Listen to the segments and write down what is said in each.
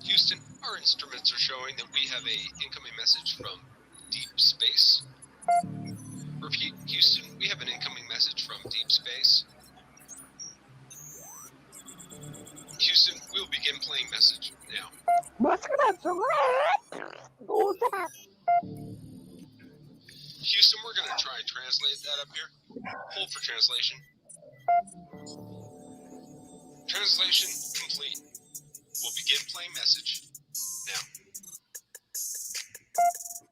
Houston, our instruments are showing that we have a incoming message from deep space. Repeat, Houston, we have an incoming message from deep space. Houston, we'll begin playing message now. Houston, we're going to try and translate that up here. Hold for translation. Translation complete. We'll begin playing message now.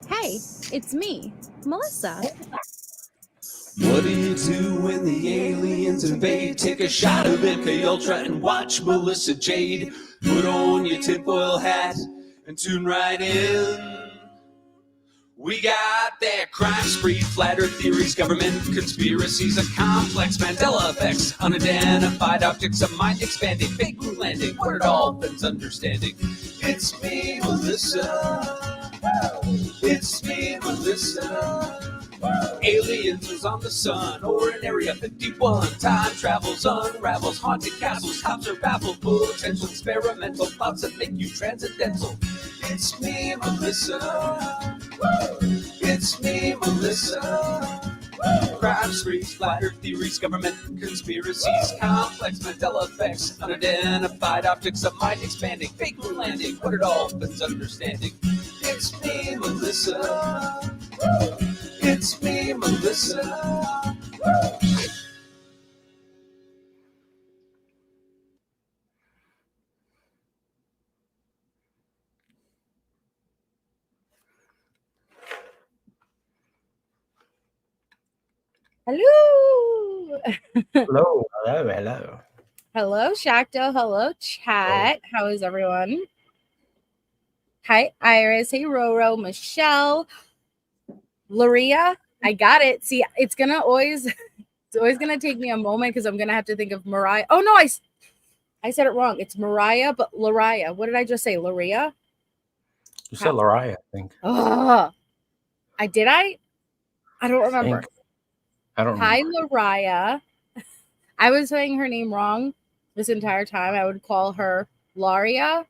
Hey, it's me, Melissa. What do you do when the aliens invade? Take a shot of MK Ultra and watch Melissa Jade. Put on your tinfoil hat and tune right in. We got their crime spree, flat earth theories, government conspiracies, a complex Mandela effects, unidentified objects, a mind expanding, fake moon landing, what it all bends understanding. It's me, Melissa. It's me, Melissa. Aliens on the sun or in Area 51. Time travels, unravels, haunted castles, cops are baffled, potential experimental thoughts that make you transcendental. It's me, Melissa. It's me, Melissa. Crime sprees, flat earth theories, government conspiracies, complex Mandela effects, unidentified objects, a mind expanding, fake moon landing, what it all bends understanding. It's me, Melissa. It's me, Melissa. Hello. Hello. Hello, Shakto. Hello, chat. How is everyone? Hi, Iris. Hey, Roro. Michelle. Loria. I got it. See, it's always gonna take me a moment because I'm gonna have to think of Mariah. Oh no, I said it wrong. It's Mariah, but Loria. What did I just say? Loria? You said Lariah, I think. Did I? I don't remember. I don't Hi, remember. Loria. I was saying her name wrong this entire time. I would call her Laria.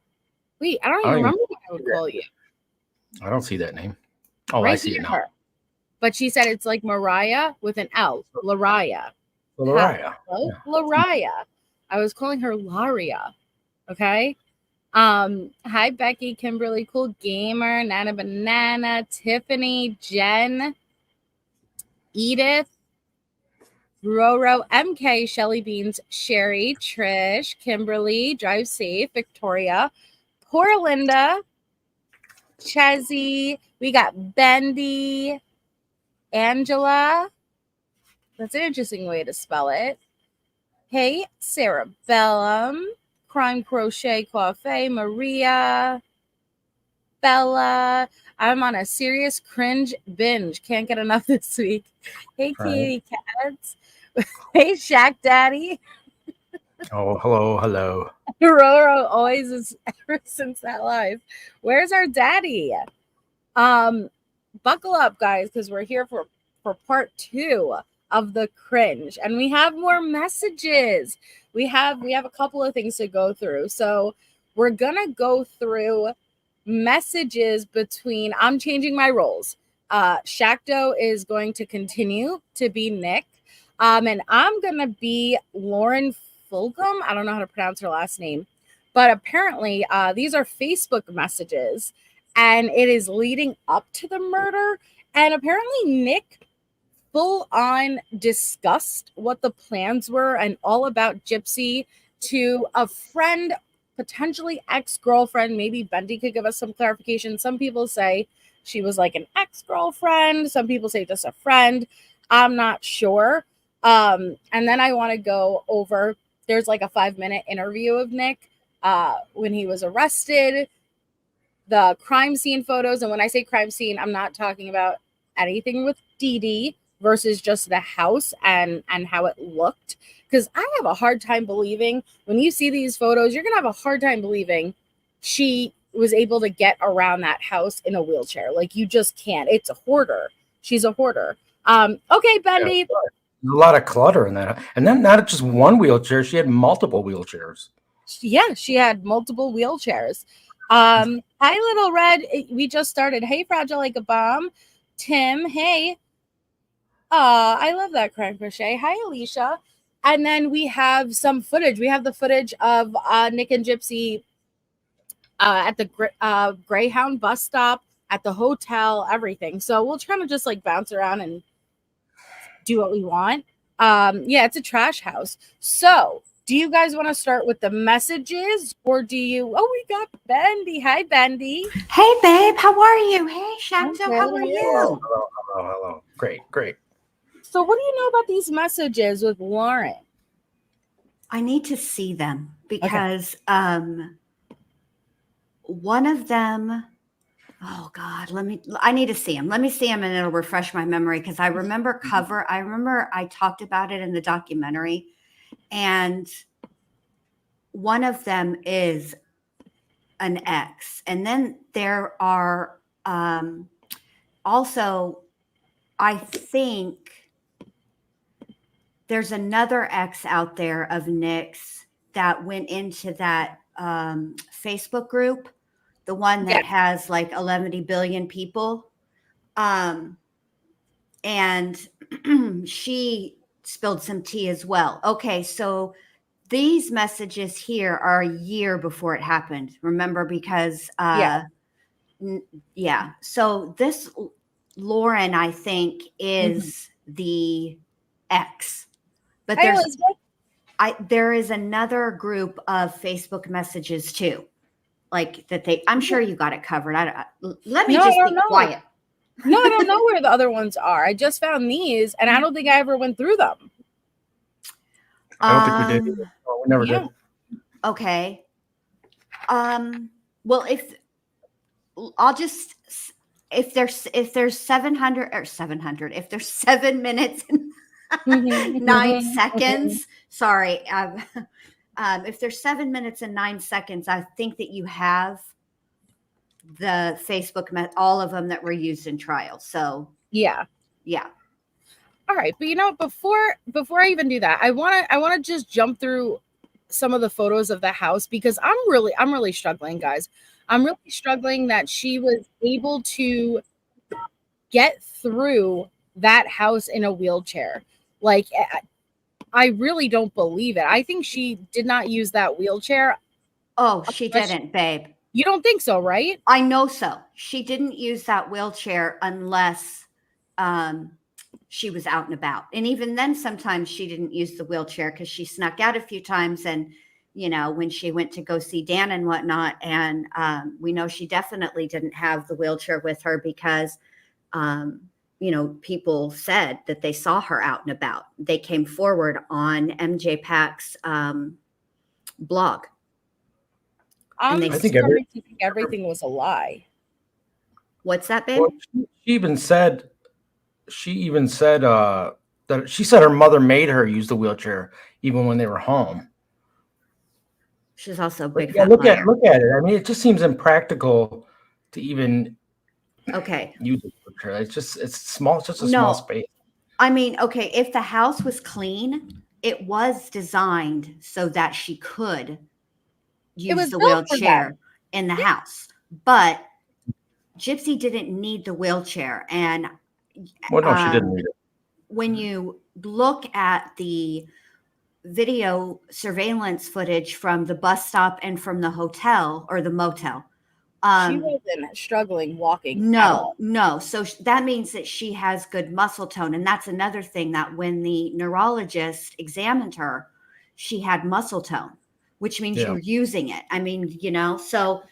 Wait, I don't even remember what I would call you. I don't see that name. Oh, right I see it now. But she said it's like Mariah with an L. Laria. Lariah. Hello, Laria. I was calling her Laria. Okay. Hi, Becky, Kimberly, Cool Gamer, Nana Banana, Tiffany, Jen, Edith, Roro, MK, Shelly Beans, Sherry, Trish, Kimberly, Drive Safe, Victoria, Poor Linda, Chezzy, we got Bendy, Angela. That's an interesting way to spell it. Hey, Sarah Bellum, Crime Crochet Coiffee, Maria, Bella. I'm on a serious cringe binge. Can't get enough this week. Hey, Katie Cats. Hey, Shaq Daddy. Oh, hello. Roro always is ever since that live. Where's our daddy? Buckle up, guys, because we're here for part 2 of the cringe, and we have more messages. We have a couple of things to go through, so we're gonna go through messages between. I'm changing my roles. Shakto is going to continue to be Nick, and I'm gonna be Lauren Fulgham. I don't know how to pronounce her last name, but apparently these are Facebook messages, and it is leading up to the murder. And apparently Nick full on discussed what the plans were and all about Gypsy to a friend, potentially ex-girlfriend. Maybe Bendy could give us some clarification. Some people say she was like an ex-girlfriend. Some people say just a friend. I'm not sure. And then I want to go over, there's like a 5-minute interview of Nick when he was arrested, the crime scene photos. And when I say crime scene, I'm not talking about anything with Dee Dee versus just the house and how it looked. Because I have a hard time believing, when you see these photos, you're going to have a hard time believing she was able to get around that house in a wheelchair. Like, you just can't. It's a hoarder. She's a hoarder. Okay, Bendy. Yeah, there's a lot of clutter in that. And then not just one wheelchair, she had multiple wheelchairs. Yeah, she had multiple wheelchairs. Hi, Little Red. We just started. Hey, Fragile Like a Bomb. Tim, hey. I love that Crank Crochet. Hi, Alicia. And then we have some footage. We have the footage of Nick and Gypsy at the Greyhound bus stop, at the hotel, everything. So we'll kind of just like bounce around and do what we want. Yeah, it's a trash house. So do you guys want to start with the messages, or do you? Oh, we got Bendy. Hi, Bendy. Hey, babe, how are you? Hey, Shanto, I'm how good. are Hello, you? Hello. Great. So what do you know about these messages with Lauren? I need to see them because one of them, oh God, I need to see them. Let me see them and it'll refresh my memory because I remember I talked about it in the documentary, and one of them is an ex. And then there are also, I think there's another ex out there of Nick's that went into that Facebook group, the one that has like 11 billion people. And she spilled some tea as well. Okay, so these messages here are a year before it happened. Remember, because So this Lauren, I think, is the ex. But there is another group of Facebook messages too, like that I'm sure you got it covered. Let me just be quiet. No, I don't know where the other ones are. I just found these, and I don't think I ever went through them. I don't think we did. Either. Oh, we never did. Okay. Well, if there's 700 or 700, if there's 7 minutes and 9 seconds, sorry. If there's 7 minutes and 9 seconds, I think that you have the Facebook, all of them that were used in trial. So yeah. All right, but before I even do that, I want to just jump through some of the photos of the house because I'm really struggling, guys. I'm really struggling that she was able to get through that house in a wheelchair. Like, I really don't believe it. I think she did not use that wheelchair. Oh, she didn't, babe. You don't think so, right? I know so. She didn't use that wheelchair unless she was out and about. And even then, sometimes she didn't use the wheelchair because she snuck out a few times. And, when she went to go see Dan and whatnot. And we know she definitely didn't have the wheelchair with her because, people said that they saw her out and about. They came forward on MJ Pack's blog. I think everything was a lie. What's that, babe? Well, she even said that she said her mother made her use the wheelchair even when they were home. She's also a big look at it. I mean, it just seems impractical to even use a wheelchair. It's small. It's just a small space. I mean, okay, if the house was clean, it was designed so that she could use the wheelchair in the house. But Gypsy didn't need the wheelchair. And she didn't need it. When you look at the video surveillance footage from the bus stop and from the hotel or the motel, she wasn't struggling walking. No. So that means that she has good muscle tone. And that's another thing, that when the neurologist examined her, she had muscle tone, which means you're using it. I mean, so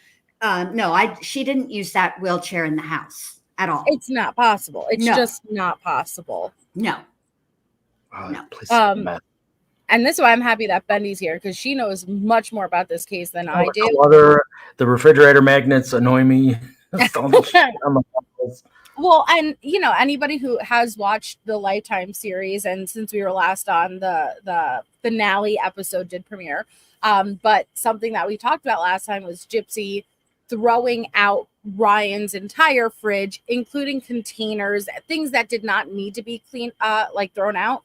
she didn't use that wheelchair in the house at all. It's not possible. It's just not possible. No. And this is why I'm happy that Bendy's here, because she knows much more about this case than I do. The refrigerator magnets annoy me. Well, and anybody who has watched the Lifetime series, and since we were last on, the finale episode did premiere. But something that we talked about last time was Gypsy throwing out Ryan's entire fridge, including containers, things that did not need to be cleaned, thrown out.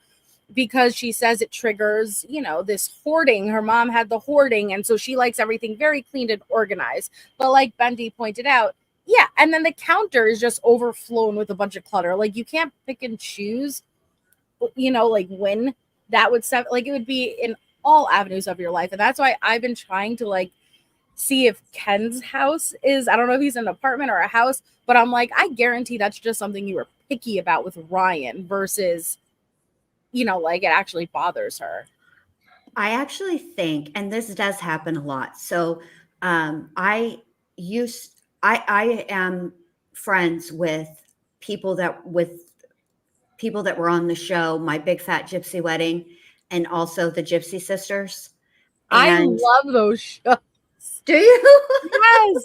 because she says it triggers, this hoarding. Her mom had the hoarding, and so she likes everything very clean and organized. But like Bendy pointed out, yeah, and then the counter is just overflown with a bunch of clutter. Like, you can't pick and choose, like when that would set, like, it would be in all avenues of your life. And that's why I've been trying to like see if Ken's house is, I don't know if he's an apartment or a house, but I'm like, I guarantee that's just something you were picky about with Ryan versus, like it actually bothers her. I actually think, and this does happen a lot. So I am friends with people that were on the show, My Big Fat Gypsy Wedding, and also the Gypsy Sisters. And I love those shows. Do you?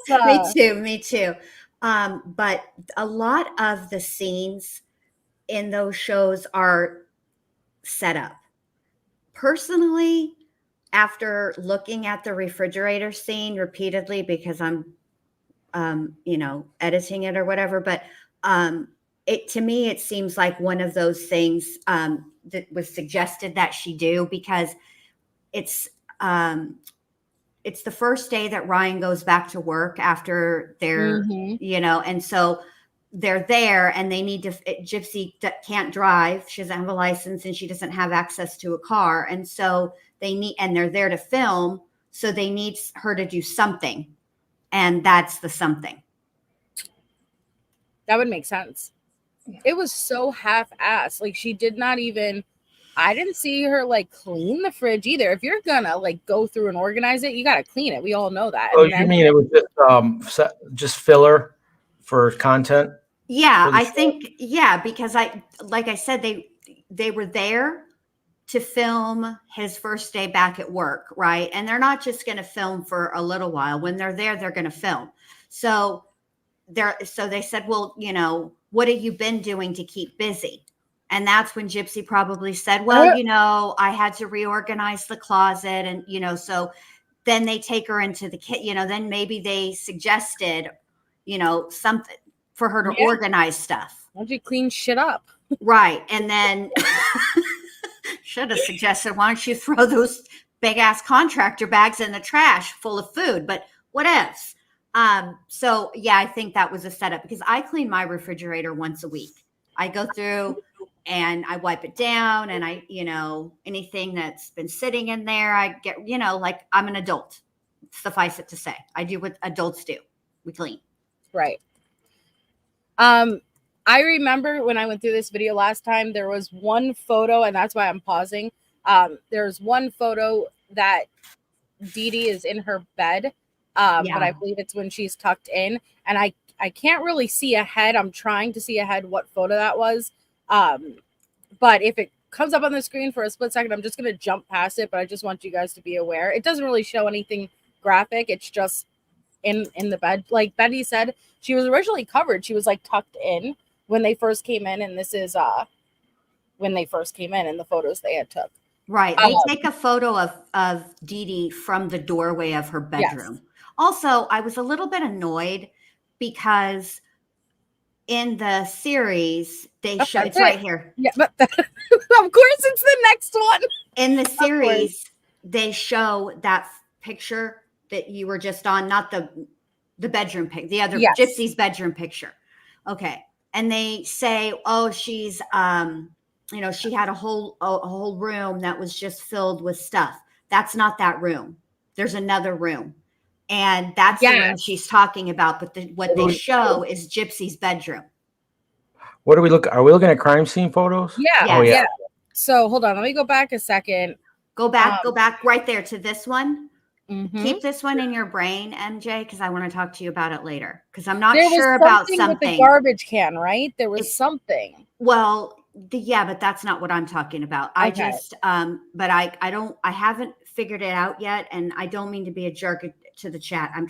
Yes. Me too. But a lot of the scenes in those shows are set up. Personally, after looking at the refrigerator scene repeatedly, because I'm, editing it or whatever, but to me, it seems like one of those things that was suggested that she do, because it's the first day that Ryan goes back to work after their, and so they're there and they need to, Gypsy can't drive. She doesn't have a license and she doesn't have access to a car. And so they're there to film. So they need her to do something. And that's the something. That would make sense. It was so half-assed. Like, she did not even, I didn't see her like clean the fridge either. If you're gonna like go through and organize it, you got to clean it. We all know that. Oh, you mean it was just filler for content? Yeah, I think, because like I said, they were there to film his first day back at work, right? And they're not just going to film for a little while. When they're there, they're going to film. So they said, well, what have you been doing to keep busy? And that's when Gypsy probably said, well, I had to reorganize the closet. And, so then they take her into the then maybe they suggested, something for her to organize stuff. Why don't you clean shit up? Right. And then should have suggested, why don't you throw those big ass contractor bags in the trash full of food? But what else? So yeah, I think that was a setup, because I clean my refrigerator once a week. I go through and I wipe it down, and I, anything that's been sitting in there, I get, like I'm an adult. Suffice it to say, I do what adults do. We clean. Right. I remember when I went through this video last time, there was one photo, and that's why I'm pausing. There's one photo that Dee Dee is in her bed. But I believe it's when she's tucked in, and I can't really see ahead. I'm trying to see ahead what photo that was. But if it comes up on the screen for a split second, I'm just going to jump past it, but I just want you guys to be aware. It doesn't really show anything graphic. It's just in the bed. Like Betty said, she was originally covered. She was like tucked in when they first came in, and this is when they first came in and the photos they had took. Right. They take a photo of Dee Dee from the doorway of her bedroom. Yes. Also, I was a little bit annoyed because in the series, they show it's right here. Yeah, but of course it's the next one. In the series, they show that picture that you were just on, not the bedroom pic, the other Gypsy's bedroom picture. Okay. And they say, oh, she's she had a whole room that was just filled with stuff. That's not that room. There's another room. And that's the room she's talking about. But what they show is Gypsy's bedroom. What are we looking? Are we looking at crime scene photos? Yeah. Oh, yeah. So hold on. Let me go back a second. Go back right there to this one. Mm-hmm. Keep this one in your brain, MJ, because I want to talk to you about it later. Because I'm not sure about something with the garbage can, right? There was something. Well, but that's not what I'm talking about. I just, but I haven't figured it out yet, and I don't mean to be a jerk to the chat. I'm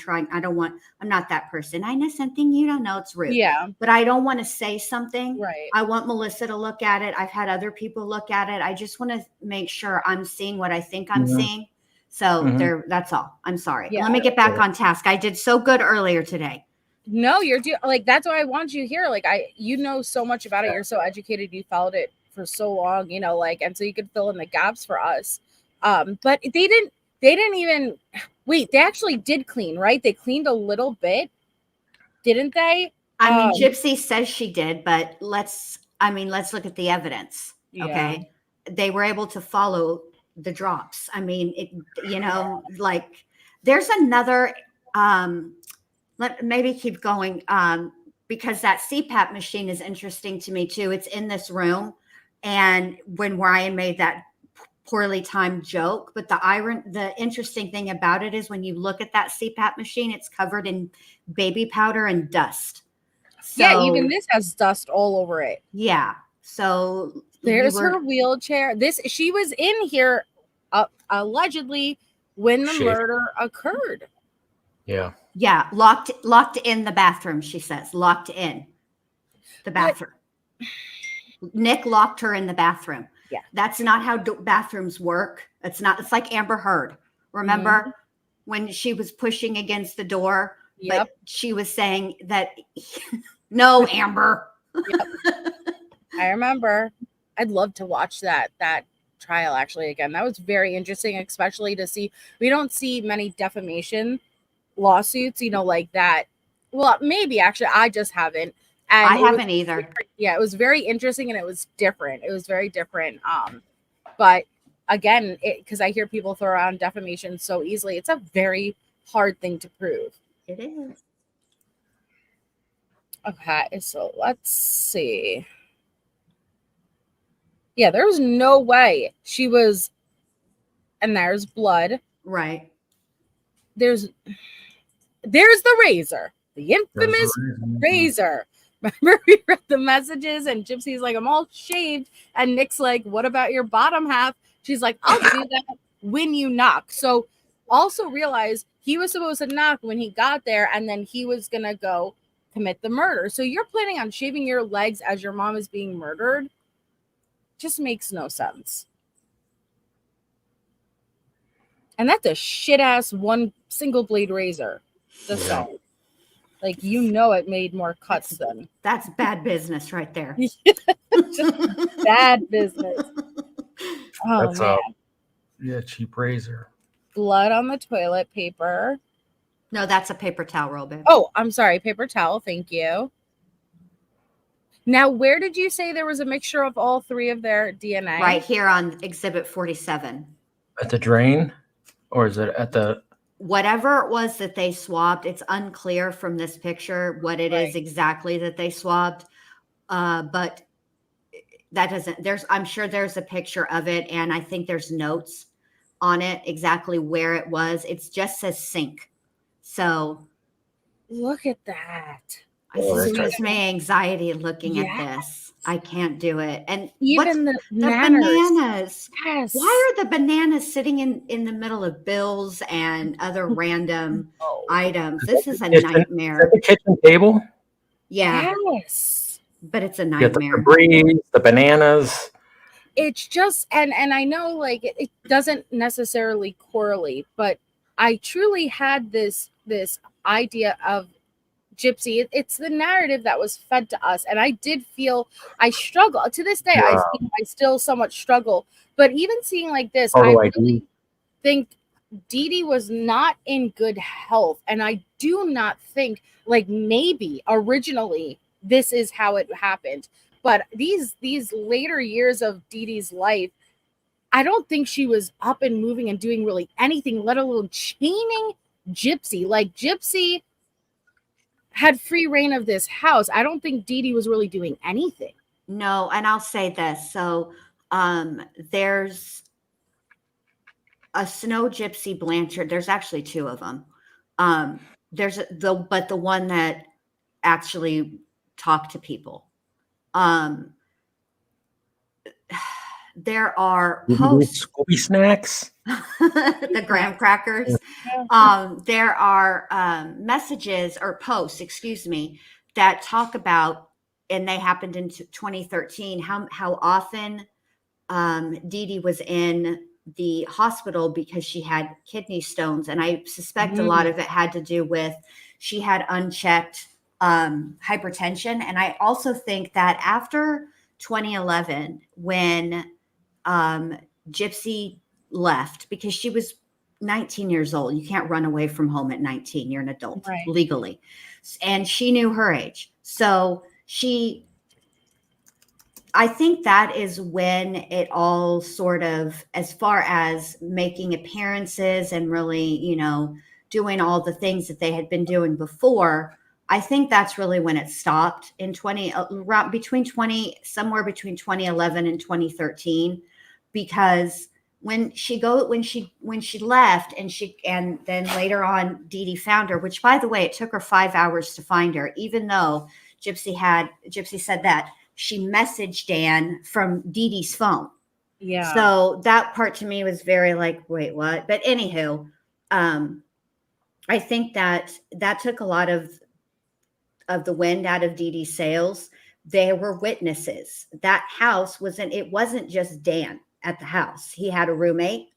not that person. I know something you don't know. It's rude. Yeah. But I don't want to say something. Right. I want Melissa to look at it. I've had other people look at it. I just want to make sure I'm seeing what I think I'm seeing. So that's all. I'm sorry. Yeah. Let me get back on task. I did so good earlier today. No, you're like, that's why I want you here. Like you know so much about it. You're so educated. You followed it for so long, you know, like, and so you could fill in the gaps for us. But they didn't even wait, they actually did clean, right? They cleaned a little bit, didn't they? I mean, Gypsy says she did, but let's look at the evidence. Yeah. Okay. They were able to follow the drops. I mean, like there's another, maybe keep going. Because that CPAP machine is interesting to me too. It's in this room. And when Ryan made that poorly timed joke, but the interesting thing about it is when you look at that CPAP machine, it's covered in baby powder and dust. So, yeah, even this has dust all over it. Yeah. So there's her wheelchair. She was in here allegedly when the murder occurred. Yeah. Yeah, locked in the bathroom, she says. Locked in the bathroom. Nick locked her in the bathroom. Yeah. That's not how bathrooms work. It's like Amber Heard. Remember when she was pushing against the door? Yep. But she was saying that, no, Amber. Yep. I remember. I'd love to watch that trial actually again. That was very interesting, especially to see. We don't see many defamation lawsuits, you know, like that. Well, maybe actually I just haven't. And I haven't either. Yeah, it was very interesting and it was different. It was very different. But again, because I hear people throw around defamation so easily, it's a very hard thing to prove. It is. Okay, so let's see. Yeah, there's no way she was, and there's blood. Right. There's the razor, the infamous razor. Remember we read the messages and Gypsy's like, I'm all shaved. And Nick's like, what about your bottom half? She's like, I'll do that when you knock. So also realize he was supposed to knock when he got there and then he was going to go commit the murder. So you're planning on shaving your legs as your mom is being murdered? Just makes no sense. And that's a shit ass one single blade razor. Just saying. Like, you know, it made more cuts than. That's bad business right there. Just bad business. Oh, that's man. Cheap razor. Blood on the toilet paper. No, that's a paper towel roll, babe. Oh, I'm sorry. Paper towel. Thank you. Now, where did you say there was a mixture of all three of their DNA? Right here on Exhibit 47. At the drain? Or is it at the... Whatever it was that they swabbed, it's unclear from this picture what it is exactly that they swabbed. But that doesn't... I'm sure there's a picture of it, and I think there's notes on it exactly where it was. It just says sink. So... Look at that. This gives me anxiety looking at this. I can't do it. And even the bananas. Yes. Why are the bananas sitting in the middle of bills and other random items? This is a nightmare. Is that the kitchen table? Yeah. Yes. But it's a nightmare. The debris, the bananas. It's just, and I know like it doesn't necessarily correlate, but I truly had this idea of Gypsy. It's the narrative that was fed to us, and I did feel I struggle to this day. Yeah. I still somewhat struggle, but even seeing like this, I really think Dee Dee was not in good health, and I do not think like maybe originally this is how it happened, but these later years of Dee Dee's life, I don't think she was up and moving and doing really anything, let alone chaining Gypsy. Like Gypsy had free reign of this house. I don't think Dee Dee was really doing anything. No, and I'll say this. So there's a Snow Gypsy Blanchard. There's actually two of them. There's the one that actually talked to people. There are posts. Scooby snacks. The graham crackers. There are messages or posts, excuse me, that talk about, and they happened in 2013, how often Dee Dee was in the hospital because she had kidney stones. And I suspect a lot of it had to do with she had unchecked hypertension. And I also think that after 2011 when Gypsy left, because she was 19 years old. You can't run away from home at 19. You're an adult legally. And she knew her age. So I think that is when it all sort of, as far as making appearances and really, doing all the things that they had been doing before, I think that's really when it stopped in somewhere between 2011 and 2013, because when she left and then later on Dee Dee found her, which, by the way, it took her 5 hours to find her, even though Gypsy said that she messaged Dan from Dee Dee's phone. Yeah. So that part to me was very like, wait, what? But anywho, I think that took a lot of the wind out of Dee Dee's sails. There were witnesses. That house it wasn't just Dan at the house. He had a roommate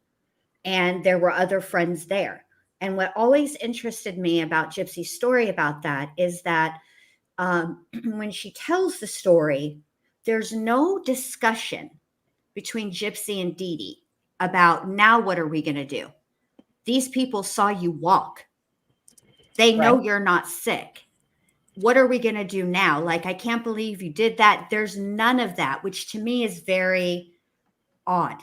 and there were other friends there. And what always interested me about Gypsy's story about that is that when she tells the story, there's no discussion between Gypsy and Dee Dee about, now what are we going to do? These people saw you walk. They know you're not sick. What are we going to do now? Like, I can't believe you did that. There's none of that, which to me is very odd.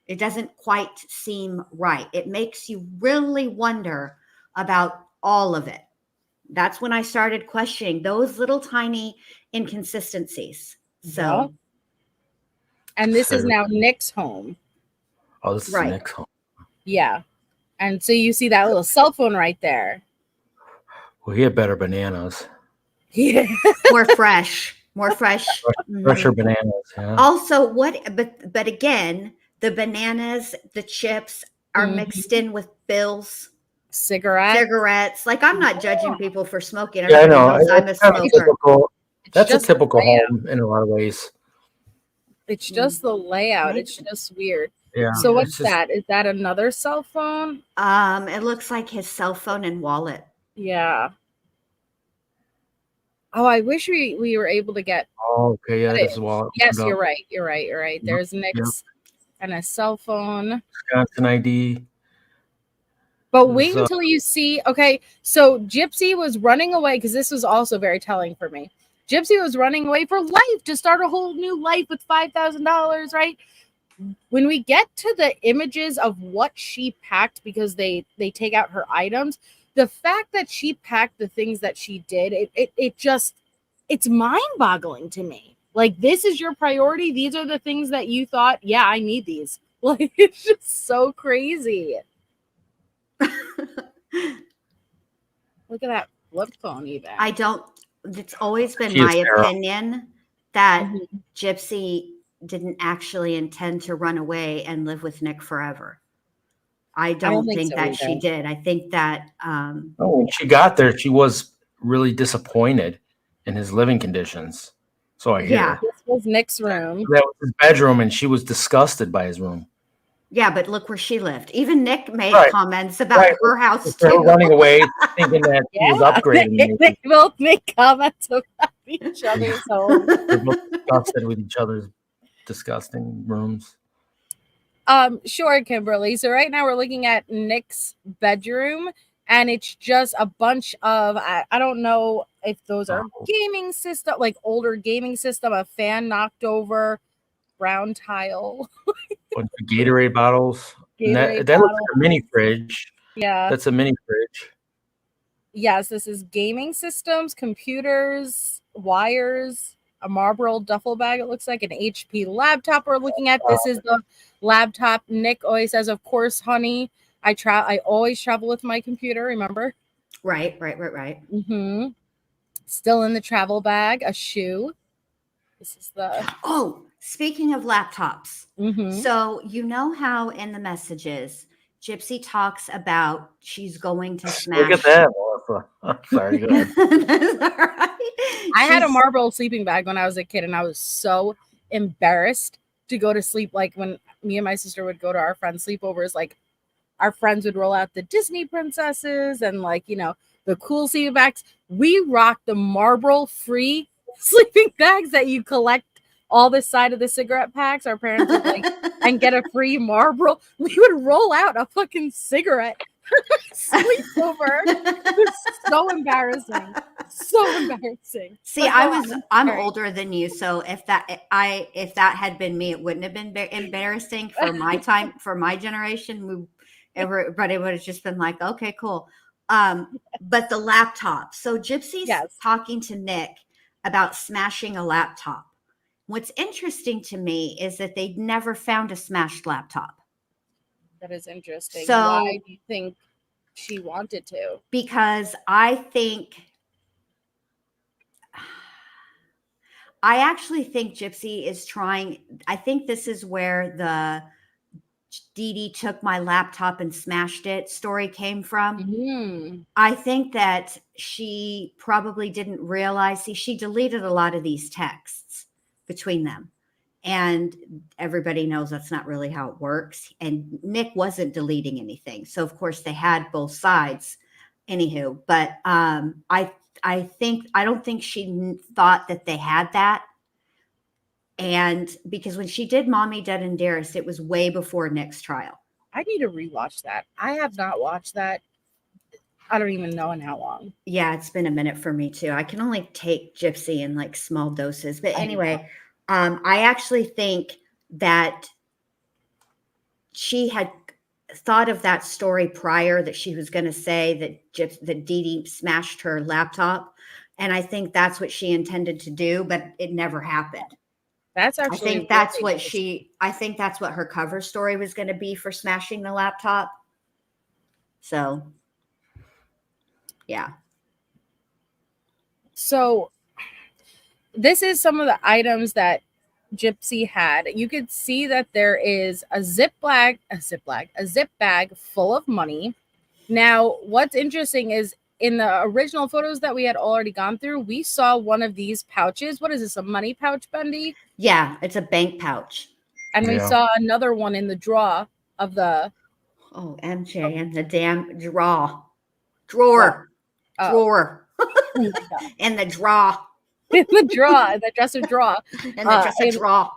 It doesn't quite seem right. It makes you really wonder about all of it. That's when I started questioning those little tiny inconsistencies. So, yeah. And this is now Nick's home. Oh, this is Nick's home. Yeah. And so you see that little cell phone right there. Well, he had better bananas. Yeah. More fresh. Fresher bananas. Yeah. Also, but again, the bananas, the chips are mixed in with bills. Cigarettes. Like, I'm not judging people for smoking. Yeah, I know. I'm a smoker. That's a typical home in a lot of ways. It's just the layout. It's just weird. Yeah. So what's that? Is that another cell phone? It looks like his cell phone and wallet. Yeah. Oh, I wish we were able to get. Oh, okay. Yeah, this wallet. Yes, you're right. There's Nick's and a cell phone. Wisconsin ID. But wait until you see. Okay, so Gypsy was running away, because this was also very telling for me. Gypsy was running away for life to start a whole new life with $5,000, right? When we get to the images of what she packed, because they take out her items, the fact that she packed the things that she did, it's mind-boggling to me. Like, this is your priority. These are the things that you thought, yeah, I need these. Like, it's just so crazy. Look at that flip phone even. It's always been my opinion that Gypsy didn't actually intend to run away and live with Nick forever. I don't think so that either. She did. I think that when she got there, she was really disappointed in his living conditions. So I hear. This was Nick's room. That was his bedroom, and she was disgusted by his room. Yeah, but look where she lived. Even Nick made comments about her house too. Her running away, thinking that he was upgrading. They both make comments about each other's homes. They're both disgusted with each other's disgusting rooms. Sure, Kimberly. So right now we're looking at Nick's bedroom, and it's just a bunch of I don't know if those are gaming system, like older gaming system, a fan knocked over, brown tile. Bunch of Gatorade bottles. That looks like a mini fridge. Yeah. That's a mini fridge. Yes, this is gaming systems, computers, wires, a Marlboro duffel bag, it looks like, an HP laptop we're looking at. This is the laptop. Nick always says, of course, honey, I always travel with my computer, remember? Right. Mm-hmm. Still in the travel bag, a shoe. This is the... Oh, speaking of laptops. Mm-hmm. So you know how in the messages, Gypsy talks about she's going to smash... Look at that, Melissa. Sorry, go ahead. That's all right. I had a Marlboro sleeping bag when I was a kid, and I was so embarrassed to go to sleep. Like, when me and my sister would go to our friends' sleepovers, like, our friends would roll out the Disney princesses and, like, you know, the cool sleeping bags. We rocked the Marlboro free sleeping bags that you collect all this side of the cigarette packs. Our parents would like and get a free Marlboro. We would roll out a fucking cigarette sleepover. It was so embarrassing. So embarrassing. See, I'm older than you, so if that had been me, it wouldn't have been embarrassing for my time, for my generation. Everybody would have just been like, okay, cool. But the laptop. So Gypsy's talking to Nick about smashing a laptop. What's interesting to me is that they'd never found a smashed laptop. That is interesting. So, why do you think she wanted to? Because I actually think Gypsy is trying. I think this is where the Dee took my laptop and smashed it story came from. Mm-hmm. I think that she probably didn't realize. See, she deleted a lot of these texts between them. And everybody knows that's not really how it works. And Nick wasn't deleting anything. So, of course, they had both sides. Anywho, but I don't think she thought that they had that. And because when she did Mommy, Dead, and Dearest, it was way before Nick's trial. I need to rewatch that. I have not watched that. I don't even know in how long. Yeah, it's been a minute for me too. I can only take Gypsy in like small doses. But anyway, I actually think that she had thought of that story prior, that she was going to say that Dee smashed her laptop. And I think that's what she intended to do, but it never happened. That's actually, I think that's what her cover story was going to be for smashing the laptop. So, yeah. So this is some of the items that Gypsy had. You could see that there is a zip bag full of money. Now, what's interesting is in the original photos that we had already gone through, we saw one of these pouches. What is this, a money pouch, Bendy? Yeah, it's a bank pouch. And we saw another one in the drawer of the... Oh, MJ, and the damn drawer. In the drawer. In the drawer, the dresser drawer. In the dresser drawer.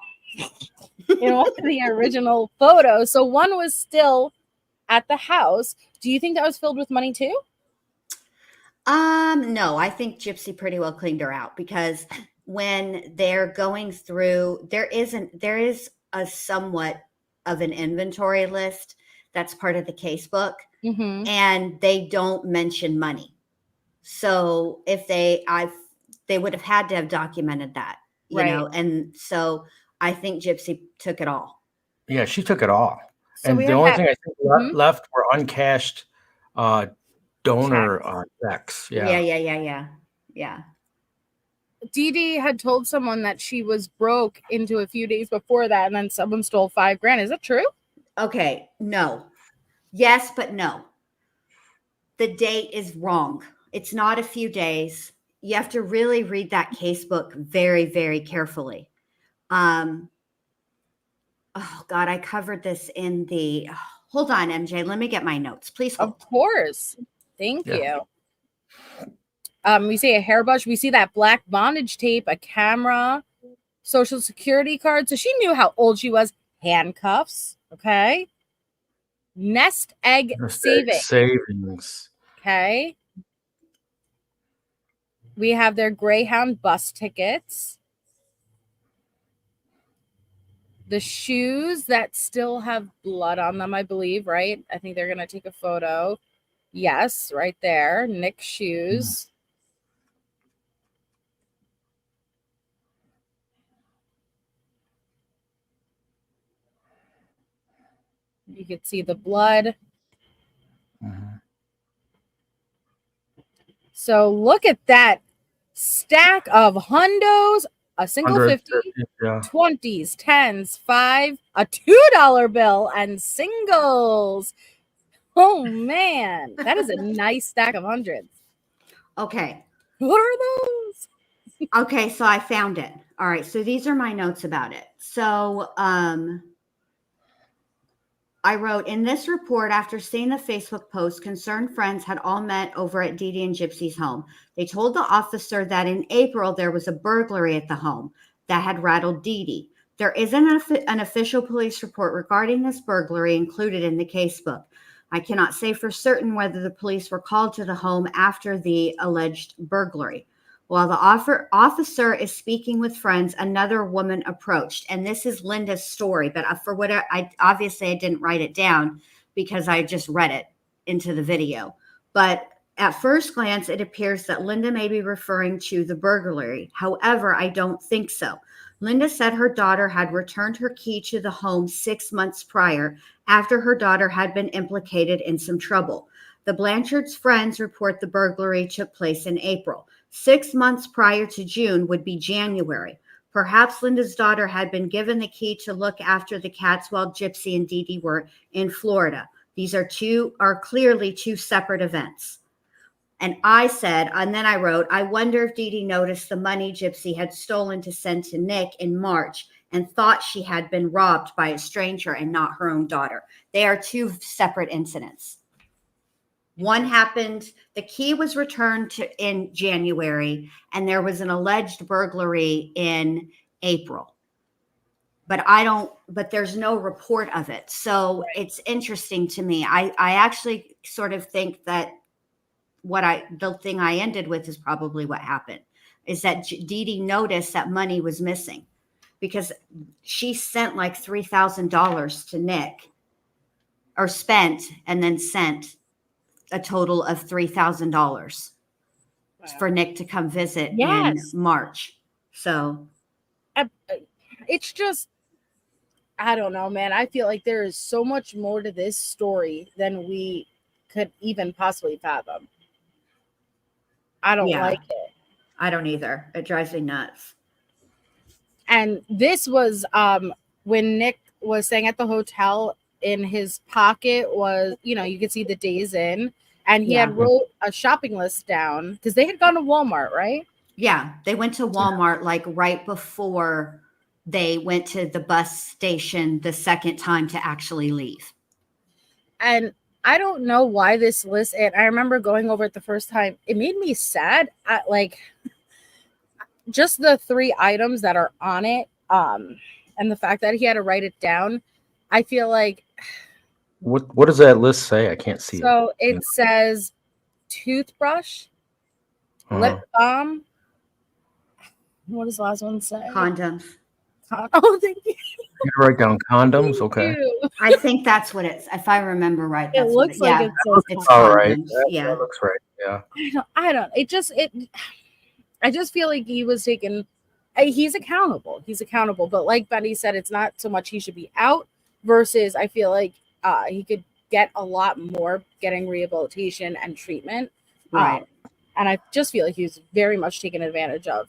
In one of the original photos. So one was still at the house. Do you think that was filled with money too? No, I think Gypsy pretty well cleaned her out, because when they're going through, there is a somewhat of an inventory list that's part of the casebook, and they don't mention money. So if they would have had to have documented that, you know, and so I think Gypsy took it all. Yeah, she took it all. So and the only thing I think left were uncashed donor checks. Yeah. Dee had told someone that she was broke into a few days before that, and then someone stole $5,000. Is that true? Okay, no. Yes, but no. The date is wrong. It's not a few days. You have to really read that casebook very, very carefully. Oh God, I covered this in the... Hold on, MJ. Let me get my notes. Please hold. Of course. Thank you. We see a hairbrush. We see that black bondage tape, a camera, social security card. So she knew how old she was. Handcuffs. Okay. Nest egg savings. Okay. We have their Greyhound bus tickets. The shoes that still have blood on them, I believe, right? I think they're going to take a photo. Yes, right there. Nick's shoes. You could see the blood. So look at that stack of hundos, a single 50, 20s, 10s, 5, a $2 bill, and singles. Oh, man. That is a nice stack of hundreds. Okay. What are those? Okay, so I found it. All right, so these are my notes about it. So I wrote, in this report, after seeing the Facebook post, concerned friends had all met over at Dee and Gypsy's home. They told the officer that in April there was a burglary at the home. that had rattled Dee Dee. There isn't an official police report regarding this burglary included in the casebook. I cannot say for certain whether the police were called to the home after the alleged burglary. While the officer is speaking with friends, another woman approached. And this is Linda's story, but for whatever, obviously I didn't write it down because I just read it into the video. But at first glance, it appears that Linda may be referring to the burglary. However, I don't think so. Linda said her daughter had returned her key to the home 6 months prior after her daughter had been implicated in some trouble. The Blanchard's friends report the burglary took place in April. 6 months prior to June would be January. Perhaps Linda's daughter had been given the key to look after the cats while Gypsy and Dee Dee were in Florida. These are clearly two separate events. And I said, and then I wrote, I wonder if Dee Dee noticed the money Gypsy had stolen to send to Nick in March and thought she had been robbed by a stranger and not her own daughter. They are two separate incidents. One happened, the key was returned in January, and there was an alleged burglary in April. But there's no report of it. So it's interesting to me. I actually sort of think that the thing I ended with is probably what happened, is that Dee Dee noticed that money was missing because she sent like $3,000 to Nick, or spent and then sent a total of $3,000 for Nick to come visit in March. So it's just, I don't know, man. I feel like there is so much more to this story than we could even possibly fathom. I don't like it. I don't either. It drives me nuts. And this was when Nick was staying at the hotel. In his pocket was, you could see the days in, and he had wrote a shopping list down because they had gone to Walmart, right? Yeah, they went to Walmart like right before they went to the bus station the second time to actually leave. And I don't know why this list, and I remember going over it the first time, it made me sad at like just the 3 items that are on it, and the fact that he had to write it down. I feel like, what does that list say? I can't see it. So it says toothbrush, lip balm. What does the last one say? Condoms. Oh, thank you. You write down condoms. Okay. I think that's what it's. If I remember right, It looks like it's all right. That looks right. Yeah. I don't. I just feel like he was taken. He's accountable. But like Betty said, it's not so much he should be out. Versus, I feel like he could get a lot more getting rehabilitation and treatment. Right. And I just feel like he was very much taken advantage of.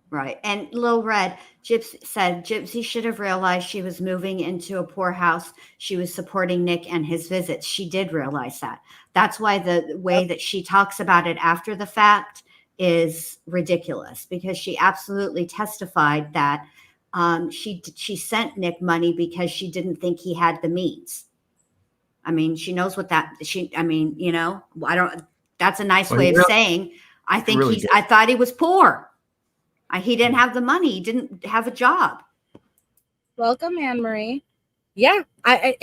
Right. And Lil Red said Gypsy should have realized she was moving into a poor house. She was supporting Nick and his visits. She did realize that. That's why the way that she talks about it after the fact is ridiculous, because she absolutely testified that she sent Nick money because she didn't think he had the means. I mean, she knows what that that's a nice way of saying, I think I thought he was poor. He didn't have the money. He didn't have a job. Welcome, Anne-Marie. Yeah. I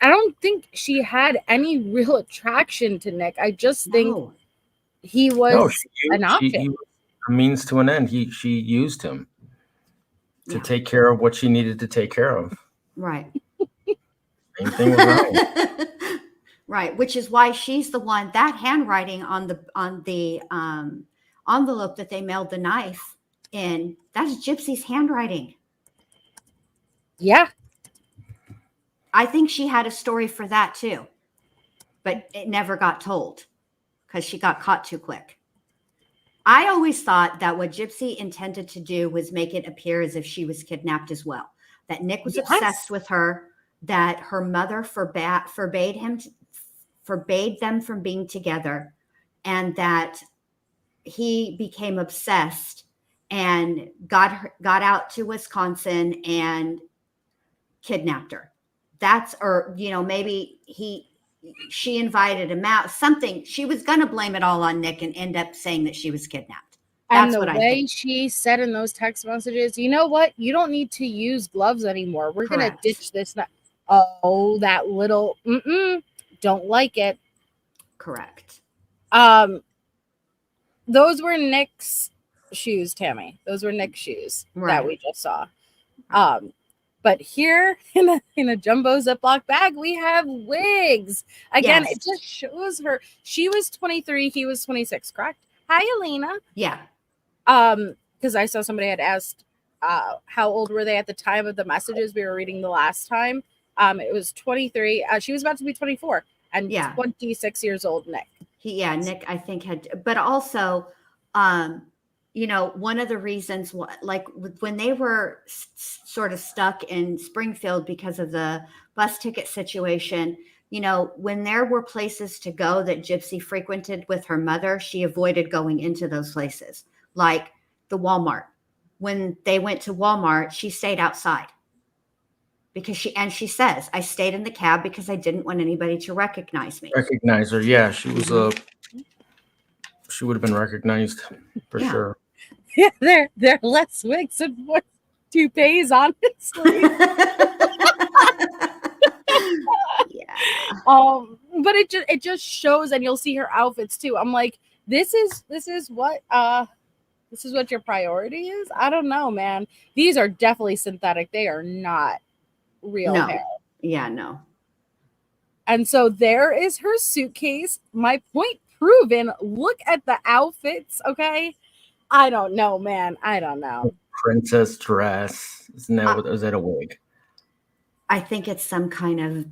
don't think she had any real attraction to Nick. I just think he was an option. He was a means to an end. She used him to take care of what she needed to take care of. Right. Same thing with her. Right, which is why she's the one, that handwriting on the envelope that they mailed the knife in, that's Gypsy's handwriting. Yeah. I think she had a story for that too, but it never got told because she got caught too quick. I always thought that what Gypsy intended to do was make it appear as if she was kidnapped as well, that Nick was obsessed with her, that her mother forbade them from being together, and that he became obsessed and got out to Wisconsin and kidnapped her. Maybe she invited him out, something. She was going to blame it all on Nick and end up saying that she was kidnapped. And That's the what I way think. she said in those text messages, you know what? You don't need to use gloves anymore. We're going to Correct. ditch this. Oh, that little, don't like it. Correct. Those were Nick's shoes, Tammy. Those were Nick's shoes that we just saw. But here in a jumbo Ziploc bag, we have wigs. Again, Yes. it just shows her. She was 23, he was 26, correct? Hi, Elena. Yeah. Because I saw somebody had asked how old were they at the time of the messages we were reading the last time. It was 23. She was about to be 24, and 26 years old, Nick. Nick, I think but also, one of the reasons, like when they were sort of stuck in Springfield because of the bus ticket situation, when there were places to go that Gypsy frequented with her mother, she avoided going into those places, like the Walmart. When they went to Walmart, she stayed outside because she says, I stayed in the cab because I didn't want anybody to recognize me. Recognize her. Yeah, she was she would have been recognized for sure. Yeah, they're less wigs and more toupees, honestly. But it just shows, and you'll see her outfits too. I'm like, this is what your priority is. I don't know, man. These are definitely synthetic. They are not real hair. Yeah, no. And so there is her suitcase. My point proven. Look at the outfits, okay? I don't know, man. I don't know. Princess dress. Is that a wig? I think it's some kind of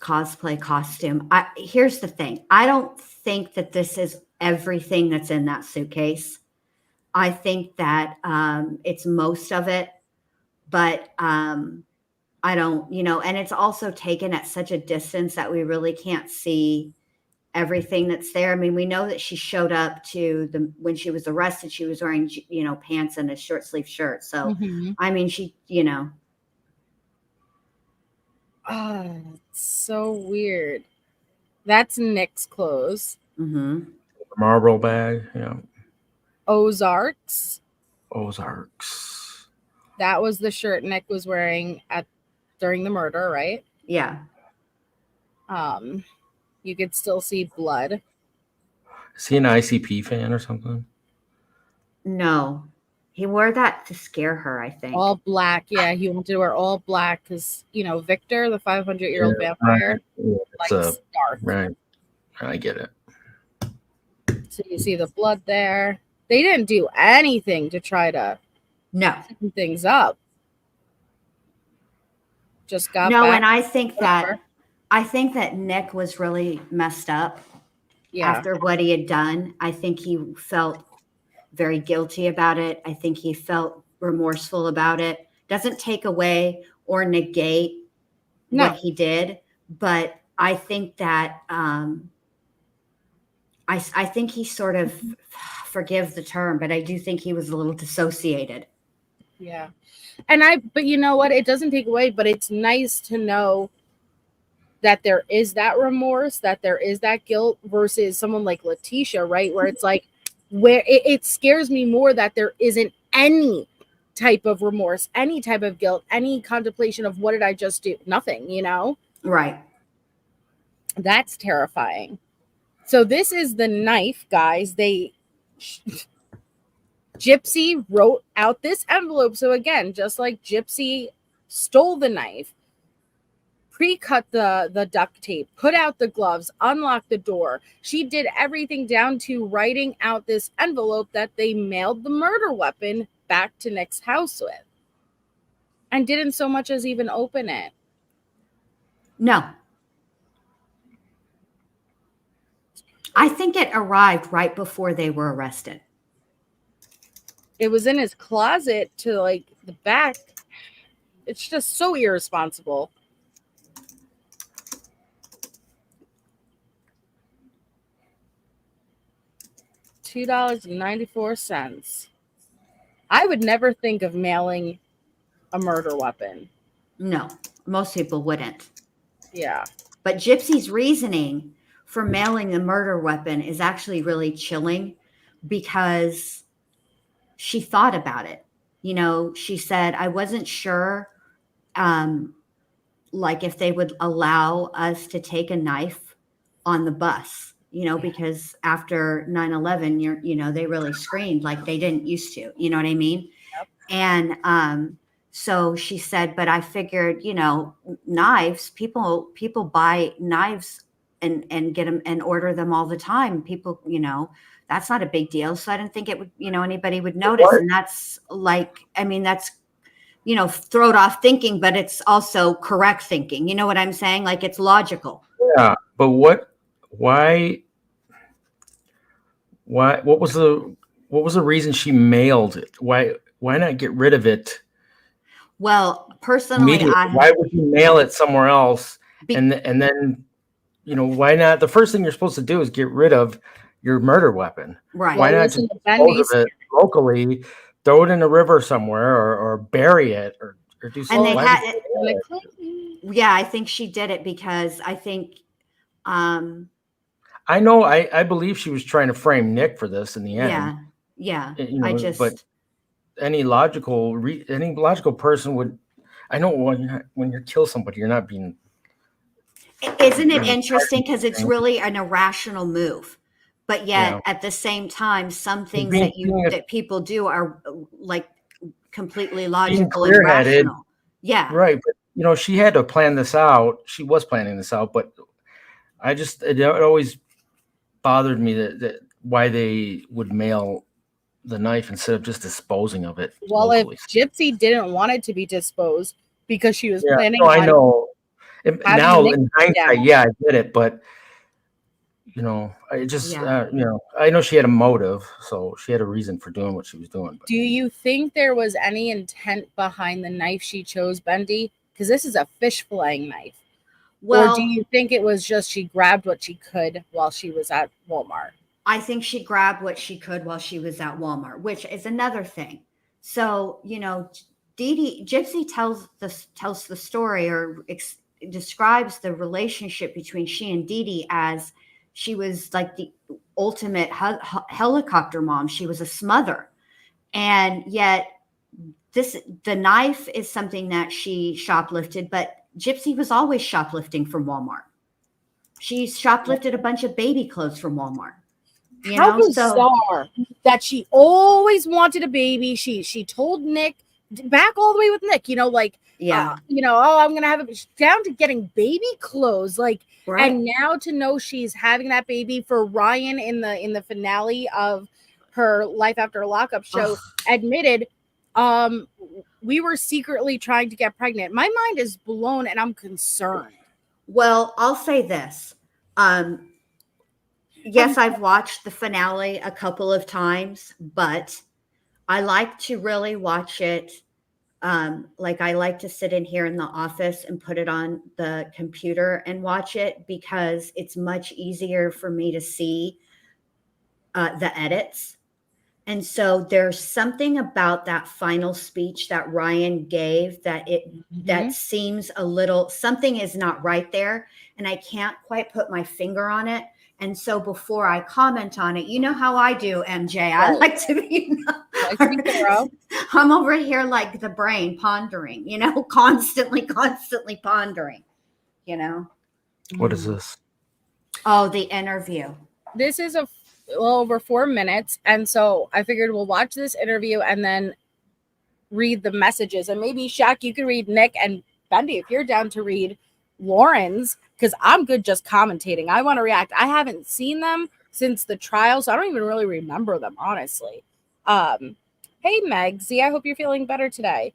cosplay costume. Here's the thing. I don't think that this is everything that's in that suitcase. I think that it's most of it, but I don't, and it's also taken at such a distance that we really can't see everything that's there. I mean, we know that she showed up when she was arrested, she was wearing, pants and a short sleeve shirt. So, I mean, she, Oh, it's so weird. That's Nick's clothes. Marlboro bag. Yeah. Ozarks. That was the shirt Nick was wearing during the murder, right? Yeah. You could still see blood. Is he an ICP fan or something? No. He wore that to scare her, I think. All black. Yeah, he wanted to wear all black because, Victor, the 500-year-old vampire, likes dark. Right. I get it. So you see the blood there. They didn't do anything to try to tighten things up. Just got back. And I think that Nick was really messed up after what he had done. I think he felt very guilty about it. I think he felt remorseful about it. Doesn't take away or negate what he did, but I think that I think he sort of, forgive the term, but I do think he was a little dissociated. Yeah. But you know what? It doesn't take away, but it's nice to know that there is that remorse, that there is that guilt versus someone like Letitia, right? Where it's like, where it scares me more that there isn't any type of remorse, any type of guilt, any contemplation of what did I just do? Nothing, Right. That's terrifying. So this is the knife, guys. Gypsy wrote out this envelope. So again, just like Gypsy stole the knife, pre-cut the duct tape, put out the gloves, unlocked the door. She did everything down to writing out this envelope that they mailed the murder weapon back to Nick's house with. And didn't so much as even open it. No. I think it arrived right before they were arrested. It was in his closet to the back. It's just so irresponsible. $2.94. I would never think of mailing a murder weapon. No, most people wouldn't. Yeah. But Gypsy's reasoning for mailing the murder weapon is actually really chilling because she thought about it. You know, she said, I wasn't sure, like if they would allow us to take a knife on the bus, you know, because after 9/11, you know, they really screened like they didn't used to, you know what I mean? Yep. And, so she said, but I figured, you know, knives, people buy knives and get them and order them all the time. People, you know, that's not a big deal. So I didn't think it would, you know, anybody would notice. And that's like, I mean, that's, you know, throw it off thinking, but it's also correct thinking. You know what I'm saying? Like it's logical. Yeah, but why, what was the reason she mailed it? Why not get rid of it? Well, personally, Immediately? Why would you mail it somewhere else? And then, you know, why not? The first thing you're supposed to do is get rid of your murder weapon. Right. Why Well, not listen just to dispose of it locally, throw it in a river somewhere, or bury it, or do And something? they Why had would you mail it? yeah, I think she did it because I think, I know. I believe she was trying to frame Nick for this in the end. yeah. You know, I just, but any logical person would. I know when you kill somebody, you're not being. isn't it interesting? Because it's really an irrational move. But yet Yeah. at the same time, some things Being- that people do are like completely being logical and clear-headed, rational. Yeah. right? But you know, she had to plan this out. She was planning this out, but it always bothered me that why they would mail the knife instead of just disposing of it Well, locally. if Gypsy didn't want it to be disposed because she was Yeah, planning no, I on know. having Now Nick in down. hindsight, yeah, I get it, but you know, I just Yeah. you know, I know she had a motive, so she had a reason for doing what she was doing. But Do you think there was any intent behind the knife she chose, Bendy? Because this is a fish filleting knife. Well, or do you think it was just she grabbed what she could while she was at Walmart? I think she grabbed what she could while she was at Walmart, which is another thing. So, you know, Gypsy tells the story or describes the relationship between she and Dee Dee as she was like the ultimate helicopter mom. She was a smother. And yet the knife is something that she shoplifted, but Gypsy was always shoplifting from Walmart. She shoplifted a bunch of baby clothes from Walmart. You How know, bizarre that she always wanted a baby. She told Nick back all the way with Nick, you know, like, yeah, you know, oh, I'm gonna have it down to getting baby clothes, like, right. And now to know she's having that baby for Ryan in the finale of her Life After a Lockup show, admitted, we were secretly trying to get pregnant. My mind is blown, and I'm concerned. Well, I'll say this. Yes, I've watched the finale a couple of times, but I like to really watch it. Like I like to sit in here in the office and put it on the computer and watch it because it's much easier for me to see the edits. And so there's something about that final speech that Ryan gave that that seems a little, something is not right there. And I can't quite put my finger on it. And so before I comment on it, you know how I do, MJ. I like to be, I'm over here like the brain pondering, you know, constantly pondering, you know. What is this? Oh, the interview. This is a little over 4 minutes. And so I figured we'll watch this interview and then read the messages. And maybe, Shaq, you can read Nick, and Bendy, if you're down to read Lauren's, because I'm good just commentating. I want to react. I haven't seen them since the trial, so I don't even really remember them, honestly. Hey, Megsy, I hope you're feeling better today.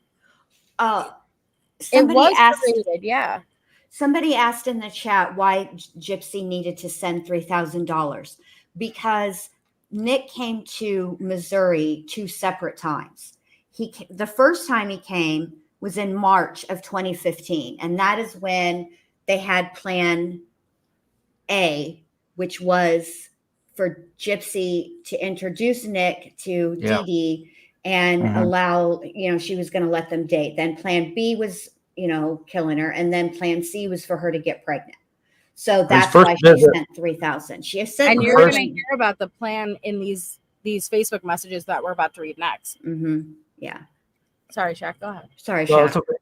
Somebody asked, rated, yeah. Somebody asked in the chat why Gypsy needed to send $3,000 because Nick came to Missouri 2 separate times. The first time he came was in March of 2015, and that is when they had Plan A, which was for Gypsy to introduce Nick to Dee Dee and allow, you know, she was going to let them date. Then Plan B was, you know, killing her, and then Plan C was for her to get pregnant. So that's why she sent $3,000. She said, and you're going to hear about the plan in these these Facebook messages that we're about to read next. Yeah. Sorry, Shaq, go ahead. Sorry, Well, Shaq. it's okay.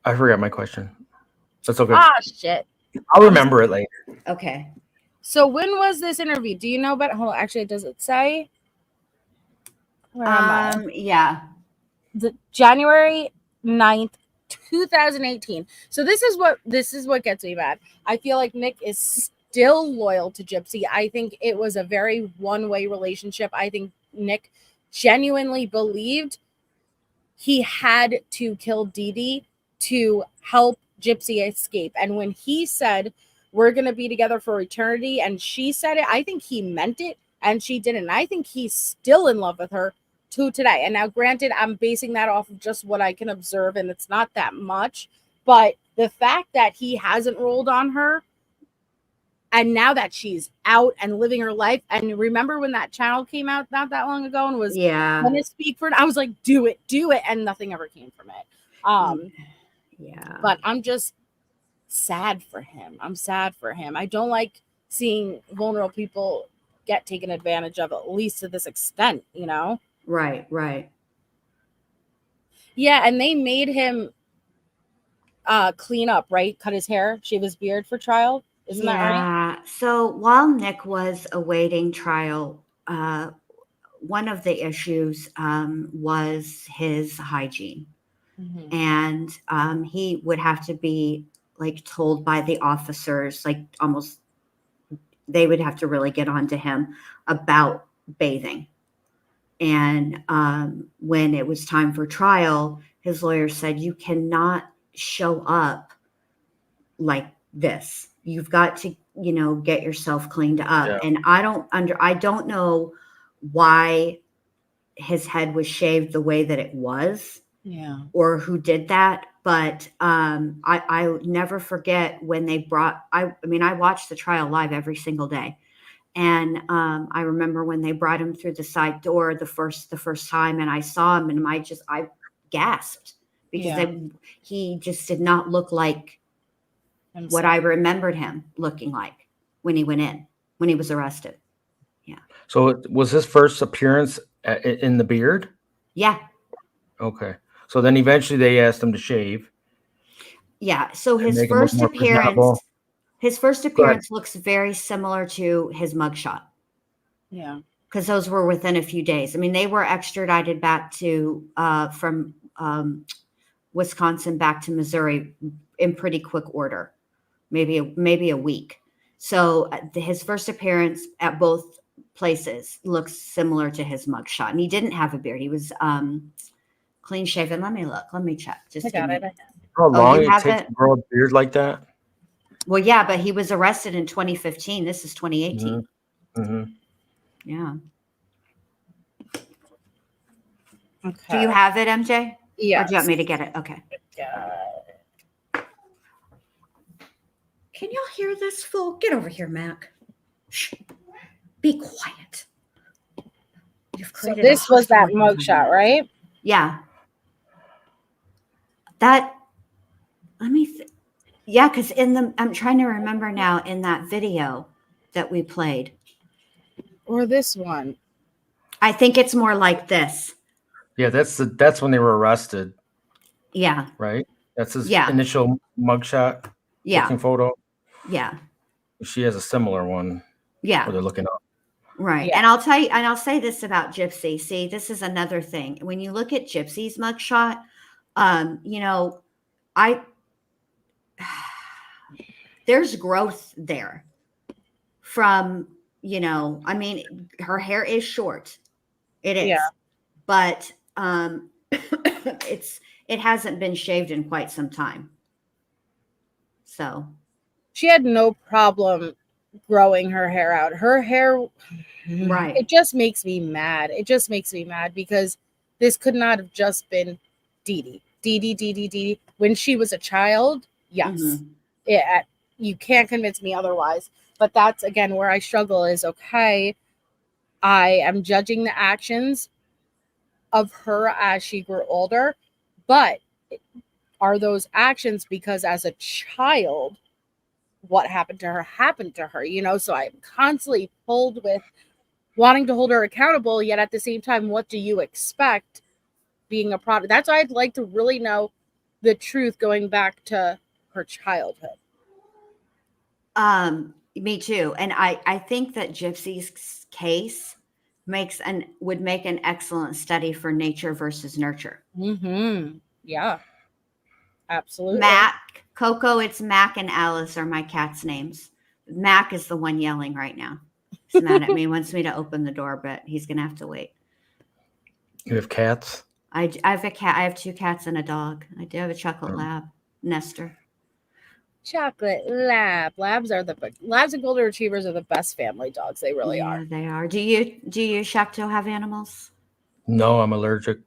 I forgot my question. That's okay. Ah, shit. I'll remember it later. Okay. So when was this interview? Do you know about? Hold on, actually, does it say? Where am I? Yeah. The January 9th, 2018. So this is what gets me mad. I feel like Nick is still loyal to Gypsy. I think it was a very one-way relationship. I think Nick genuinely believed he had to kill Dee Dee to help Gypsy escape. And when he said, we're going to be together for eternity, and she said it, I think he meant it, and she didn't. And I think he's still in love with her to today. And now, granted, I'm basing that off of just what I can observe, and it's not that much. But the fact that he hasn't rolled on her, and now that she's out and living her life, and remember when that channel came out not that long ago and was gonna speak for it, I was like, do it, and nothing ever came from it. Yeah. But I'm just sad for him. I'm sad for him. I don't like seeing vulnerable people get taken advantage of, at least to this extent, you know? Right, right. Yeah, and they made him clean up, right? Cut his hair, shave his beard for trial. Isn't that right? Yeah. So while Nick was awaiting trial, one of the issues was his hygiene. Mm-hmm. And he would have to be like told by the officers, like almost they would have to really get on to him about bathing. And when it was time for trial, his lawyer said, you cannot show up like this. You've got to, get yourself cleaned up. Yeah. And I don't know why his head was shaved the way that it was. Yeah. Or who did that. But I never forget when they brought, I watched the trial live every single day. And I remember when they brought him through the side door the first time, and I saw him, and I gasped because he just did not look like what I remembered him looking like when he went in, when he was arrested. Yeah. So it was his first appearance in the beard? Yeah. Okay. So then eventually they asked him to shave. Yeah. So his make him first look more presentable. appearance looks very similar to his mugshot. Yeah. Because those were within a few days. I mean, they were extradited back to from Wisconsin back to Missouri in pretty quick order, maybe a week. So his first appearance at both places looks similar to his mugshot, and he didn't have a beard. He was clean shaven. Let me check. Just I got it. How long you it takes to grow a beard like that? Well, yeah, but he was arrested in 2015. This is 2018. Mm-hmm. Yeah. Okay. Do you have it, MJ? Yeah. Or do you want me to get it? Okay. Can y'all hear this fool? Get over here, Mac. Shh. Be quiet. So this was that mugshot, right? Yeah. Let me yeah, because I'm trying to remember now, in that video that we played. Or this one. I think it's more like this. Yeah, that's when they were arrested. Yeah. Right? That's his initial mugshot looking photo. Yeah. She has a similar one. Yeah. Where they're looking up. Right. Yeah. And I'll tell you, and I'll say this about Gypsy. See, this is another thing. When you look at Gypsy's mugshot, there's growth there from, her hair is short. It is. Yeah. But it hasn't been shaved in quite some time. So she had no problem growing her hair out. Her hair, right. It just makes me mad. It just makes me mad because this could not have just been Dee Dee. When she was a child, yes. Mm-hmm. You can't convince me otherwise. But that's, again, where I struggle is, okay, I am judging the actions of her as she grew older, but are those actions because as a child, what happened to her, so I'm constantly pulled with wanting to hold her accountable, yet at the same time, what do you expect being a product? That's why I'd like to really know the truth going back to her childhood. Me too. And I think that Gypsy's case would make an excellent study for nature versus nurture. Mm-hmm. Yeah. Absolutely. Mac, Coco, it's Mac and Alice are my cat's names. Mac is the one yelling right now. He's mad at me, wants me to open the door, but he's gonna have to wait. You have cats? I have a cat. I have 2 cats and a dog. I do have a chocolate lab, Nestor. Chocolate lab. Labs and golden retrievers are the best family dogs. They really are. They are. Do you Shakto have animals? No, I'm allergic.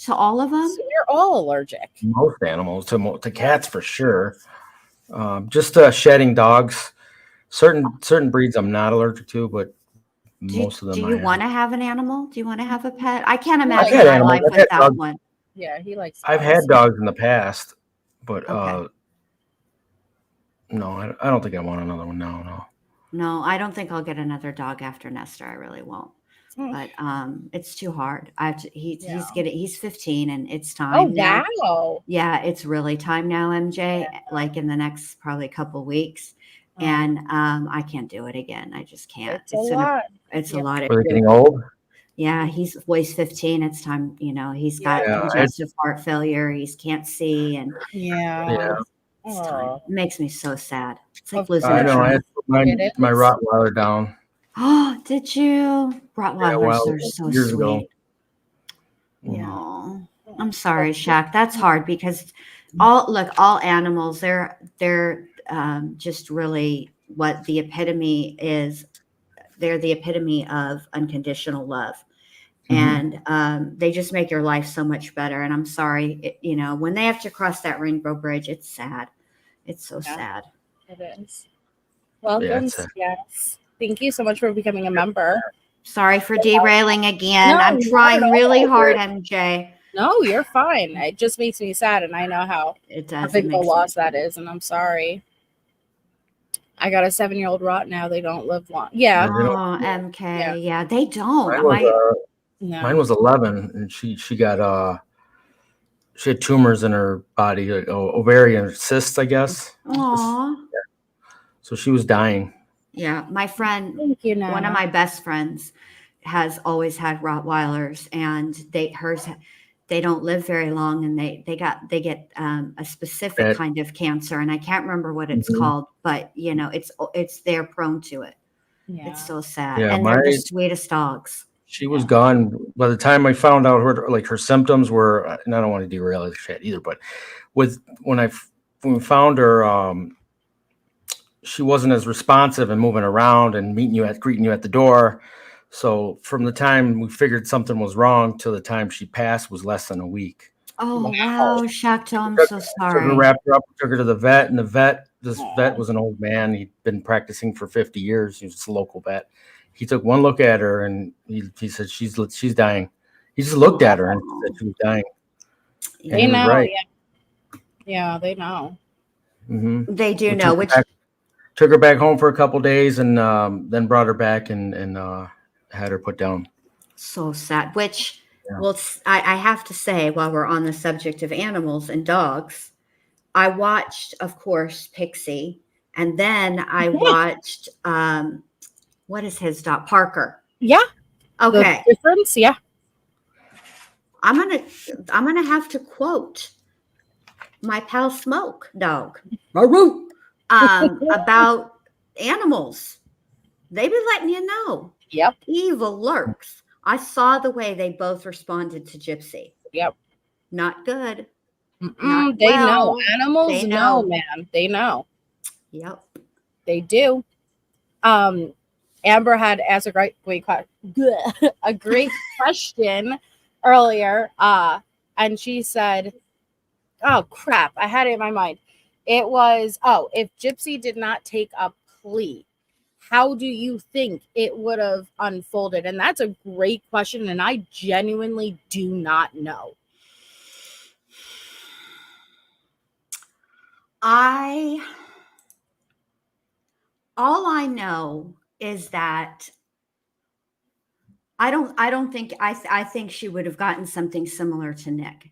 To all of them? So you're all allergic. Most animals, to cats for sure. Just shedding dogs. Certain breeds I'm not allergic to, but most of them. Do you want to have an animal? Do you want to have a pet? I can't I've imagine had my animals. life I've had without dogs. one. Yeah, he likes I've dogs. had dogs in the past, but Okay. no, I don't think I want another one. No. No, I don't think I'll get another dog after Nestor. I really won't. But it's too hard. He's 15 and it's time Oh, now. wow. Yeah, it's really time now, MJ. Like in the next probably couple weeks. And I can't do it again. I just can't. It's a lot. It's a lot. Are they getting old? Yeah, he's 15. It's time, he's got Yeah, congestive heart failure. He can't see, and Yeah. it's time. Oh. It makes me so sad. It's like Of losing I a know. I had child. to put my Rottweiler down. Oh, did you? Rottweilers are so years sweet. ago. Yeah. Oh, I'm sorry, Shaq. That's hard because all animals, they're just really what the epitome is. They're the epitome of unconditional love. Mhm. And they just make your life so much better. And I'm sorry, when they have to cross that rainbow bridge, it's sad. It's so sad. It is. Welcome, Yeah, it's yes. Thank you so much for becoming a member. Sorry for derailing again. No, I'm not trying at really all. hard, MJ. No, you're fine. It just makes me sad, and I know how big of a loss that is, and I'm sorry. I got a 7-year-old rot now. They don't live long. Yeah. Oh, MK. Yeah, they don't. Mine was 11, and she got she had tumors in her body, like ovarian cysts, I guess. Aw. So she was dying. Yeah, my friend, Thank you, one of Nana. my best friends, has always had Rottweilers, and they don't live very long, and they get a specific kind of cancer, and I can't remember what it's called, but it's they're prone to it. Yeah. It's so sad, Yeah, and they're the sweetest dogs. She was gone by the time I found out her symptoms were. And I don't want to derail this shit either, but when we found her, she wasn't as responsive and moving around and greeting you at the door. So from the time we figured something was wrong to the time she passed was less than a week. Oh wow, Shakto, I'm so sorry. Wrapped her up, took her to the vet, and this vet was an old man. He'd been practicing for 50 years. He was a local vet. He took one look at her and he said, she's dying. He just looked at her and said she was dying. They know. Right. Yeah, they know. Mm-hmm. They do know. Took her back home for a couple days and then brought her back and had her put down. So sad. Well, I have to say, while we're on the subject of animals and dogs, I watched, of course, Pixie, and then I watched what is his dog? Parker. Yeah. Okay. The difference, yeah. I'm gonna have to quote my pal Smoke Dog about animals. They be letting you know. Yep. Evil lurks. I saw the way they both responded to Gypsy. Yep. Not good. Not they know. Animals know, man. They know. Yep. They do. Amber had asked a great question earlier. And she said, oh crap, I had it in my mind. It was, if Gypsy did not take a plea, how do you think it would have unfolded? And that's a great question, and I genuinely do not know. All I know is that I think she would have gotten something similar to Nick.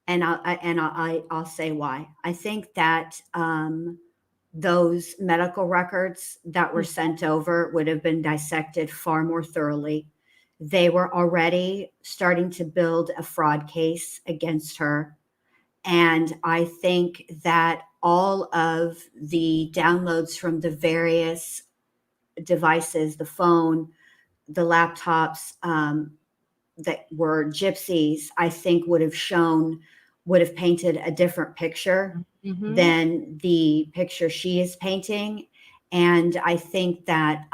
And I'll say why. I think that those medical records that were sent over would have been dissected far more thoroughly. They were already starting to build a fraud case against her. And I think that all of the downloads from the various devices, the phone, the laptops, that were Gypsy's, I think would have painted a different picture than the picture she is painting. And I think that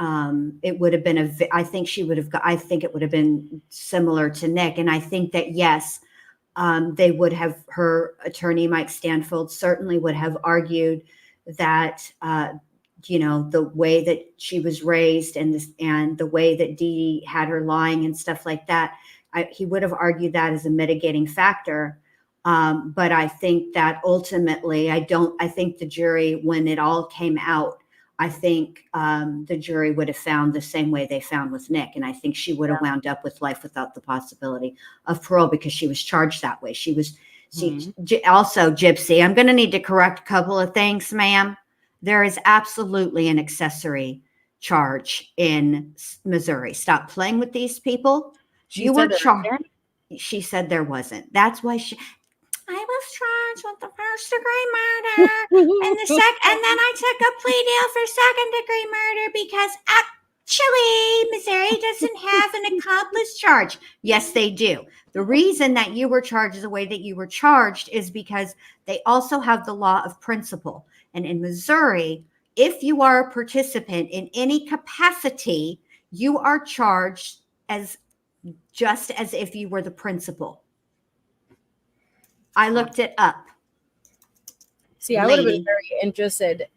it would have been I think it would have been similar to Nick. And I think that, yes, they would have, her attorney, Mike Stanfield, certainly would have argued that, the way that she was raised and the way that Dee Dee had her lying and stuff like that, he would have argued that as a mitigating factor. But I think that ultimately, I think the jury, when it all came out, I think the jury would have found the same way they found with Nick. And I think she would have wound up with life without the possibility of parole because she was charged that way. Also, Gypsy, I'm going to need to correct a couple of things, ma'am. There is absolutely an accessory charge in Missouri. Stop playing with these people. You were charged. She said there wasn't. That's why I was charged with the first degree murder and then I took a plea deal for second degree murder because actually Missouri doesn't have an accomplice charge. Yes, they do. The reason that you were charged the way that you were charged is because they also have the law of principle. And in Missouri, if you are a participant in any capacity, you are charged just as if you were the principal. I looked it up. See, I would have been very interested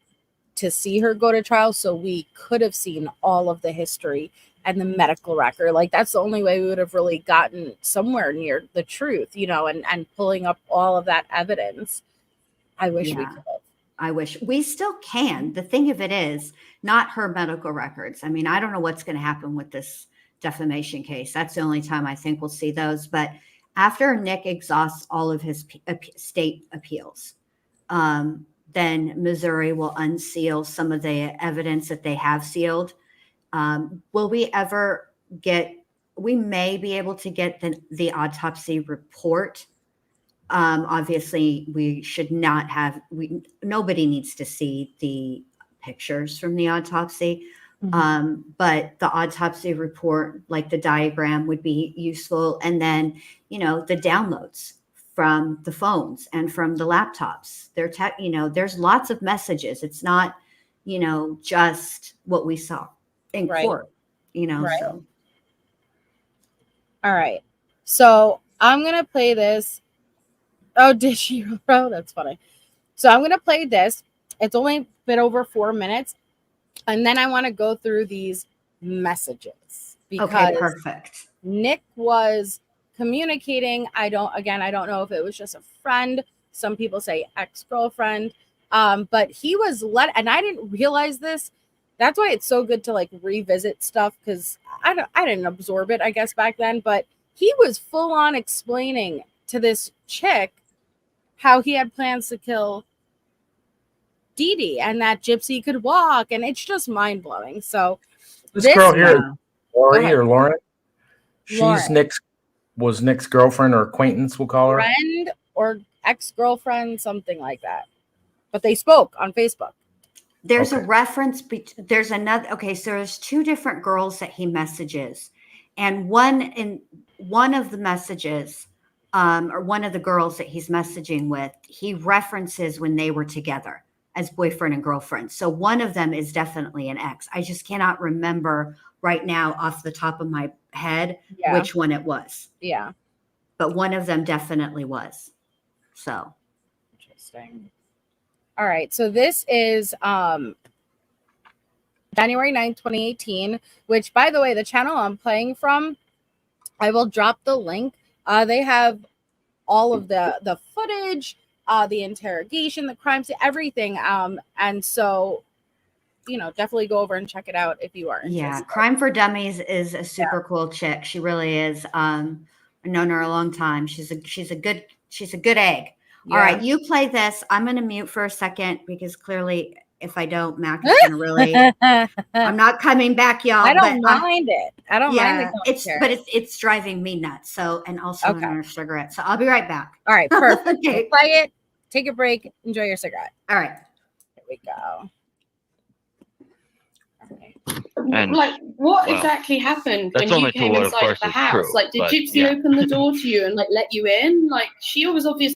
to see her go to trial so we could have seen all of the history and the medical record. Like, that's the only way we would have really gotten somewhere near the truth, and pulling up all of that evidence. I wish we could have. I wish we still can. The thing of it is not her medical records. I mean, I don't know what's going to happen with this defamation case. That's the only time I think we'll see those. But after Nick exhausts all of his state appeals, then Missouri will unseal some of the evidence that they have sealed. Will we ever we may be able to get the autopsy report. Obviously we should not have, nobody needs to see the pictures from the autopsy. But the autopsy report, like the diagram, would be useful. And then, the downloads from the phones and from the laptops, there's lots of messages. It's not, just what we saw in court, Right. So. All right. So I'm going to play this. Oh, did she? Oh, that's funny. So I'm going to play this. It's only a bit over 4 minutes. And then I want to go through these messages. Okay, perfect. Nick was communicating. I don't know if it was just a friend. Some people say ex-girlfriend. But he was and I didn't realize this. That's why it's so good to revisit stuff, because I didn't absorb it, I guess, back then. But he was full on explaining to this chick how he had plans to kill Dee Dee and that Gypsy could walk, and it's just mind blowing. So this girl here, Lauren, she's Lauren. Nick's girlfriend or acquaintance, we'll call her. Friend or ex-girlfriend, something like that. But they spoke on Facebook. There's a reference. There's another. Okay, so there's two different girls that he messages, and one of the messages, or one of the girls that he's messaging with, he references when they were together as boyfriend and girlfriend. So one of them is definitely an ex. I just cannot remember right now off the top of my head which one it was. Yeah, but one of them definitely was. So interesting. All right, so this is January 9th, 2018, which, by the way, the channel I'm playing from, I will drop the link. They have all of the footage, the interrogation, the crime scene, everything. And so definitely go over and check it out if you are Yeah, interested. Crime for Dummies is a super cool chick. She really is. I've known her a long time. She's a good egg. All right, you play this. I'm gonna mute for a second because clearly if I don't, Mac is gonna really I'm not coming back, y'all. I don't mind it. I don't mind Yeah, the commentary. it's driving me nuts. So, and also Okay. another cigarette. So I'll be right back. All right, perfect. Okay. Play it, take a break, enjoy your cigarette. All right. Here we go. And what exactly happened when you came inside of the house? Like, did Gypsy open the door to you and let you in? Like, she was obviously.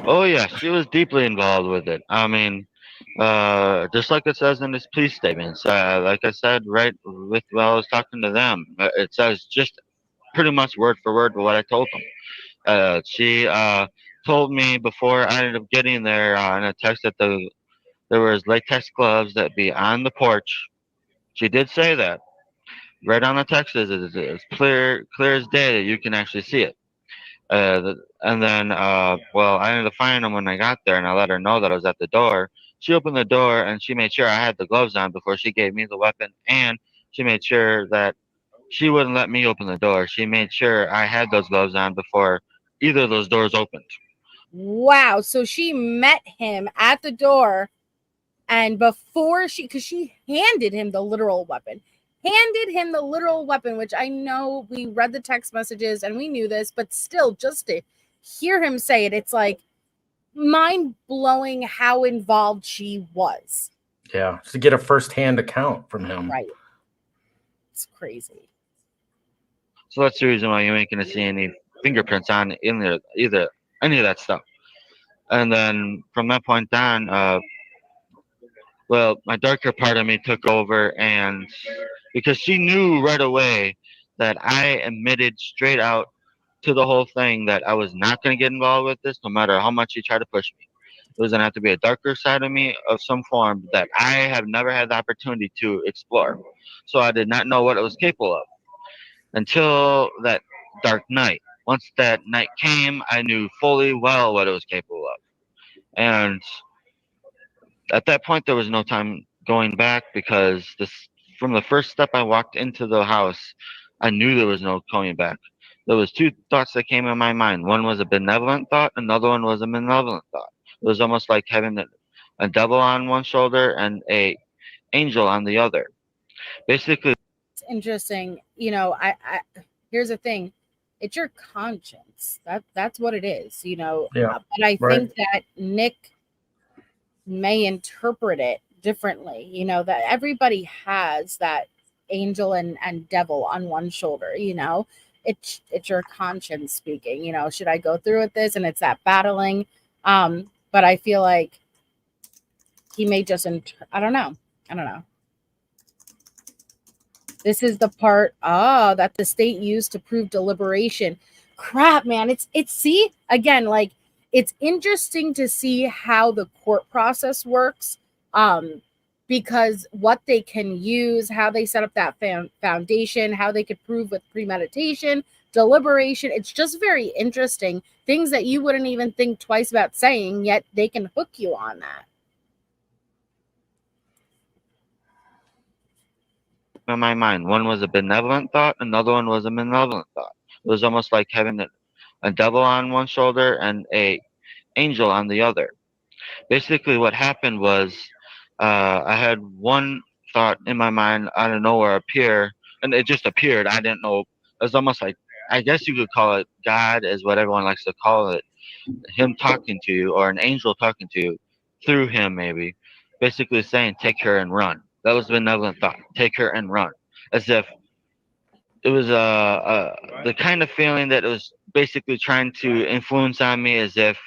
Oh yeah, she was deeply involved with it. I mean, just like it says in his police statements. Like I said, right with while I was talking to them, it says just pretty much word for word what I told them. She told me before I ended up getting there in a text that there was latex gloves that be on the porch. She did say that right on the text is clear as day that you can actually see it. And then, well, I ended up finding them when I got there, and I let her know that I was at the door. She opened the door, and she made sure I had the gloves on before she gave me the weapon, and she made sure that she wouldn't let me open the door. She made sure I had those gloves on before either of those doors opened. Wow. So she met him at the door, and before because she handed him the literal weapon. Which I know we read the text messages and we knew this, but still, just to hear him say it, it's like mind-blowing how involved she was. Yeah, to get a first-hand account from him. Right. It's crazy. So that's the reason why you ain't gonna see any fingerprints on in there either, any of that stuff. And then from that point on, well, my darker part of me took over, and because she knew right away that I admitted straight out to the whole thing that I was not going to get involved with this, no matter how much she tried to push me. It was going to have to be a darker side of me of some form that I have never had the opportunity to explore. So I did not know what it was capable of until that dark night. Once that night came, I knew fully well what it was capable of. And at that point, there was no time going back because from the first step I walked into the house, I knew there was no going back. There was two thoughts that came in my mind. One was a benevolent thought, another one was a malevolent thought. It was almost like having a devil on one shoulder and a angel on the other. Basically, it's interesting. I here's the thing. It's your conscience. That's what it is, Yeah, but I think that Nick may interpret it differently, that everybody has that angel and devil on one shoulder. It's your conscience speaking. Should I go through with this? And it's that battling. But I feel like he may just I don't know. This is the part that the state used to prove deliberation. Crap, man. It's see again, like it's interesting to see how the court process works. Because what they can use, how they set up that foundation, how they could prove with premeditation, deliberation. It's just very interesting. Things that you wouldn't even think twice about saying, yet they can hook you on that. in my mind, one was a benevolent thought, another one was a malevolent thought. It was almost like having a devil on one shoulder and a angel on the other. Basically, what happened was I had one thought in my mind out of nowhere appear, and it just appeared. I didn't know. It was almost like, I guess you could call it God, is what everyone likes to call it. Him talking to you, or an angel talking to you through him, maybe. Basically saying, take her and run. That was the benevolent thought. Take her and run. As if it was the kind of feeling that it was basically trying to influence on me, as if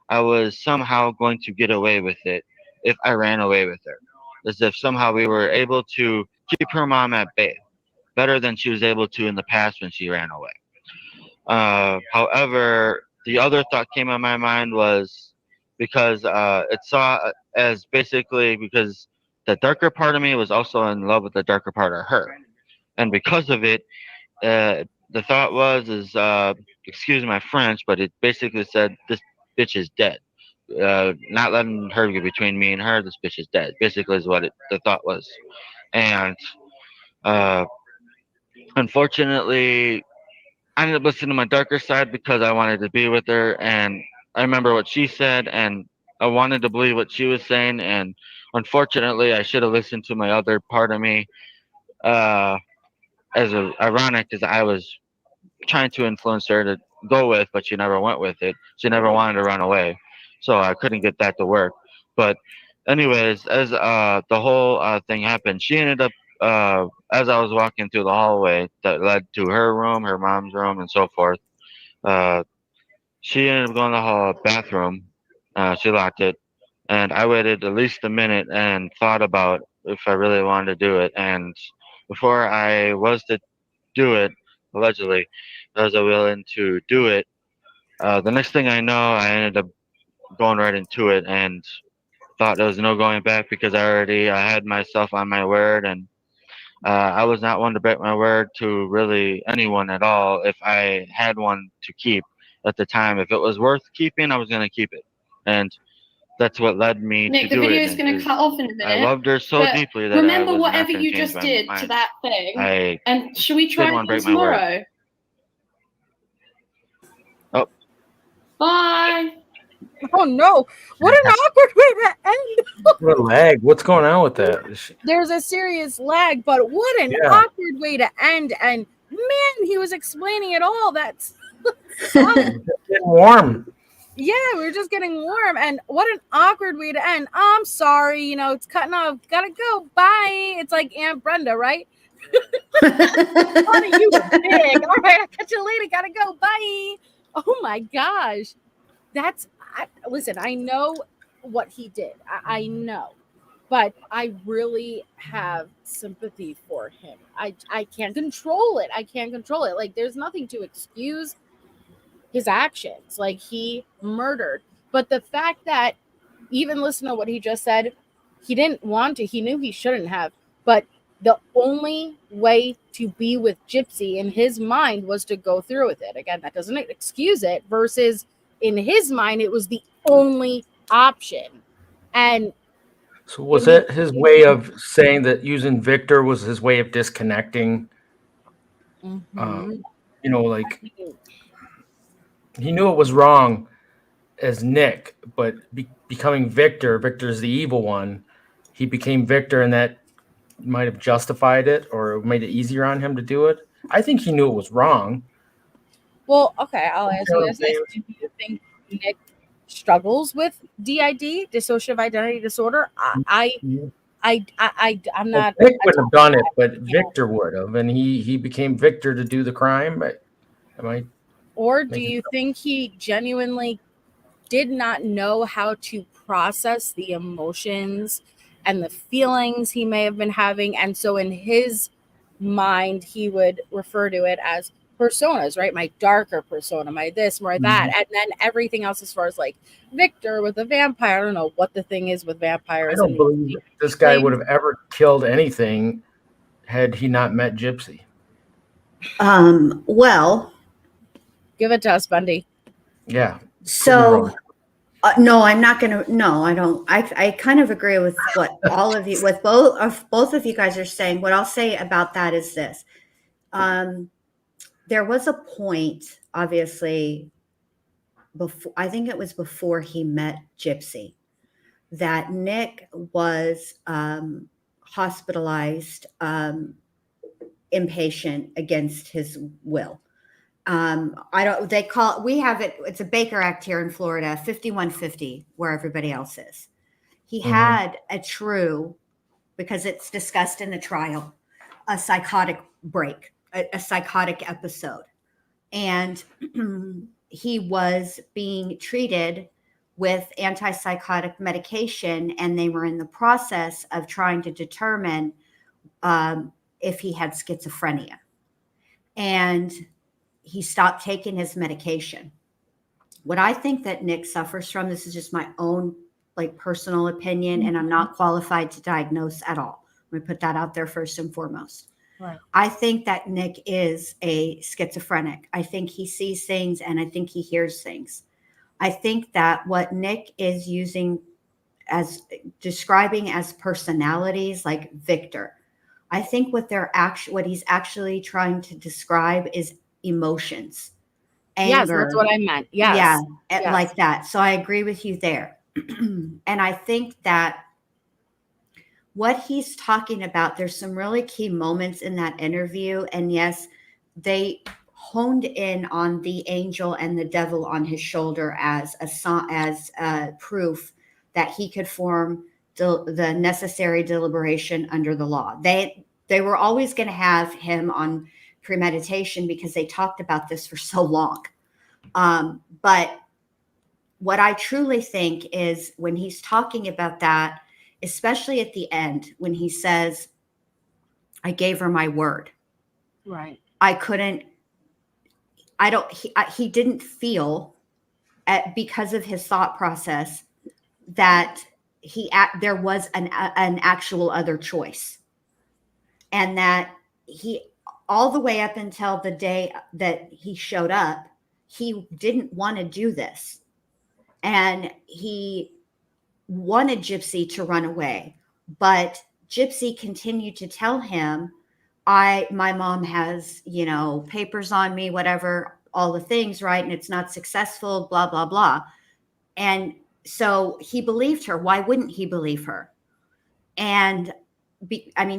I was somehow going to get away with it if I ran away with her. As if somehow we were able to keep her mom at bay better than she was able to in the past when she ran away. However, the other thought came in my mind was because it saw as basically because the darker part of me was also in love with the darker part of her. And because of it, the thought was excuse my French, but it basically said this bitch is dead. Not letting her get between me and her. This bitch is dead. Basically, is what the thought was, and uh, unfortunately, I ended up listening to my darker side because I wanted to be with her, and I remember what she said, and I wanted to believe what she was saying, and unfortunately, I should have listened to my other part of me. Uh, ironic as I was trying to influence her to go with, but she never went with it. She never wanted to run away, so I couldn't get that to work. But anyways, as the whole thing happened, she ended up as I was walking through the hallway that led to her room, her mom's room, and so forth. Uh, she ended up going to the bathroom. She locked it, and I waited at least a minute and thought about if I really wanted to do it. And before I was to do it, allegedly, I was willing to do it. The next thing I know, I ended up going right into it and thought there was no going back because I had myself on my word, and I was not one to break my word to really anyone at all. If I had one to keep at the time, if it was worth keeping, I was going to keep it, and that's what led me Nick, to the do video it. is going to cut off in a minute. I loved her so deeply that remember I was whatever not you change just my did mind. to that thing. I and should we try didn't want to again break my word. tomorrow? Oh, bye. Oh no! What an awkward way to end. What a lag. What's going on with that? There's a serious lag, but what an awkward way to end. And man, he was explaining it all. That's getting warm. Yeah, we were just getting warm. And what an awkward way to end. Oh, I'm sorry, you know, it's cutting off. Gotta go. Bye. It's like Aunt Brenda, right? Honey, you were big. All right, I'll catch you later. Gotta go. Bye. Oh my gosh. Listen, I know what he did. I know. But I really have sympathy for him. I can't control it. I can't control it. Like, there's nothing to excuse his actions. Like, he murdered. But the fact that, even listen to what he just said, he didn't want to. He knew he shouldn't have. But the only way to be with Gypsy in his mind was to go through with it. Again, that doesn't excuse it, versus in his mind, it was the only option. And so was it his way of saying that using Victor was his way of disconnecting? You know, like, he knew it was wrong as Nick, but becoming Victor's the evil one. He became Victor, and that might have justified it or made it easier on him to do it. I think he knew it was wrong. Well, okay, I'll answer this. Do you think Nick struggles with DID, dissociative identity disorder? I'm not. Nick wouldn't have done it, but Victor would have, and he became Victor to do the crime. Or do you think he genuinely did not know how to process the emotions and the feelings he may have been having, and so in his mind he would refer to it as personas, right? My darker persona, my this, my that, and then everything else as far as like Victor with a vampire. I don't know what the thing is with vampires. I don't believe this guy would have ever killed anything had he not met Gypsy. Well, give it to us, Bundy. Yeah. So no, I'm not going to. No, I don't. I kind of agree with what all of you, with both of you guys are saying. What I'll say about that is this. There was a point, obviously, before, I think it was before he met Gypsy, that Nick was hospitalized, inpatient against his will. We have it, it's a Baker Act here in Florida, 5150, where everybody else is. He had a true, because it's discussed in the trial, a psychotic break, a psychotic episode. And he was being treated with antipsychotic medication, and they were in the process of trying to determine if he had schizophrenia. And he stopped taking his medication. What I think that Nick suffers from, this is just my own personal opinion, and I'm not qualified to diagnose at all. I'm going to put that out there first and foremost. Right. I think that Nick is a schizophrenic. I think he sees things and I think he hears things. I think that what Nick is using as describing as personalities like Victor, I think what he's actually trying to describe is emotions. Anger. Yes, that's what I meant. Yes. Yeah, yes. like that. So I agree with you there. And I think that what he's talking about, there's some really key moments in that interview. And yes, they honed in on the angel and the devil on his shoulder as proof that he could form the necessary deliberation under the law. They were always going to have him on premeditation because they talked about this for so long. But what I truly think is when he's talking about that, especially at the end, when he says, I gave her my word. Right. He didn't feel because of his thought process that there was an actual other choice. And that all the way up until the day that he showed up, he didn't want to do this. And he wanted Gypsy to run away, but Gypsy continued to tell him, my mom has, papers on me, whatever, all the things, right? And it's not successful, blah, blah, blah. And so he believed her. Why wouldn't he believe her? And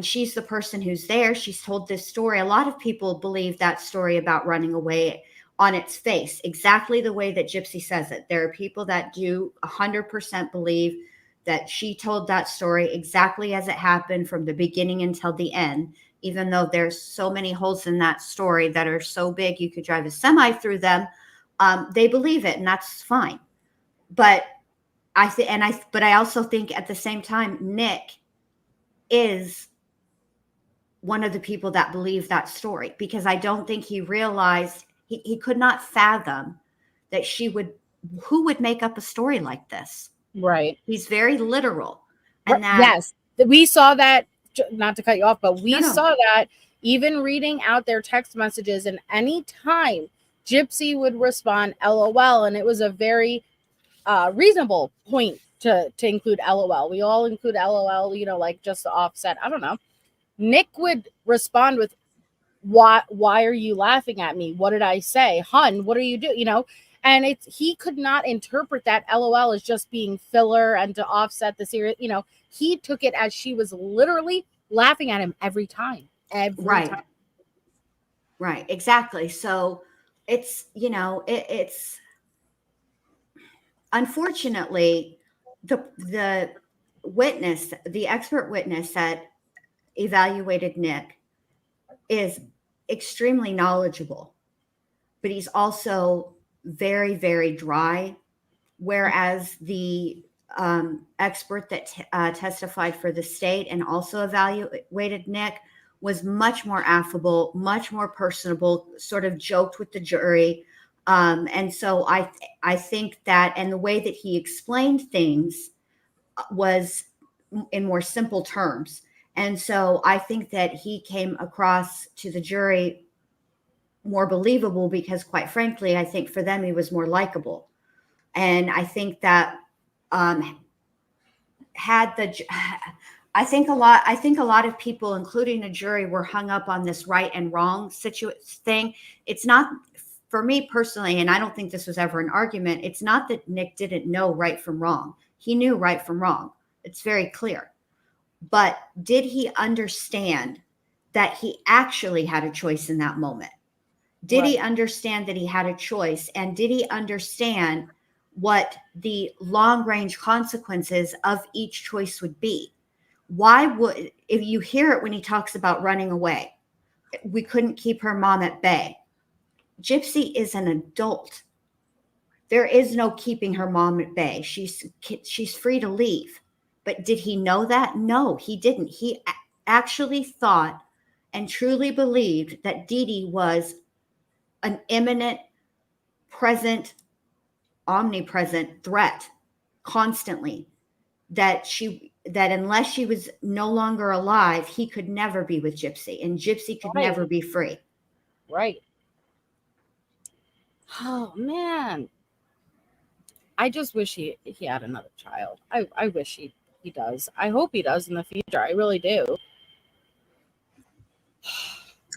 she's the person who's there. She's told this story. A lot of people believe that story about running away on its face, exactly the way that Gypsy says it. There are people that do 100% believe that she told that story exactly as it happened from the beginning until the end, even though there's so many holes in that story that are so big you could drive a semi through them. They believe it, and that's fine. But I also think at the same time, Nick is one of the people that believe that story, because I don't think he realized he could not fathom that who would make up a story like this. Right. He's very literal. And yes, we saw that, not to cut you off, but we saw that even reading out their text messages, and any time Gypsy would respond LOL, and it was a very reasonable point to include LOL. We all include LOL, like just the offset. I don't know. Nick would respond with, why are you laughing at me? What did I say? Hun, what are you doing? And he could not interpret that LOL as just being filler and to offset the serious, he took it as she was literally laughing at him every time. Time. Right. Exactly. So it's, it's unfortunately the expert witness that evaluated Nick is extremely knowledgeable, but he's also very, very dry. Whereas the expert that testified for the state and also evaluated Nick was much more affable, much more personable, sort of joked with the jury. And so I think that, and the way that he explained things was in more simple terms. And so I think that he came across to the jury more believable because, quite frankly, I think for them he was more likable. And I think that I think a lot of people, including the jury, were hung up on this right and wrong thing. It's not, for me personally, and I don't think this was ever an argument, it's not that Nick didn't know right from wrong. He knew right from wrong. It's very clear. But did he understand that he actually had a choice in that moment? Did he understand that he had a choice? And did he understand what the long-range consequences of each choice would be? If you hear it when he talks about running away, we couldn't keep her mom at bay. Gypsy is an adult. There is no keeping her mom at bay. She's free to leave. But did he know that? No, he didn't. He actually thought and truly believed that Dee Dee was an imminent, present, omnipresent threat constantly. that unless she was no longer alive, he could never be with Gypsy, and Gypsy could never be free. Right. Oh man. I just wish he had another child. I wish he does. I hope he does in the future. I really do.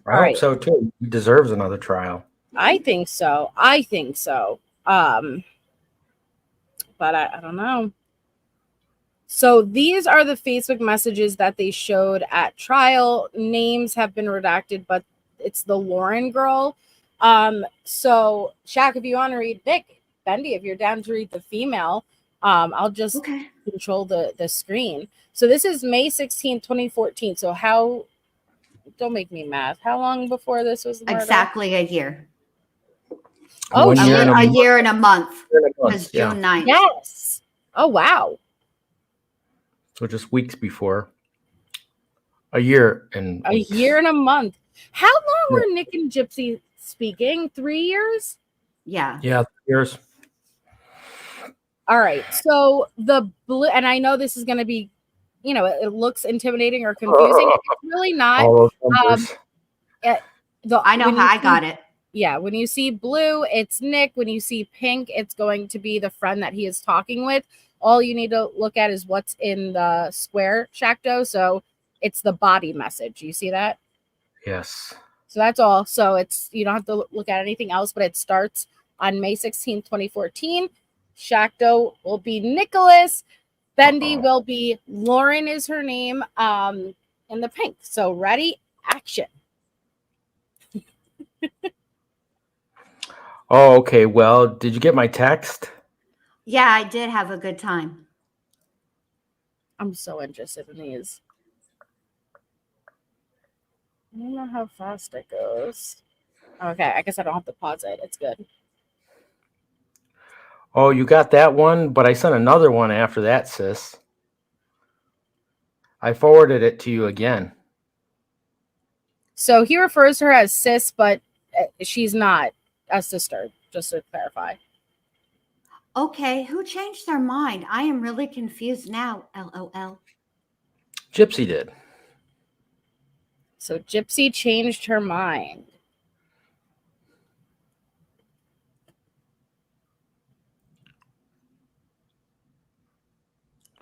I hope so too. He deserves another trial. I think so. But I don't know. So these are the Facebook messages that they showed at trial. Names have been redacted, but it's the Lauren girl. So Shaq, if you want to read Nick, Bendy, if you're down to read the female, I'll just control the screen. So this is May 16, 2014. So don't make me math. How long before this was murder? Exactly a year. Oh, a year and a month. Because June 9th. Yes. Oh, wow. So just weeks before. A year and a month. How long were Nick and Gypsy speaking? 3 years? Yeah. Yeah, 3 years. All right. So the blue, and I know this is going to be, it looks intimidating or confusing. It's really not. I know how I got it. Yeah. When you see blue, it's Nick. When you see pink, it's going to be the friend that he is talking with. All you need to look at is what's in the square, Shacto. So it's the body message. You see that? Yes. So that's all. So you don't have to look at anything else, but it starts on May 16th, 2014. Shacto will be Nicholas. Bendy will be Lauren is her name in the pink. So ready, action. Oh, okay. Well, did you get my text? Yeah, I did have a good time. I'm so interested in these. I don't know how fast it goes. Okay, I guess I don't have to pause it. It's good. Oh, you got that one, but I sent another one after that, sis. I forwarded it to you again. So he refers to her as sis, but she's not a sister, just to clarify. Okay, who changed their mind? I am really confused now, LOL. Gypsy did. So Gypsy changed her mind.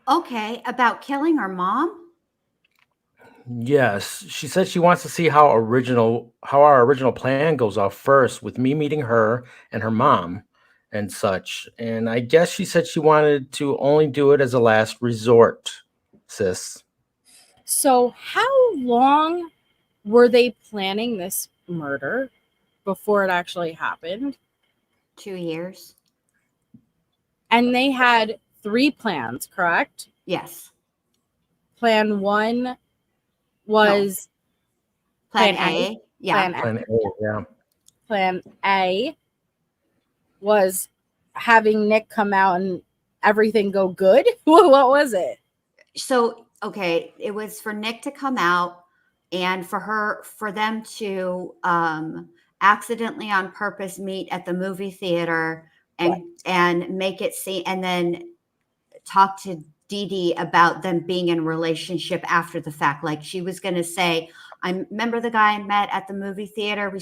Okay, about killing her mom? Yes, she said she wants to see how our original plan goes off first, with me meeting her and her mom and such. And I guess she said she wanted to only do it as a last resort, sis. So how long were they planning this murder before it actually happened? 2 years. And they had 3 plans, correct? Yes. Plan 1 was Plan A. Yeah. Plan A, yeah. Plan A was having Nick come out and everything go good. What was it? So, okay, it was for Nick to come out and for them to accidentally on purpose meet at the movie theater and make it seem, and then talk to Dee Dee about them being in a relationship after the fact. Like she was going to say, I remember the guy I met at the movie theater.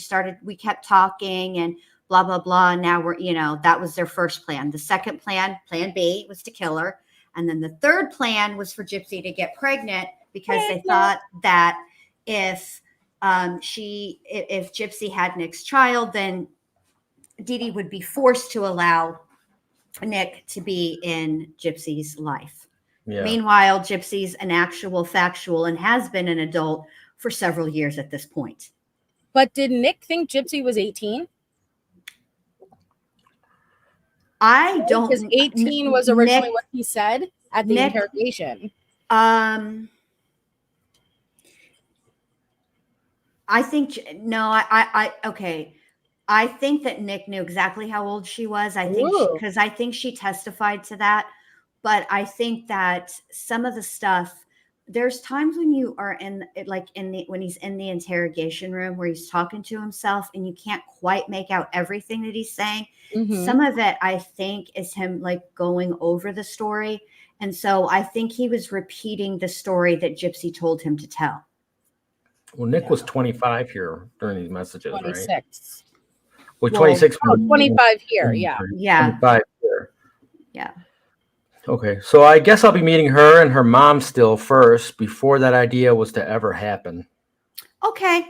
We kept talking and blah, blah, blah. And now that was their first plan. The second plan B, was to kill her. And then the third plan was for Gypsy to get pregnant because they thought that if Gypsy had Nick's child, then Dee Dee would be forced to allow Nick to be in Gypsy's life. Yeah. Meanwhile, Gypsy's an actual factual and has been an adult for several years at this point. But did Nick think Gypsy was 18? I don't. Because 18 was originally what he said at the interrogation. I think okay. I think that Nick knew exactly how old she was. I think she testified to that. But I think that some of the stuff there's times when you are when he's in the interrogation room where he's talking to himself and you can't quite make out everything that he's saying. Some of it, I think, is him like going over the story. And so I think he was repeating the story that Gypsy told him to tell. Well, Nick was 25 here during these messages, 26. Right? Well, 26. 25 here, yeah. 25 here. Yeah. Okay, so I guess I'll be meeting her and her mom still first before that idea was to ever happen. Okay.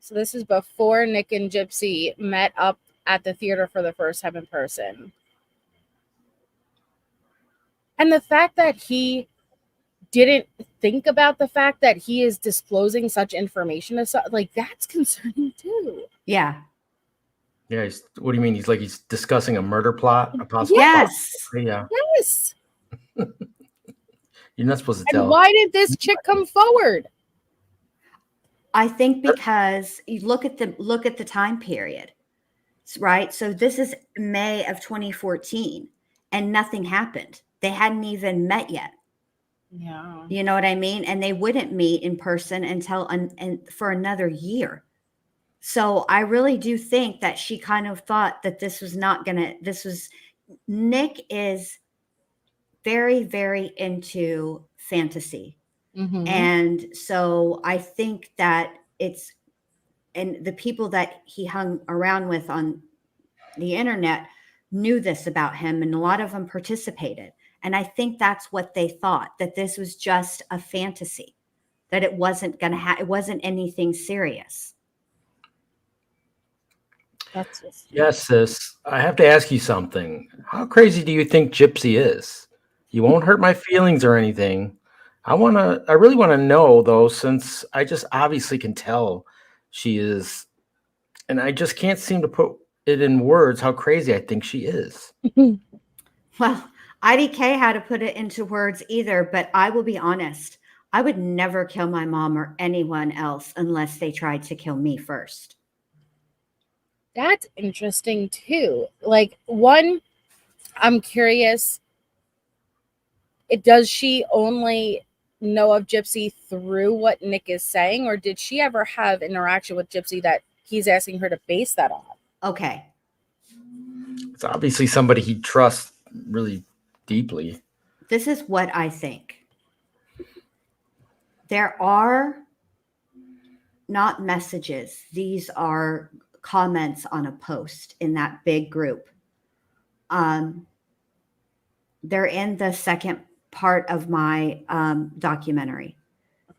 So this is before Nick and Gypsy met up at the theater for the first time in person. And the fact that he didn't think about the fact that he is disclosing such information, like, that's concerning too. Yeah. Yeah. What do you mean? He's discussing a murder plot? A possible yes. Plot? Yeah. Yes. You're not supposed to tell. And why did this chick come forward? I think because you look at the time period, right? So this is May of 2014 and nothing happened. They hadn't even met yet. Yeah. You know what I mean? And they wouldn't meet in person until for another year. So I really do think that she kind of thought that Nick is very, very into fantasy. And so I think that and the people that he hung around with on the internet knew this about him, and a lot of them participated. And I think that's what they thought, that this was just a fantasy, that it wasn't going to it wasn't anything serious. Yes, sis. I have to ask you something. How crazy do you think Gypsy is? You won't hurt my feelings or anything. I really want to know, though, since I just obviously can tell she is, and I just can't seem to put it in words how crazy I think she is. Well, IDK had to put it into words either, but I will be honest. I would never kill my mom or anyone else unless they tried to kill me first. That's interesting too. Like, one, I'm curious, does she only know of Gypsy through what Nick is saying, or did she ever have interaction with Gypsy that he's asking her to base that on? Okay. It's obviously somebody he trusts really deeply. This is what I think. There are not messages. These are comments on a post in that big group. They're in the second part of my documentary.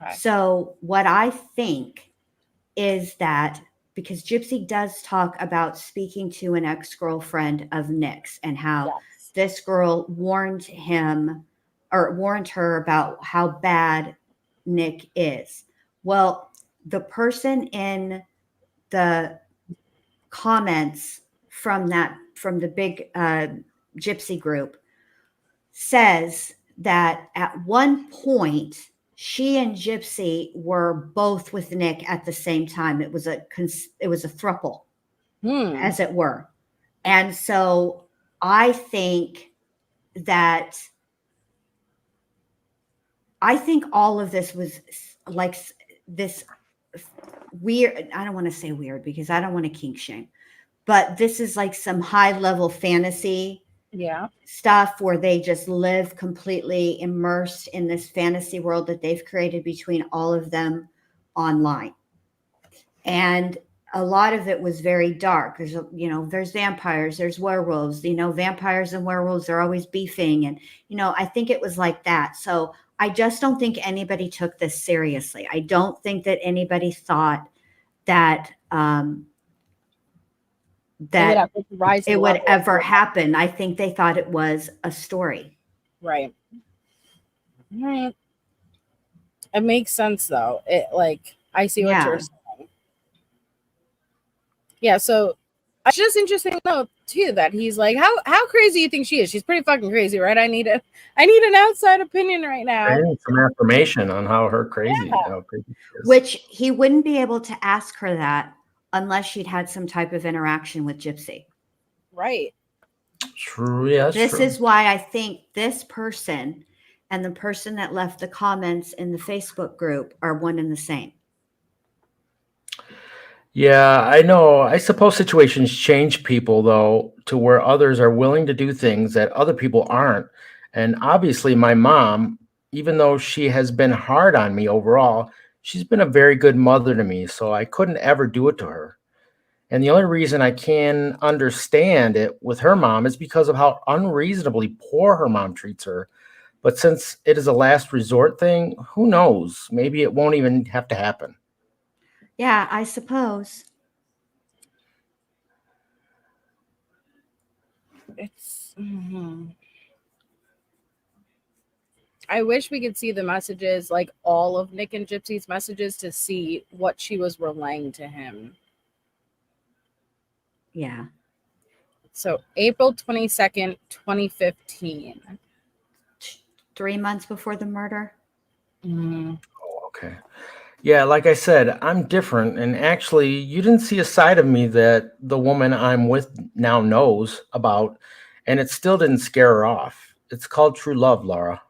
Okay. So what I think is that, because Gypsy does talk about speaking to an ex-girlfriend of Nick's and how this girl warned her about how bad Nick is. Well, the person in the comments from the big Gypsy group says that at one point she and Gypsy were both with Nick at the same time. It was a throuple, as it were. And so I think all of this was like this weird. I don't want to say weird because I don't want to kink shame, but this is like some high level fantasy stuff where they just live completely immersed in this fantasy world that they've created between all of them online. And a lot of it was very dark. There's vampires, there's werewolves, vampires and werewolves are always beefing. And, I think it was like that. So I just don't think anybody took this seriously. I don't think that anybody thought that, it would ever happen. I think they thought it was a story. Right. It makes sense though. I see what you're saying. Yeah, so it's just interesting to know too that he's like, how crazy you think she is? She's pretty fucking crazy, right? I need an outside opinion right now. I need some affirmation on how crazy she is. Which he wouldn't be able to ask her that unless she'd had some type of interaction with Gypsy. Right. True. Yes. This is why I think this person and the person that left the comments in the Facebook group are one and the same. Yeah, I know. I suppose situations change people, though, to where others are willing to do things that other people aren't. And obviously, my mom, even though she has been hard on me overall, she's been a very good mother to me. So I couldn't ever do it to her. And the only reason I can understand it with her mom is because of how unreasonably poor her mom treats her. But since it is a last resort thing, who knows? Maybe it won't even have to happen. Yeah, I suppose. It's. I wish we could see the messages, like all of Nick and Gypsy's messages, to see what she was relaying to him. Yeah. So April 22nd, 2015. 3 months before the murder. Mm. Oh, okay. Yeah, like I said, I'm different. And actually, you didn't see a side of me that the woman I'm with now knows about. And it still didn't scare her off. It's called true love, Laura.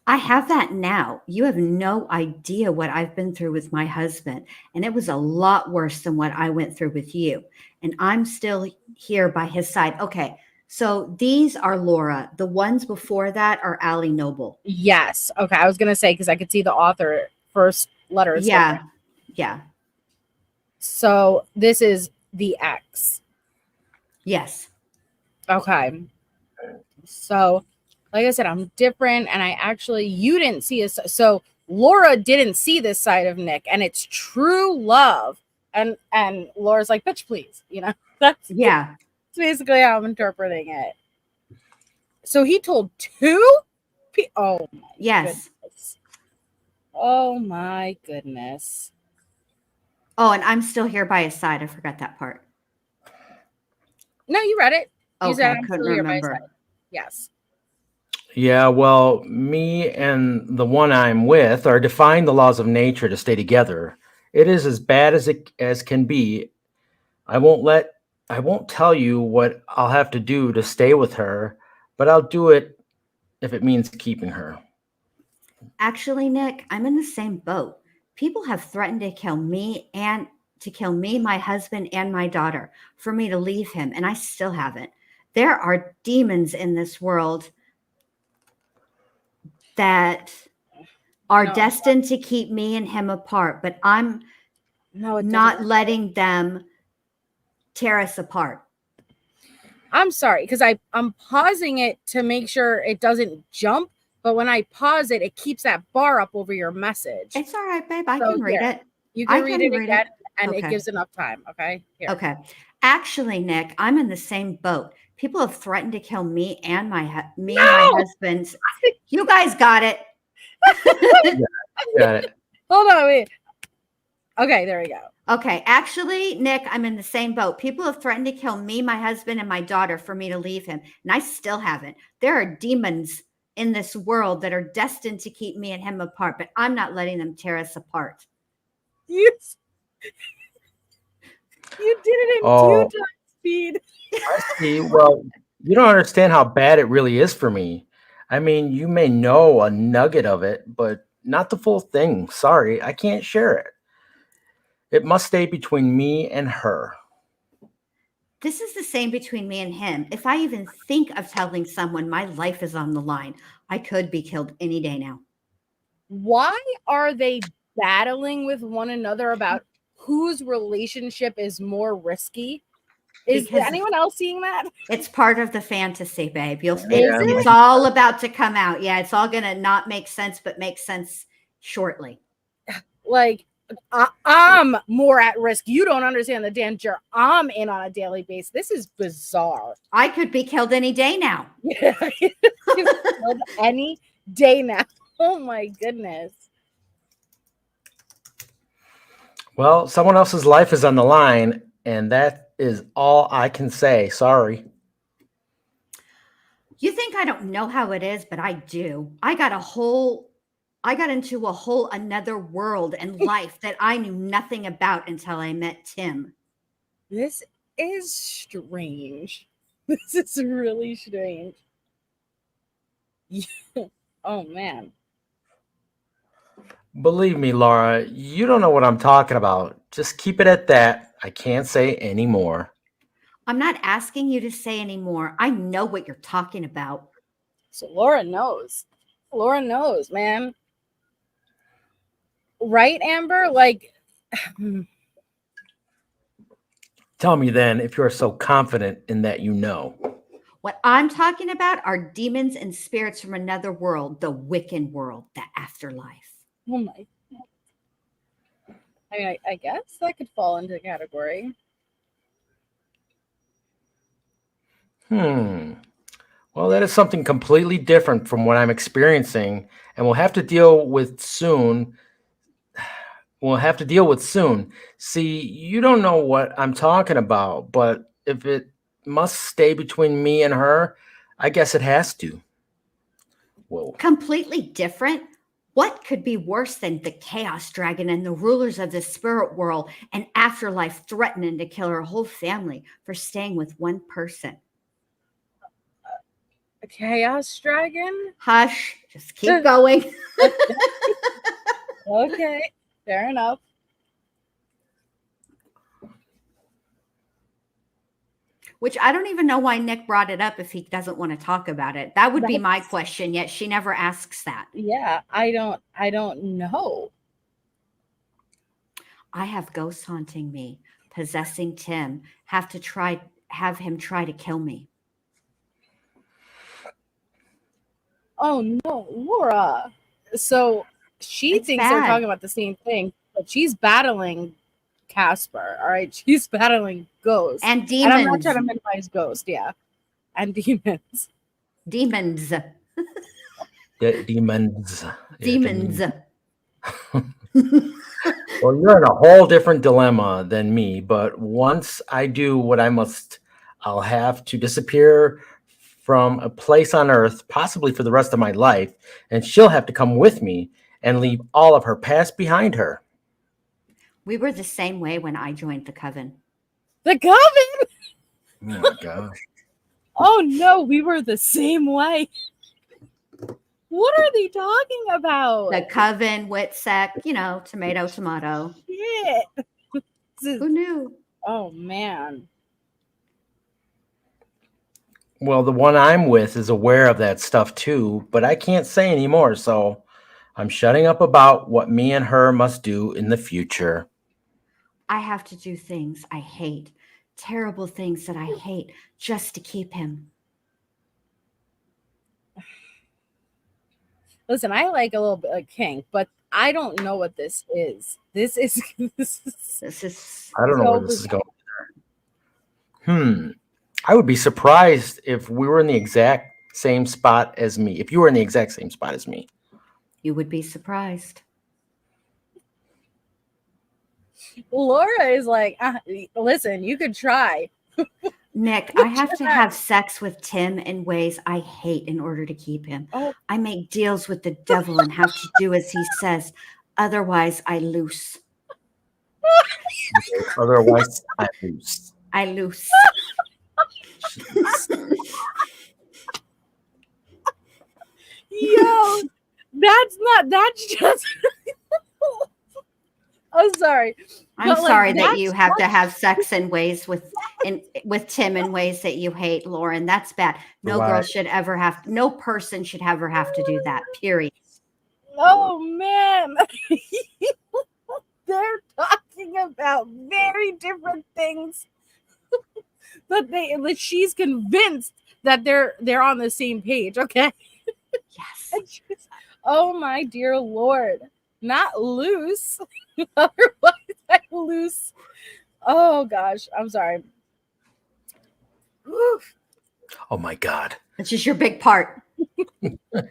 I have that now. You have no idea what I've been through with my husband. And it was a lot worse than what I went through with you. And I'm still here by his side. Okay. So these are Laura. The ones before that are Allie Noble. Yes. Okay. I was going to say, because I could see the author first letter. Is Yeah. different. Yeah. So this is the X. Yes. Okay. So, like I said, I'm different. And you didn't see us. So Laura didn't see this side of Nick, and it's true love. And Laura's like, bitch, please. That's basically how I'm interpreting it. So he told two people. Oh, my goodness. Oh, my goodness. Oh, and I'm still here by his side. I forgot that part. No, you read it. You said I couldn't remember. Yes. Yeah, well, me and the one I'm with are defying the laws of nature to stay together. It is as bad as can be. I won't tell you what I'll have to do to stay with her, but I'll do it if it means keeping her. Actually, Nick, I'm in the same boat. People have threatened to kill me, my husband, and my daughter for me to leave him, and I still haven't. There are demons in this world that are destined to keep me and him apart, but I'm not letting them tear us apart. I'm sorry, because I'm pausing it to make sure it doesn't jump, but when I pause it, it keeps that bar up over your message. It's all right, babe. I can read it. You can read it again, and it gives enough time. Okay. Here. Okay. Actually, Nick, I'm in the same boat. People have threatened to kill me and my husband's. You guys got it. Got it. Hold on, wait. Okay, there we go. Okay. Actually, Nick, I'm in the same boat. People have threatened to kill me, my husband, and my daughter for me to leave him, and I still haven't. There are demons in this world that are destined to keep me and him apart, but I'm not letting them tear us apart. You did it in 2 times speed. I see. Well, you don't understand how bad it really is for me. I mean, you may know a nugget of it, but not the full thing. Sorry, I can't share it. It must stay between me and her. This is the same between me and him. If I even think of telling someone my life is on the line, I could be killed any day now. Why are they battling with one another about whose relationship is more risky? Is anyone else seeing that? It's part of the fantasy, babe. It's all about to come out. Yeah, it's all going to not make sense, but make sense shortly. Like, I'm more at risk. You don't understand the danger I'm in on a daily basis. This is bizarre. I could be killed any day now. Yeah, killed any day now. Oh my goodness. Well, someone else's life is on the line, and that is all I can say. Sorry. You think I don't know how it is, but I do. I got into a whole another world and life that I knew nothing about until I met Tim. This is strange. This is really strange. Oh man. Believe me, Laura, you don't know what I'm talking about. Just keep it at that. I can't say any more. I'm not asking you to say anymore. I know what you're talking about. So Laura knows. Laura knows, man. Right, Amber? Like, Tell me then if you're so confident in that you know. What I'm talking about are demons and spirits from another world, the Wiccan world, the afterlife. oh my. I mean, I guess that could fall into the category. Well, that is something completely different from what I'm experiencing, and we'll have to deal with soon. See, you don't know what I'm talking about, but if it must stay between me and her, I guess it has to. Whoa. Completely different? What could be worse than the chaos dragon and the rulers of the spirit world and afterlife threatening to kill her whole family for staying with one person? A chaos dragon? Hush, just keep going. Okay, fair enough. Which I don't even know why Nick brought it up if he doesn't want to talk about it. That would be my question, yet she never asks that. Yeah, I don't know. I have ghosts haunting me, possessing Tim, have him try to kill me. Oh no, Laura. So she thinks they're talking about the same thing, but she's battling Casper. All right, she's battling ghosts and demons. And I'm not trying to minimize ghosts, yeah, and demons. Demons. Demons. Demons. Well, you're in a whole different dilemma than me, but once I do what I must, I'll have to disappear from a place on Earth, possibly for the rest of my life, and she'll have to come with me and leave all of her past behind her. We were the same way when I joined the Coven. The Coven? Oh my gosh. Oh no, we were the same way. What are they talking about? The Coven, Witsec, tomato, tomato. Shit. Who knew? Oh man. Well, the one I'm with is aware of that stuff too, but I can't say anymore, so I'm shutting up about what me and her must do in the future. I have to do things I hate, terrible things that I hate, just to keep him. Listen, I like a little bit of kink, but I don't know what this is. This is. I don't know where this is going. I would be surprised if we were in the exact same spot as me. If you were in the exact same spot as me. You would be surprised. Laura is like, listen, you could try. Nick, I have to have sex with Tim in ways I hate in order to keep him. Oh. I make deals with the devil and have to do as he says. Otherwise, I loose. Otherwise, I loose. I loose. Yo, that's just. I'm sorry. I'm sorry that you have to have sex in ways with Tim in ways that you hate, Lauren. That's bad. No girl should ever have. No person should ever have to do that. Period. Oh man, they're talking about very different things, but she's convinced that they're on the same page. Okay. Yes. Oh my dear Lord. Not loose. Otherwise, I loose. Oh gosh, I'm sorry. Oof. Oh my God. It's just your big part.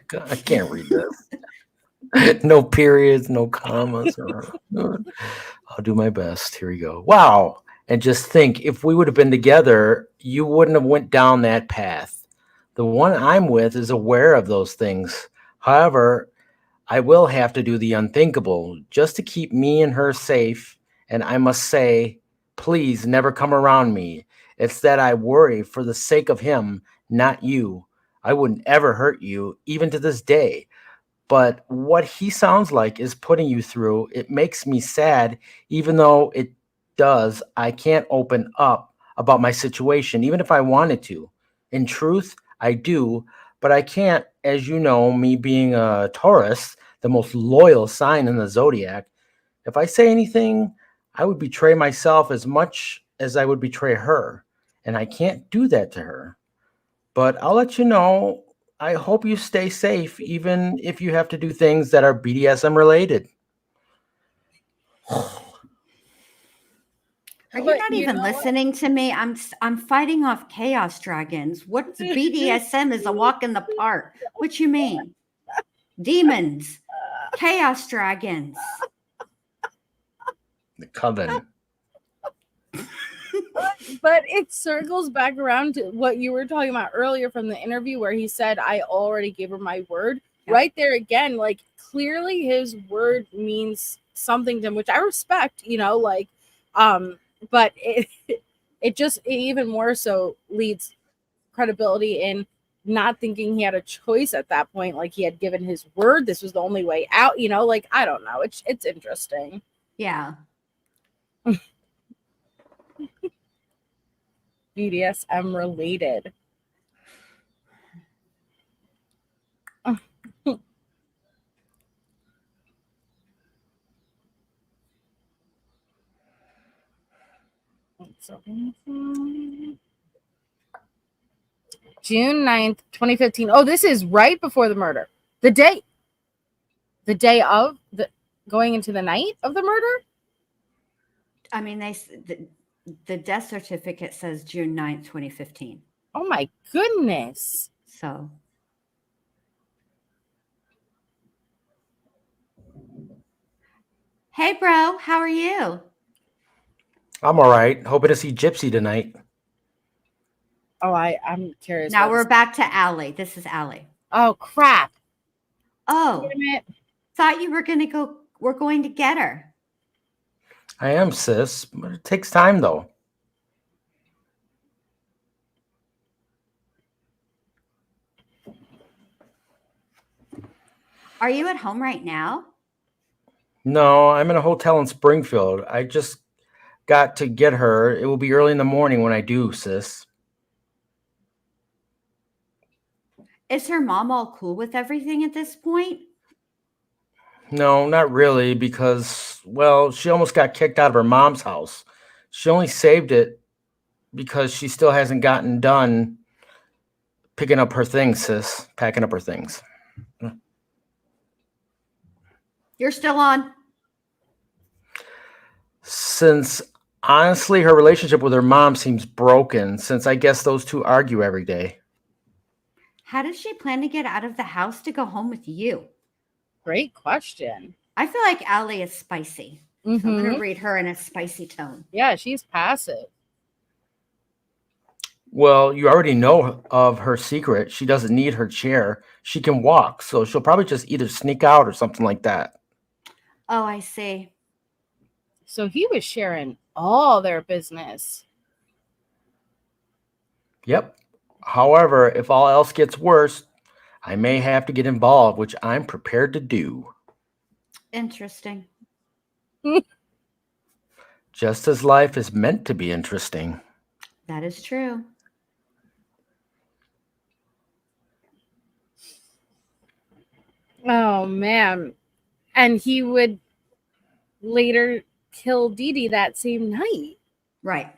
God, I can't read this. No periods, no commas. I'll do my best. Here we go. Wow. And just think, if we would have been together, you wouldn't have went down that path. The one I'm with is aware of those things. However, I will have to do the unthinkable just to keep me and her safe. And I must say, please never come around me. It's that I worry for the sake of him, not you. I wouldn't ever hurt you, even to this day. But what he sounds like is putting you through. It makes me sad, even though it does. I can't open up about my situation, even if I wanted to. In truth, I do, but I can't, as you know, me being a Taurus, the most loyal sign in the zodiac. If I say anything, I would betray myself as much as I would betray her. And I can't do that to her. But I'll let you know. I hope you stay safe, even if you have to do things that are BDSM related. Are you not even listening to me? I'm fighting off chaos dragons. What's BDSM is a walk in the park. What you mean? Demons, chaos dragons. The coven. But it circles back around to what you were talking about earlier from the interview where he said, I already gave her my word. Yep. Right there again, like clearly his word means something to him, which I respect, but it just even more so leads credibility in not thinking he had a choice at that point. Like he had given his word. This was the only way out, I don't know. It's interesting. Yeah. BDSM related. June 9th, 2015. Oh, this is right before the murder. The day of going into the night of the murder? I mean, the death certificate says June 9th, 2015. Oh my goodness. So. Hey, bro, how are you? I'm all right. Hoping to see Gypsy tonight. Oh, I'm curious. Now we're back to Allie. This is Allie. Oh, crap. Oh, thought you were going to go. We're going to get her. I am, sis, but it takes time, though. Are you at home right now? No, I'm in a hotel in Springfield. I just got to get her. It will be early in the morning when I do, sis. Is her mom all cool with everything at this point? No, not really, because, well, she almost got kicked out of her mom's house. She only saved it because she still hasn't gotten done picking up her things, sis. Packing up her things. You're still on? Since, honestly, her relationship with her mom seems broken, since I guess those two argue every day. How does she plan to get out of the house to go home with you? Great question. I feel like Allie is spicy. So I'm going to read her in a spicy tone. Yeah, she's passive. Well, you already know of her secret. She doesn't need her chair. She can walk, so she'll probably just either sneak out or something like that. Oh, I see. So he was sharing all their business. Yep. However, if all else gets worse, I may have to get involved, which I'm prepared to do. Interesting. Just as life is meant to be interesting. That is true. Oh, man. And he would later kill Dee Dee that same night. Right.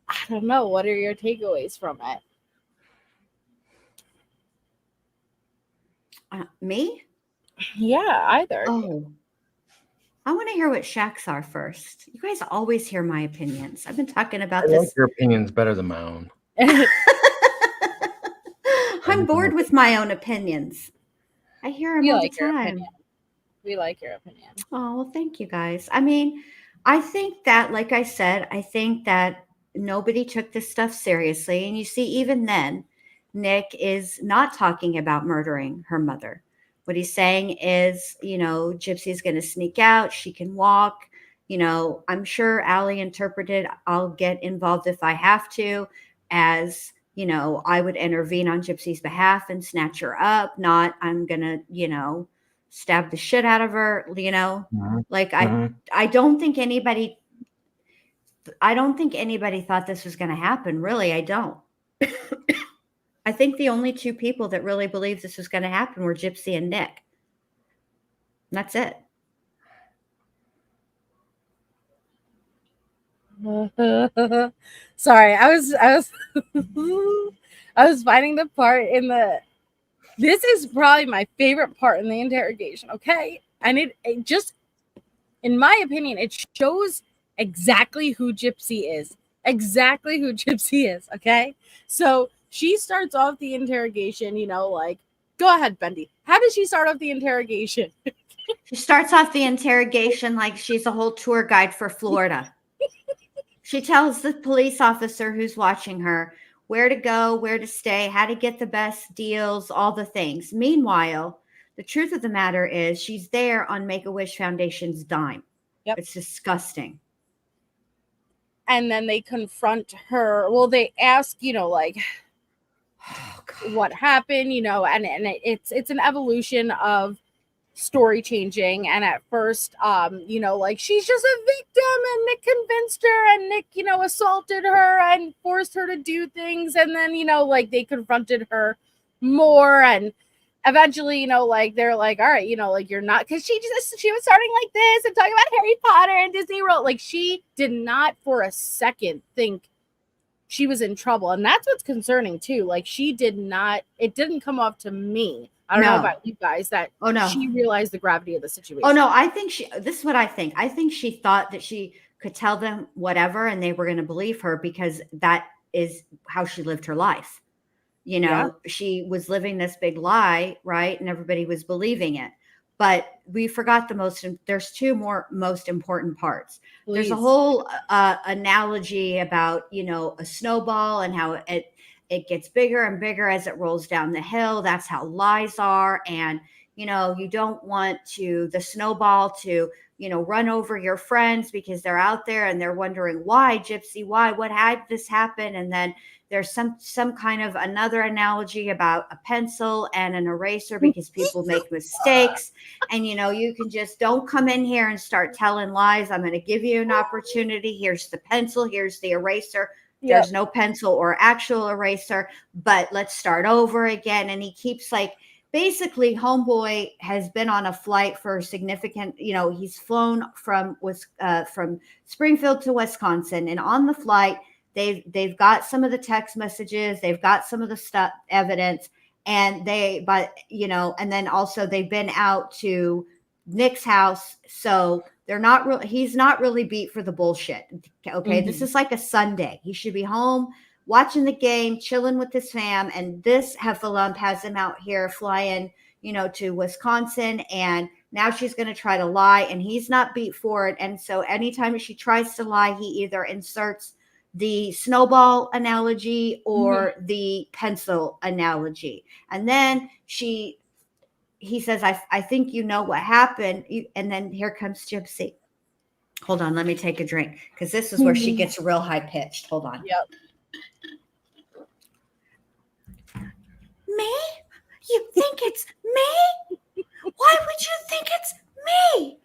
I don't know. What are your takeaways from it? Me? Yeah, either. Oh. I want to hear what Shaq's are first. You guys always hear my opinions. I've been talking about this. I like your opinion's better than my own. I'm bored with my own opinions. I hear them all the time. We like your opinion. Oh, well, thank you guys. I mean, I think that, like I said, I think that nobody took this stuff seriously. And you see, even then, Nick is not talking about murdering her mother. What he's saying is, Gypsy's going to sneak out. She can walk. I'm sure Allie interpreted, I'll get involved if I have to, as I would intervene on Gypsy's behalf and snatch her up, not I'm going to, stab the shit out of her, like I don't think anybody thought this was going to happen. Really, I don't. I think the only two people that really believed this was going to happen were Gypsy and Nick. That's it. Sorry, I was I was finding the part in this is probably my favorite part in the interrogation, okay? And it just, in my opinion, it shows exactly who Gypsy is. Exactly who Gypsy is, okay? So she starts off the interrogation, like, go ahead, Bendy. How does she start off the interrogation? She starts off the interrogation like she's a whole tour guide for Florida. She tells the police officer who's watching her where to go, where to stay, how to get the best deals, all the things. Meanwhile, the truth of the matter is she's there on Make-A-Wish Foundation's dime. Yep. It's disgusting. And then they confront her. Well, they ask, like, what happened, and it's an evolution of story changing. And at first, like, she's just a victim, and Nick convinced her, and Nick, assaulted her and forced her to do things. And then, like, they confronted her more, and eventually, like, they're like, all right, like, you're not, because she was starting like this and talking about Harry Potter and Disney World. Like, she did not for a second think she was in trouble. And that's what's concerning too. Like, it didn't come off to me, I don't know about you guys, that she realized the gravity of the situation. Oh no, this is what I think. I think she thought that she could tell them whatever and they were going to believe her, because that is how she lived her life. She was living this big lie, right? And everybody was believing it. But we forgot there's two more most important parts. Please. There's a whole analogy about, a snowball and how it gets bigger and bigger as it rolls down the hill. That's how lies are. And, you don't want the snowball to, run over your friends because they're out there and they're wondering, why, Gypsy, why, what had this happen? And then there's some kind of another analogy about a pencil and an eraser, because people make mistakes. And, you can just don't come in here and start telling lies. I'm going to give you an opportunity. Here's the pencil. Here's the eraser. Yep. There's no pencil or actual eraser, but let's start over again. And he keeps basically, homeboy has been on a flight for significant, he's flown from Springfield to Wisconsin, and on the flight, they've got some of the text messages, they've got some of the stuff, evidence, and and then also they've been out to Nick's house. So he's not really beat for the bullshit. Okay. Mm-hmm. This is like a Sunday. He should be home watching the game, chilling with his fam. And this heffalump has him out here flying, to Wisconsin. And now she's going to try to lie, and he's not beat for it. And so anytime she tries to lie, he either inserts the snowball analogy or the pencil analogy. And then he says, I think you know what happened. And then here comes Gypsy. Hold on, let me take a drink, because this is where she gets real high pitched. Hold on. Yep. Me? You think it's me? Why would you think it's me?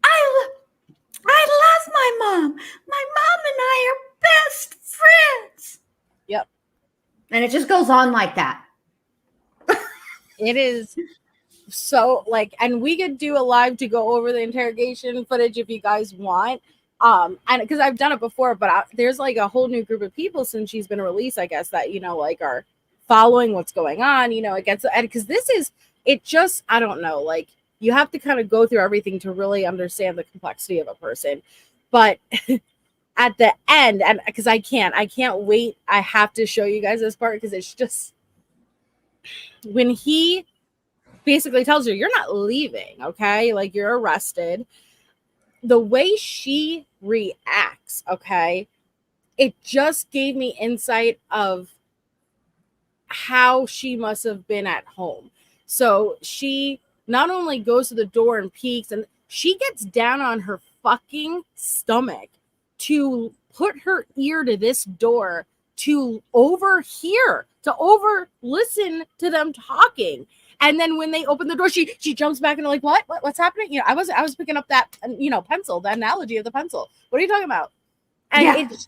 I love my mom. My mom and I are best friends. Yep. And it just goes on like that. It is so and we could do a live to go over the interrogation footage if you guys want. And because I've done it before, but there's a whole new group of people since she's been released, I guess, that, are following what's going on, because I don't know, you have to kind of go through everything to really understand the complexity of a person. But at the end, and because I can't wait, I have to show you guys this part, because it's just when he basically tells her, you're not leaving, okay? You're arrested. The way she reacts, okay, it just gave me insight of how she must have been at home. So she not only goes to the door and peeks, and she gets down on her fucking stomach to put her ear to this door to overhear, to listen to them talking. And then when they open the door, she jumps back and like, what's happening? You know, I was picking up that, you know, pencil, the analogy of the pencil. What are you talking about? And it's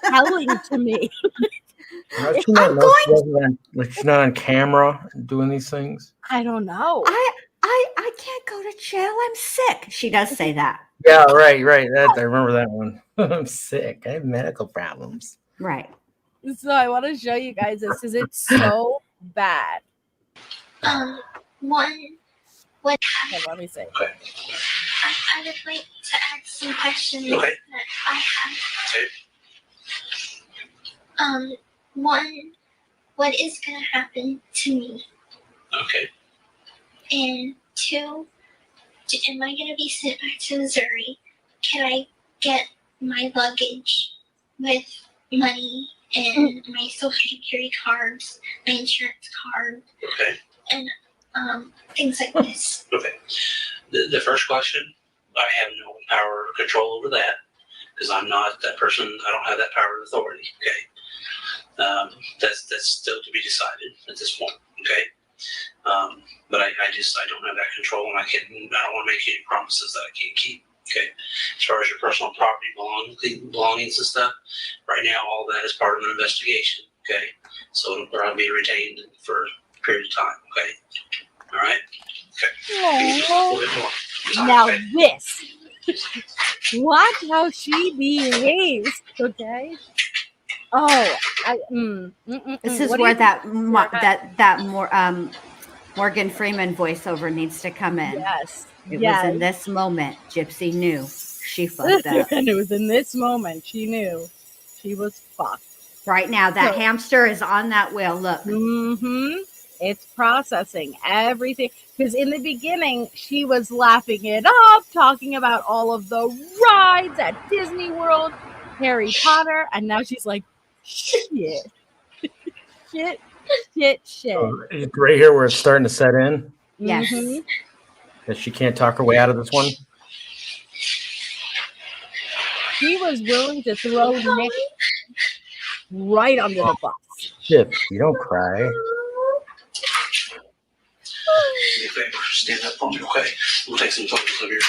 telling to me. She's not on camera doing these things. I don't know. I can't go to jail. I'm sick. She does say that. Yeah, right. I remember that one. I'm sick. I have medical problems. Right. So I want to show you guys this because it's so bad. One. What? Okay, let me see. I would like to ask some questions that I have. Okay. One. What is going to happen to me? Okay. And two. Am I going to be sent back to Missouri? Can I get my luggage with money and my social security cards, my insurance card, and things like this? Okay. The first question, I have no power or control over that because I'm not that person. I don't have that power and authority. Okay. That's still to be decided at this point. Okay. But I don't have that control, and I don't want to make any promises that I can't keep. Okay. As far as your personal property belongings and stuff, right now all that is part of an investigation. Okay. So it'll probably be retained for a period of time. Okay. All right. Okay. Now this. Watch how she behaves. Okay. Oh, this is where that Morgan Freeman voiceover needs to come in. Yes. It was in this moment Gypsy knew she fucked up. And it was in this moment she knew she was fucked. Right now, that hamster is on that wheel. Look. It's processing everything. Because in the beginning, she was laughing it up, talking about all of the rides at Disney World, Harry Potter, and now she's like, shit. shit. Oh, it's right here where it's starting to set in. Yes. That she can't talk her way out of this one. She was willing to throw Nick right under the bus. Shit, you don't cry. Stand up on me, okay? We'll take some photos of you.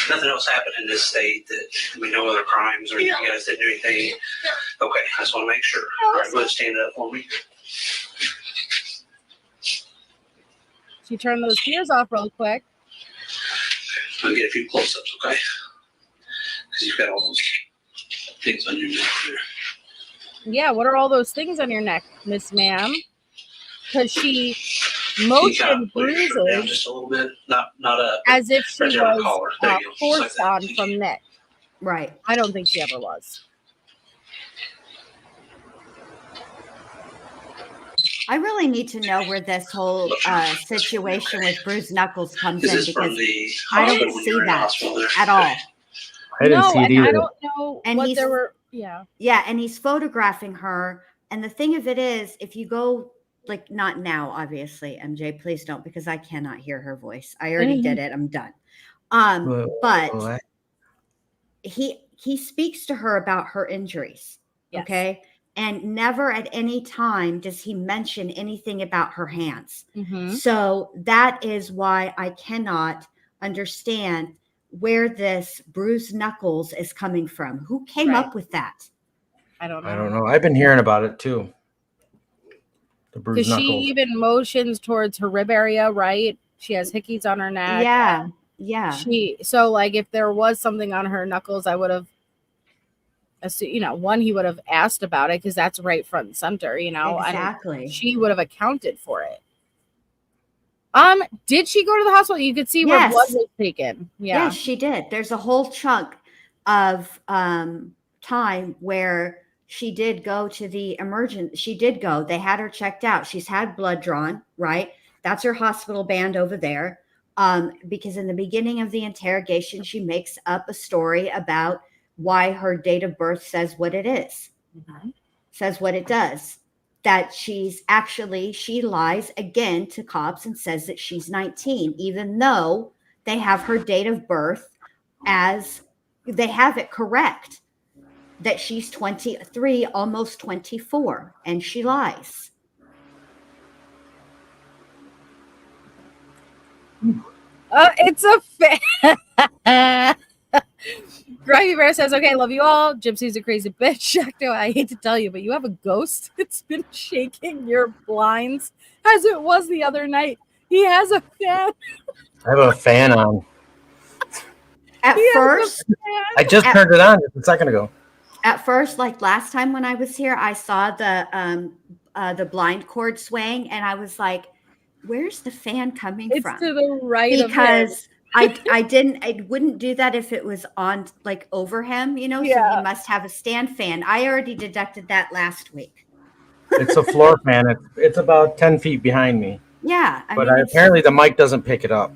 Nothing else happened in this state that no other crimes or you guys didn't do anything. Okay, I just want to make sure. All right, go ahead and stand up for me. She turned those tears off real quick. I'll get a few close-ups, okay? Because you've got all those things on your neck there. Yeah, what are all those things on your neck, Miss Ma'am? Because she motioned bruises down just a little bit, not up, as if she was forced like on from Nick. Right. I don't think she ever was. I really need to know where this whole situation with bruised knuckles comes in because I don't see that at all. I didn't see it either. I don't know what there were. Yeah. Yeah, and he's photographing her. And the thing of it is, if you go, like, not now, obviously, MJ, please don't, because I cannot hear her voice. I already did it. I'm done. But he speaks to her about her injuries. Yes. Okay. And never at any time does he mention anything about her hands. So that is why I cannot understand where this bruised knuckles is coming from. Who came up with that? I don't know. I've been hearing about it too. The bruised knuckles. She even motions towards her rib area, right? She has hickeys on her neck. Yeah. Yeah. So like if there was something on her knuckles, I would have, he would have asked about it because that's right front and center, Exactly. And she would have accounted for it. Did she go to the hospital? You could see where blood was taken. Yeah. Yes, she did. There's a whole chunk of time where she did go to the she did go. They had her checked out. She's had blood drawn, right? That's her hospital band over there. Because in the beginning of the interrogation, she makes up a story about why her date of birth says what it is, says what it does, that she lies again to cops and says that she's 19, even though they have her date of birth as they have it correct that she's 23, almost 24, and she lies. It's a fan. Grimy Bear says, okay, love you all. Gypsy's a crazy bitch. Shakto, I hate to tell you, but you have a ghost that's been shaking your blinds as it was the other night. He has a fan. I have a fan on. At first, I just turned it on just a second ago. At first, like last time when I was here, I saw the blind cord swaying, and I was like, "Where's the fan coming from?" It's to the right because of him. I wouldn't do that if it was on like over him, you know. Yeah. So he must have a stand fan. I already deducted that last week. It's a floor fan. It's about 10 feet behind me. Yeah, apparently the mic doesn't pick it up.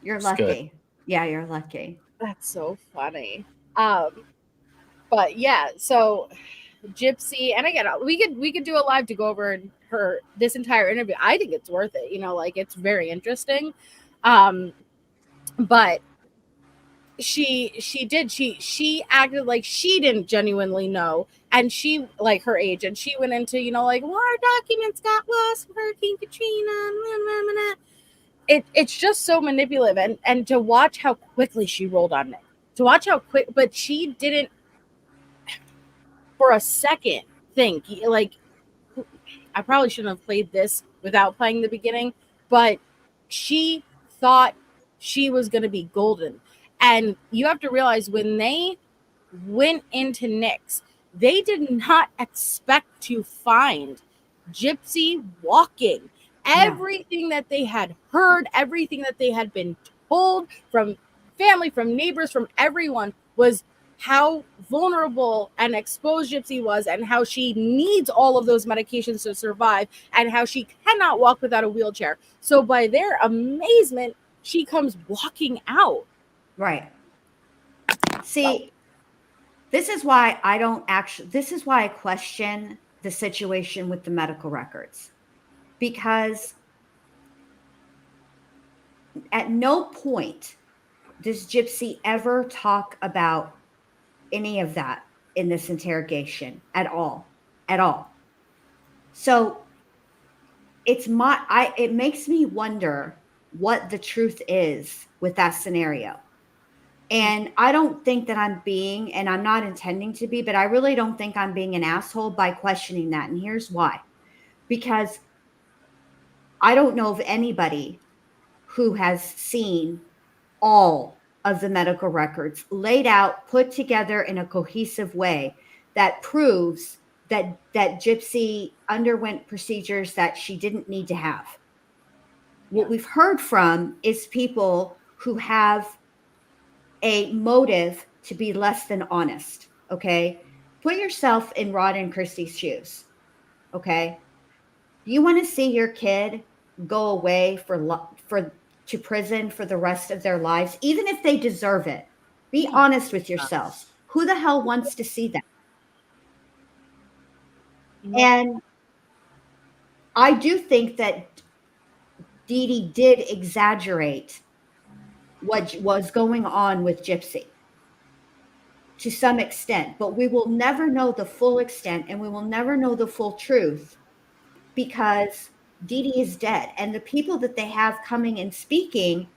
You're lucky. Good. Yeah, you're lucky. That's so funny. But yeah, so Gypsy, and again, we could do a live to go over this entire interview. I think it's worth it. You know, like it's very interesting. But she acted like she didn't genuinely know, and she, like, her agent, she went into, you know, like, well, our documents got lost from Hurricane Katrina. It's just so manipulative, and to watch how quickly she rolled on Nick, to watch how quick, but she didn't for a second think, like, I probably shouldn't have played this without playing the beginning, but she thought she was going to be golden. And you have to realize, when they went into Nick's, they did not expect to find Gypsy walking. Everything that they had heard, everything that they had been told from family, from neighbors, from everyone, was how vulnerable and exposed Gypsy was, and how she needs all of those medications to survive, and how she cannot walk without a wheelchair. So by their amazement, she comes walking out. Right. See, this is why I question the situation with the medical records, because at no point does Gypsy ever talk about any of that in this interrogation at all. So it makes me wonder what the truth is with that scenario. And I don't think that I'm being, and I'm not intending to be, but I really don't think I'm being an asshole by questioning that. And here's why. Because I don't know of anybody who has seen all of the medical records laid out, put together in a cohesive way that proves that Gypsy underwent procedures that she didn't need to have. What we've heard from is people who have a motive to be less than honest. Okay. Put yourself in Rod and Christy's shoes. Okay. Do you want to see your kid go away to prison for the rest of their lives, even if they deserve it? Be honest with yourselves. Who the hell wants to see that? And I do think that Dee Dee did exaggerate what was going on with Gypsy to some extent, but we will never know the full extent, and we will never know the full truth, because Dee Dee is dead. And the people that they have coming and speaking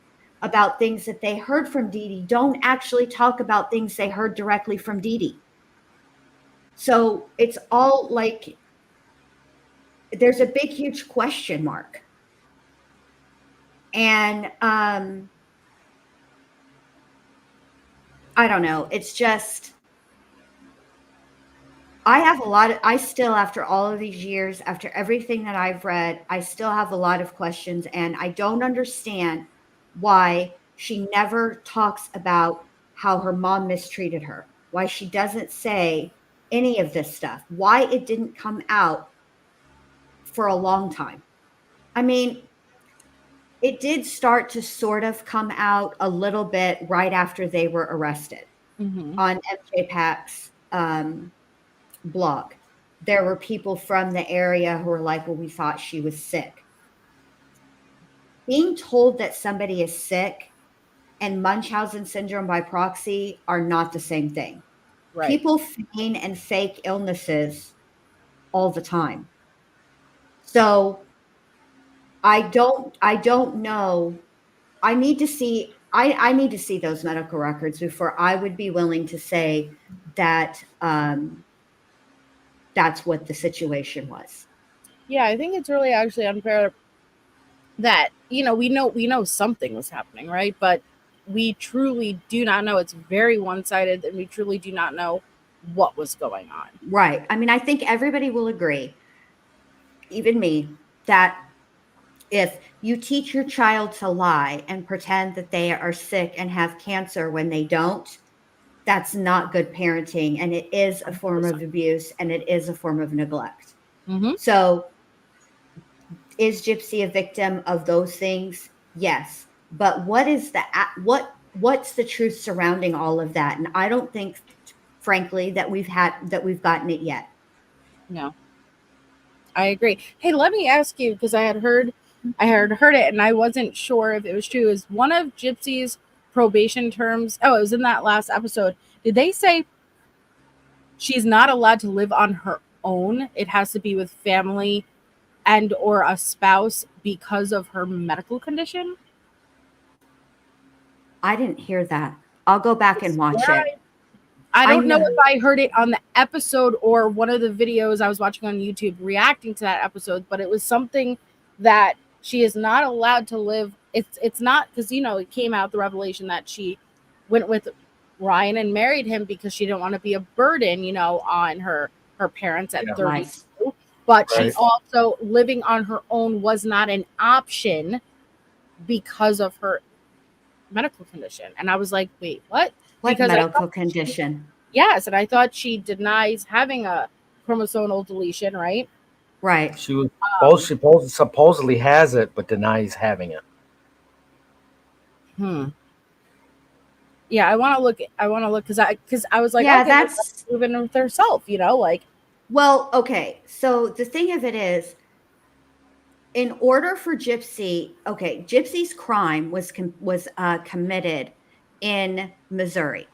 about things that they heard from Dee Dee don't actually talk about things they heard directly from Dee Dee. So it's all like, there's a big, huge question mark. And I don't know. It's just, I still, after all of these years, after everything that I've read, I still have a lot of questions, and I don't understand why she never talks about how her mom mistreated her, why she doesn't say any of this stuff, why it didn't come out for a long time. I mean, it did start to sort of come out a little bit right after they were arrested on MJ Pack's blog. There were people from the area who were like, well, we thought she was sick. Being told that somebody is sick and Munchausen syndrome by proxy are not the same thing. Right. People feign and fake illnesses all the time. So I don't know. I need to see those medical records before I would be willing to say that that's what the situation was. Yeah, I think it's really actually unfair that, we know something was happening, right? But we truly do not know. It's very one-sided, and we truly do not know what was going on. Right. I mean, I think everybody will agree, even me, that if you teach your child to lie and pretend that they are sick and have cancer when they don't, that's not good parenting. And it is a form of abuse, and it is a form of neglect. Mm-hmm. So is Gypsy a victim of those things? Yes. But what's the truth surrounding all of that? And I don't think, frankly, that we've gotten it yet. No, I agree. Hey, let me ask you, because I had heard it, and I wasn't sure if it was true. Is one of Gypsy's probation terms? Oh, it was in that last episode. Did they say she's not allowed to live on her own? It has to be with family and or a spouse because of her medical condition? I didn't hear that. I'll go back and watch it. I don't know if I heard it on the episode or one of the videos I was watching on YouTube reacting to that episode, but it was something that she is not allowed to live. It's not because, it came out, the revelation that she went with Ryan and married him because she didn't want to be a burden, on her parents at 32. Right. But she also, living on her own was not an option because of her medical condition. And I was like, wait, what? What medical condition? Yes, and I thought she denies having a chromosomal deletion, right? Right. She supposedly has it, but denies having it. Yeah, I want to look because I was like, yeah, okay, that's moving with herself, like. Well, okay. So the thing of it is, in order for Gypsy's crime was committed in Missouri.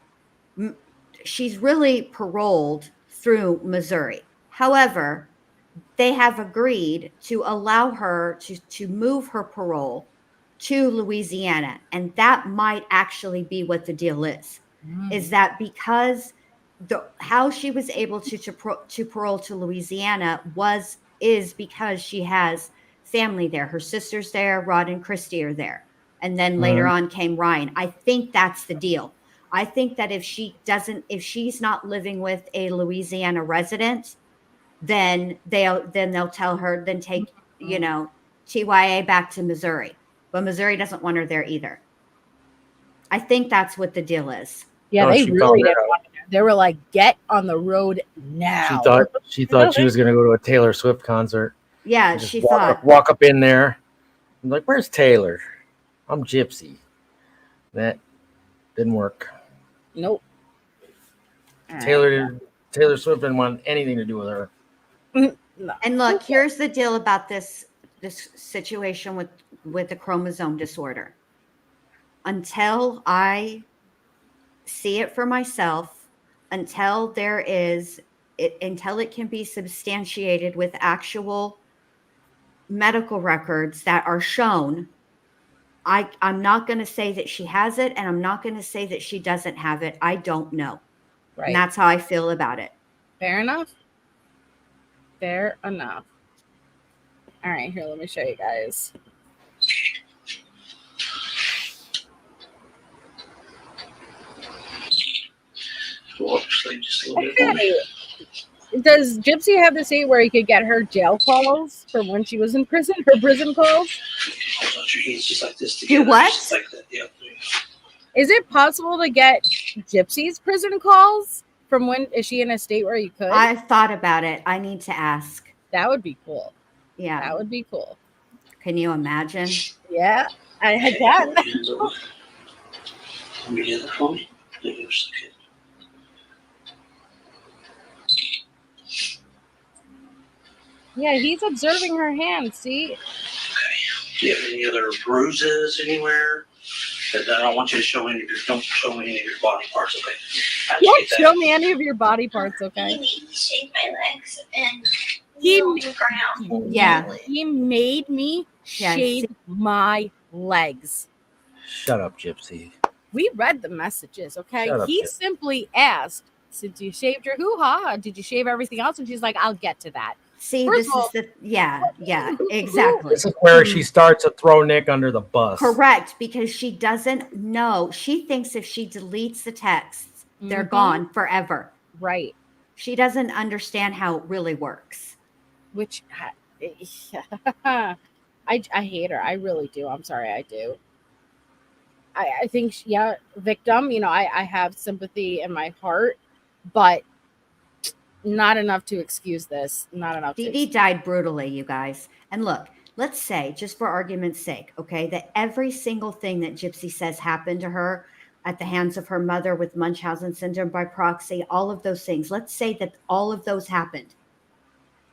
She's really paroled through Missouri. However, they have agreed to allow her to move her parole to Louisiana. And that might actually be what the deal is. Is that because how she was able to parole to Louisiana is because she has family there. Her sister's there, Rod and Christy are there. And then later on came Ryan. I think that's the deal. I think that if she's not living with a Louisiana resident, then they'll tell her, then take, TYA back to Missouri. But Missouri doesn't want her there either. I think that's what the deal is. Yeah, they really didn't want her. They were like, get on the road now. She thought she was going to go to a Taylor Swift concert. Yeah, she thought. Walk up in there. I'm like, where's Taylor? I'm Gypsy. That didn't work. Nope. Taylor Swift didn't want anything to do with her. No. And look, here's the deal about this situation with the chromosome disorder. Until I see it for myself, until it can be substantiated with actual medical records that are shown, I'm not going to say that she has it, and I'm not going to say that she doesn't have it. I don't know. Right. And that's how I feel about it. Fair enough. Fair enough. All right, here, let me show you guys. Okay. Does Gypsy have the state where he could get her jail calls from when she was in prison? Her prison calls? Do what? Is it possible to get Gypsy's prison calls from when? Is she in a state where you could? I thought about it. I need to ask. That would be cool. Yeah, that would be cool. Can you imagine? Yeah, I can. Yeah, he's observing her hand. See? Do you have any other bruises anywhere? But I don't want you to show don't show me any of your body parts, okay? Don't show me any of your body parts, okay? He made me shave my legs and He kneel on the ground. Yeah. He made me shave my legs. Shut up, Gypsy. We read the messages, okay? Shut up, He Gypsy. simply asked, since you shaved your hoo-ha, did you shave everything else? And she's like, I'll get to that. See, First this of all, is the exactly. This is where she starts to throw Nick under the bus. Correct, because she doesn't know. She thinks if she deletes the texts, they're gone forever. Right. She doesn't understand how it really works. Which I hate her. I really do. I'm sorry, I do. I think, victim, I have sympathy in my heart, but not enough to excuse this. Not enough. Dee died brutally, you guys. And look, let's say, just for argument's sake, okay, that every single thing that Gypsy says happened to her at the hands of her mother with Munchausen syndrome by proxy, all of those things. Let's say that all of those happened.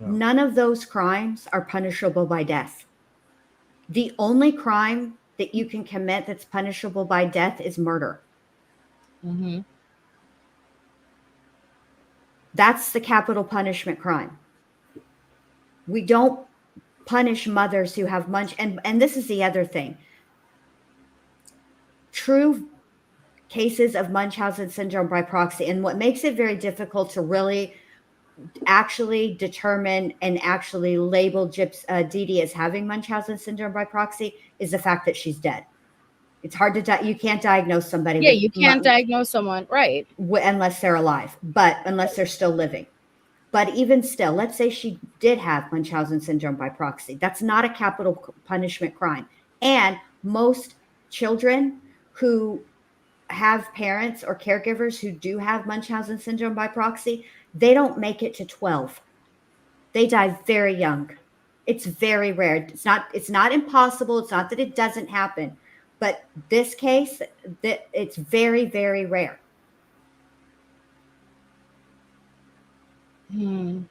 Yeah. None of those crimes are punishable by death. The only crime that you can commit that's punishable by death is murder. Mm-hmm. That's the capital punishment crime. We don't punish mothers who have and this is the other thing. True cases of Munchausen syndrome by proxy, and what makes it very difficult to really actually determine and actually label Dee Dee as having Munchausen syndrome by proxy is the fact that she's dead. It's hard to you can't diaghnose somebody. Yeah, you can't diagnose someone, right? Unless they're alive, but unless they're still living. But even still, let's say she did have Munchausen syndrome by proxy. That's not a capital punishment crime. And most children who have parents or caregivers who do have Munchausen syndrome by proxy, they don't make it to 12. They die very young. It's very rare. It's not impossible. It's not that it doesn't happen. But this case, it's very, very rare. Well,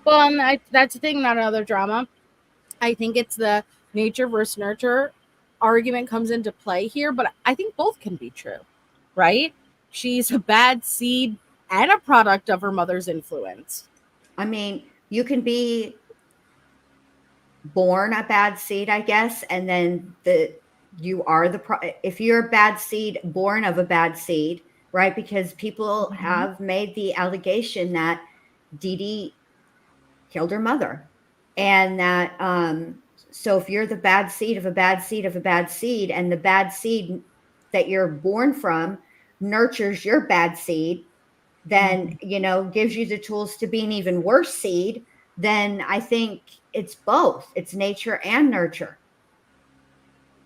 and that's the thing, not another drama. I think it's the nature versus nurture argument comes into play here, but I think both can be true, right? She's a bad seed and a product of her mother's influence. I mean, you can be born a bad seed, I guess, and then if you're a bad seed born of a bad seed, right? Because people have made the allegation that Dee Dee killed her mother, and that so if you're the bad seed of a bad seed of a bad seed, and the bad seed that you're born from nurtures your bad seed, then gives you the tools to be an even worse seed, then I think it's both. It's nature and nurture.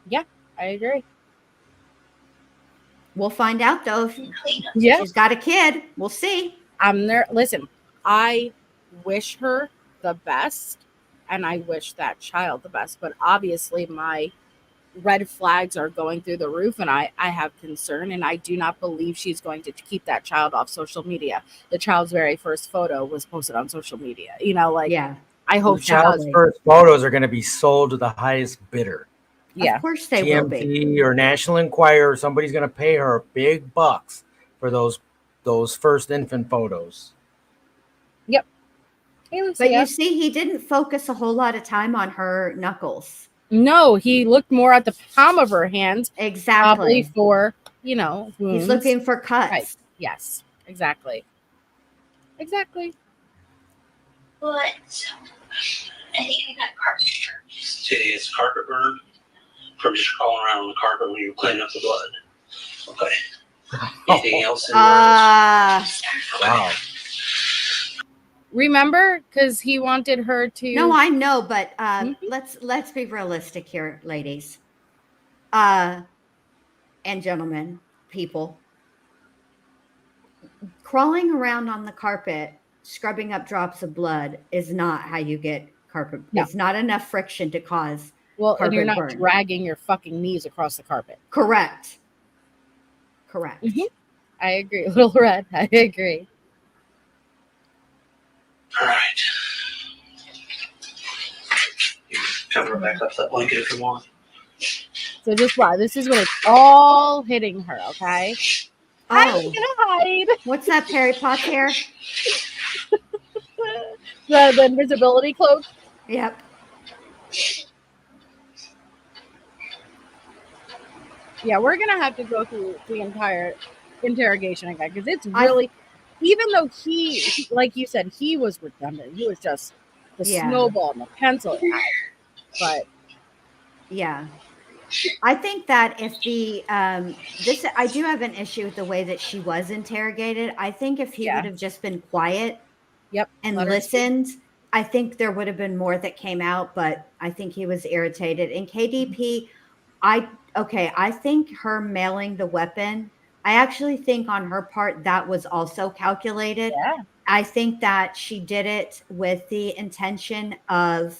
Yeah, I agree. We'll find out though. If she's got a kid, we'll see. I'm there. Listen, I wish her the best, and I wish that child the best. But obviously, my red flags are going through the roof, and I have concern, and I do not believe she's going to keep that child off social media. The child's very first photo was posted on social media. I hope the child's first photos are going to be sold to the highest bidder. Yeah, of course they will be. TMZ or National Enquirer, somebody's going to pay her big bucks for those first infant photos. Yep. But you see, he didn't focus a whole lot of time on her knuckles. No, he looked more at the palm of her hand. Exactly. Probably for, wounds. He's looking for cuts. Right. Yes, exactly. Exactly. But I think I got carpet burn. It's carpet burn from just crawling around on the carpet when you were cleaning up the blood. Okay. Anything else in Wow. Remember, because he wanted her to. No, I know, but let's be realistic here, ladies, and gentlemen, people. Crawling around on the carpet, scrubbing up drops of blood is not how you get carpet. No. It's not enough friction to cause. And you're not dragging your fucking knees across the carpet. Correct. Mm-hmm. I agree. Little Red, I agree. All right. You cover her back up that blanket if you want. So just wow, this is when it's all hitting her, okay? I'm Oh, gonna hide. what's that, Perry Potter? The invisibility cloak. Yep. Yeah, we're gonna have to go through the entire interrogation again because it's really, even though he, like you said, he was redundant. He was just the snowball and the pencil. But yeah, I think that if the I do have an issue with the way that she was interrogated. I think if he would have just been quiet, and listened, I think there would have been more that came out. But I think he was irritated. And KDP, I think her mailing the weapon, I actually think on her part that was also calculated. Yeah. I think that she did it with the intention of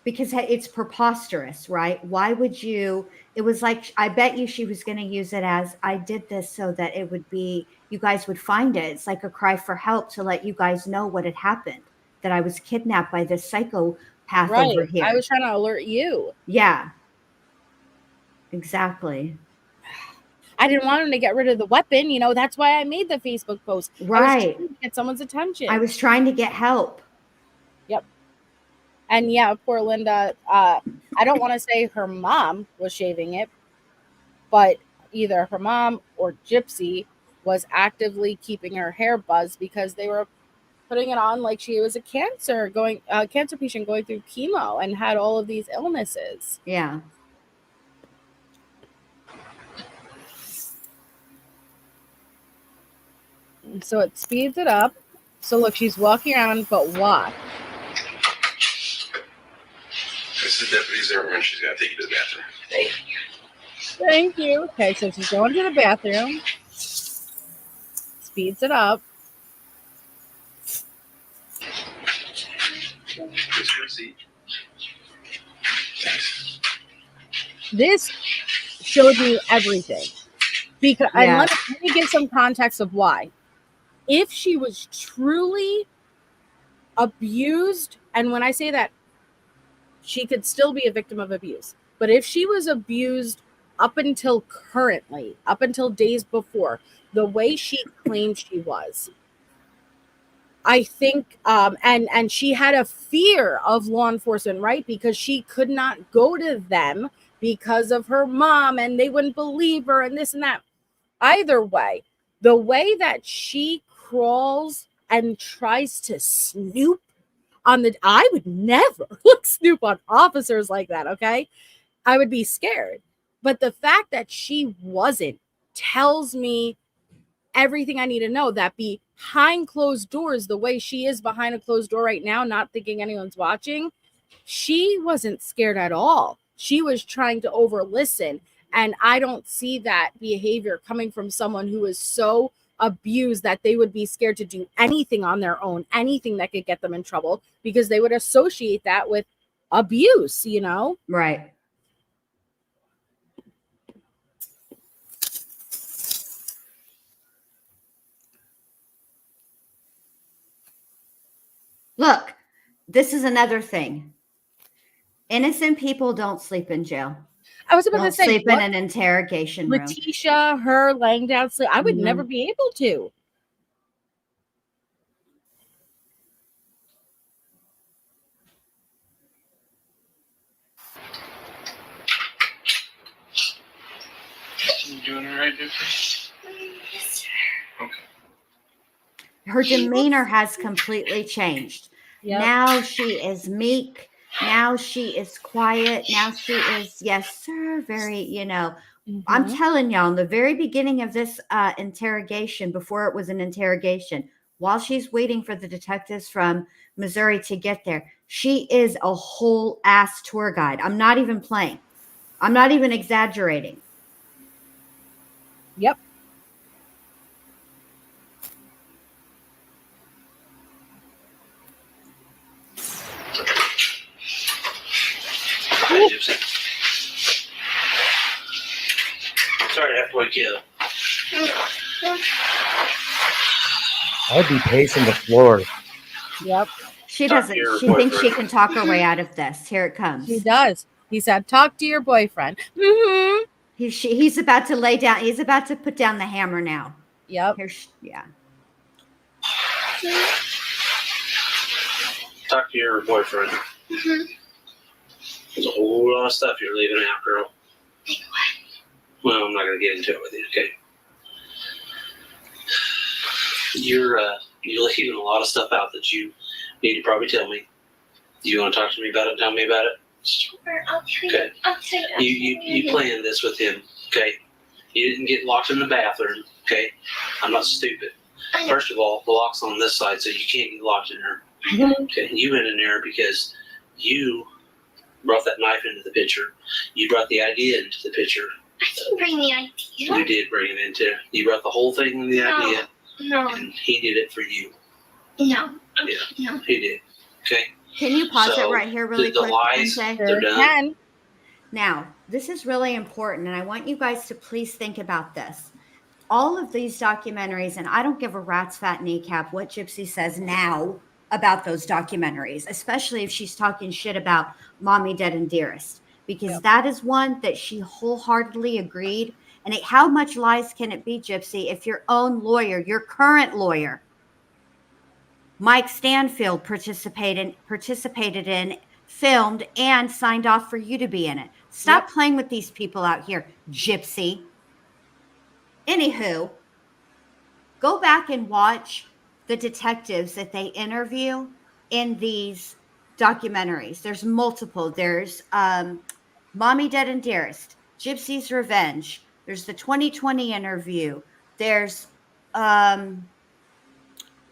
because it's preposterous, right? Why would you? It was like, I bet you she was going to use it as, I did this so that it would be, you guys would find it. It's like a cry for help to let you guys know what had happened, that I was kidnapped by this psychopath over here. I was trying to alert you. Yeah. Exactly. I didn't want him to get rid of the weapon. You know, that's why I made the Facebook post. Right. I was trying to get someone's attention. I was trying to get help. Yep. And yeah, poor Linda. I don't want to say her mom was shaving it, but either her mom or Gypsy was actively keeping her hair buzzed because they were putting it on like she was a cancer patient going through chemo and had all of these illnesses. Yeah. So it speeds it up. So look, she's walking around, but watch. The deputy's there when she's got to take you to the bathroom. Thank you. Okay, so she's going to the bathroom. Speeds it up. This showed me everything. Because and let me give some context of why. If she was truly abused, and when I say that, she could still be a victim of abuse. But if she was abused up until currently, up until days before, the way she claimed she was, I think, and she had a fear of law enforcement, right? Because she could not go to them because of her mom, and they wouldn't believe her, and this and that. Either way, the way that she crawls and tries to snoop on I would never snoop on officers like that, okay? I would be scared. But the fact that she wasn't tells me everything I need to know, that behind closed doors, the way she is behind a closed door right now, not thinking anyone's watching, she wasn't scared at all. She was trying to overlisten. And I don't see that behavior coming from someone who is so abused that they would be scared to do anything on their own, anything that could get them in trouble, because they would associate that with abuse, you know? Right. Look, this is another thing. Innocent people don't sleep in jail. I was about to say, sleep in an interrogation room. Letitia, her laying down sleep. I would never be able to. You doing all right, Gypsy? Okay. Her demeanor has completely changed. Yep. Now she is meek. Now she is quiet. Now she is, yes, sir, very, I'm telling y'all, in the very beginning of this interrogation, before it was an interrogation, while she's waiting for the detectives from Missouri to get there, she is a whole ass tour guide. I'm not even playing. I'm not even exaggerating. Yep. Hi, Gypsy. Sorry to have to wake you up. I'd be pacing the floor. Yep. She doesn't. She thinks she can talk her way out of this. Here it comes. She does. He said, talk to your boyfriend. Mm-hmm. He's about to lay down. He's about to put down the hammer now. Yep. Yeah. Talk to your boyfriend. Mm-hmm. There's a whole lot of stuff you're leaving out, girl. Like what? Well, I'm not going to get into it with you, okay? You're leaving a lot of stuff out that you need to probably tell me. Do you want to talk to me about it? Tell me about it? Sure, I'll tell you. Okay. I'll tell you. You planned this with him, okay? You didn't get locked in the bathroom, okay? I'm not stupid. First of all, the lock's on this side, so you can't get locked in there. Okay, you went in there because you brought that knife into the picture. You brought the idea into the picture. I didn't bring the idea. You did bring it into. You brought the whole thing in the idea. No. And he did it for you. No. Yeah. No. He did. Okay. Can you pause it right here really quick? The lies, and they're done. Now, this is really important, and I want you guys to please think about this. All of these documentaries, and I don't give a rat's fat kneecap what Gypsy says now about those documentaries, especially if she's talking shit about Mommy Dead and Dearest, because that is one that she wholeheartedly agreed. And how much lies can it be, Gypsy, if your own lawyer, your current lawyer, Mike Stanfield participated in, filmed, and signed off for you to be in it? Stop playing with these people out here, Gypsy. Anywho, go back and watch the detectives that they interview in these documentaries. There's multiple. There's Mommy Dead and Dearest, Gypsy's Revenge. There's the 2020 interview. There's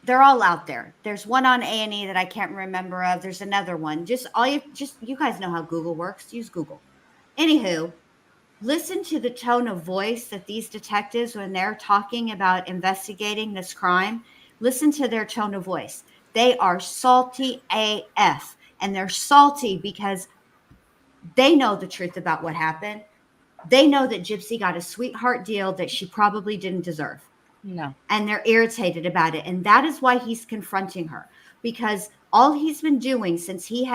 they're all out there. There's one on A&E that I can't remember of. There's another one. You guys know how Google works. Use Google. Anywho, listen to the tone of voice that these detectives, when they're talking about investigating this crime, listen to their tone of voice. They are salty AF, and they're salty because they know the truth about what happened. They know that Gypsy got a sweetheart deal that she probably didn't deserve. No. And they're irritated about it. And that is why he's confronting her, because all he's been doing since he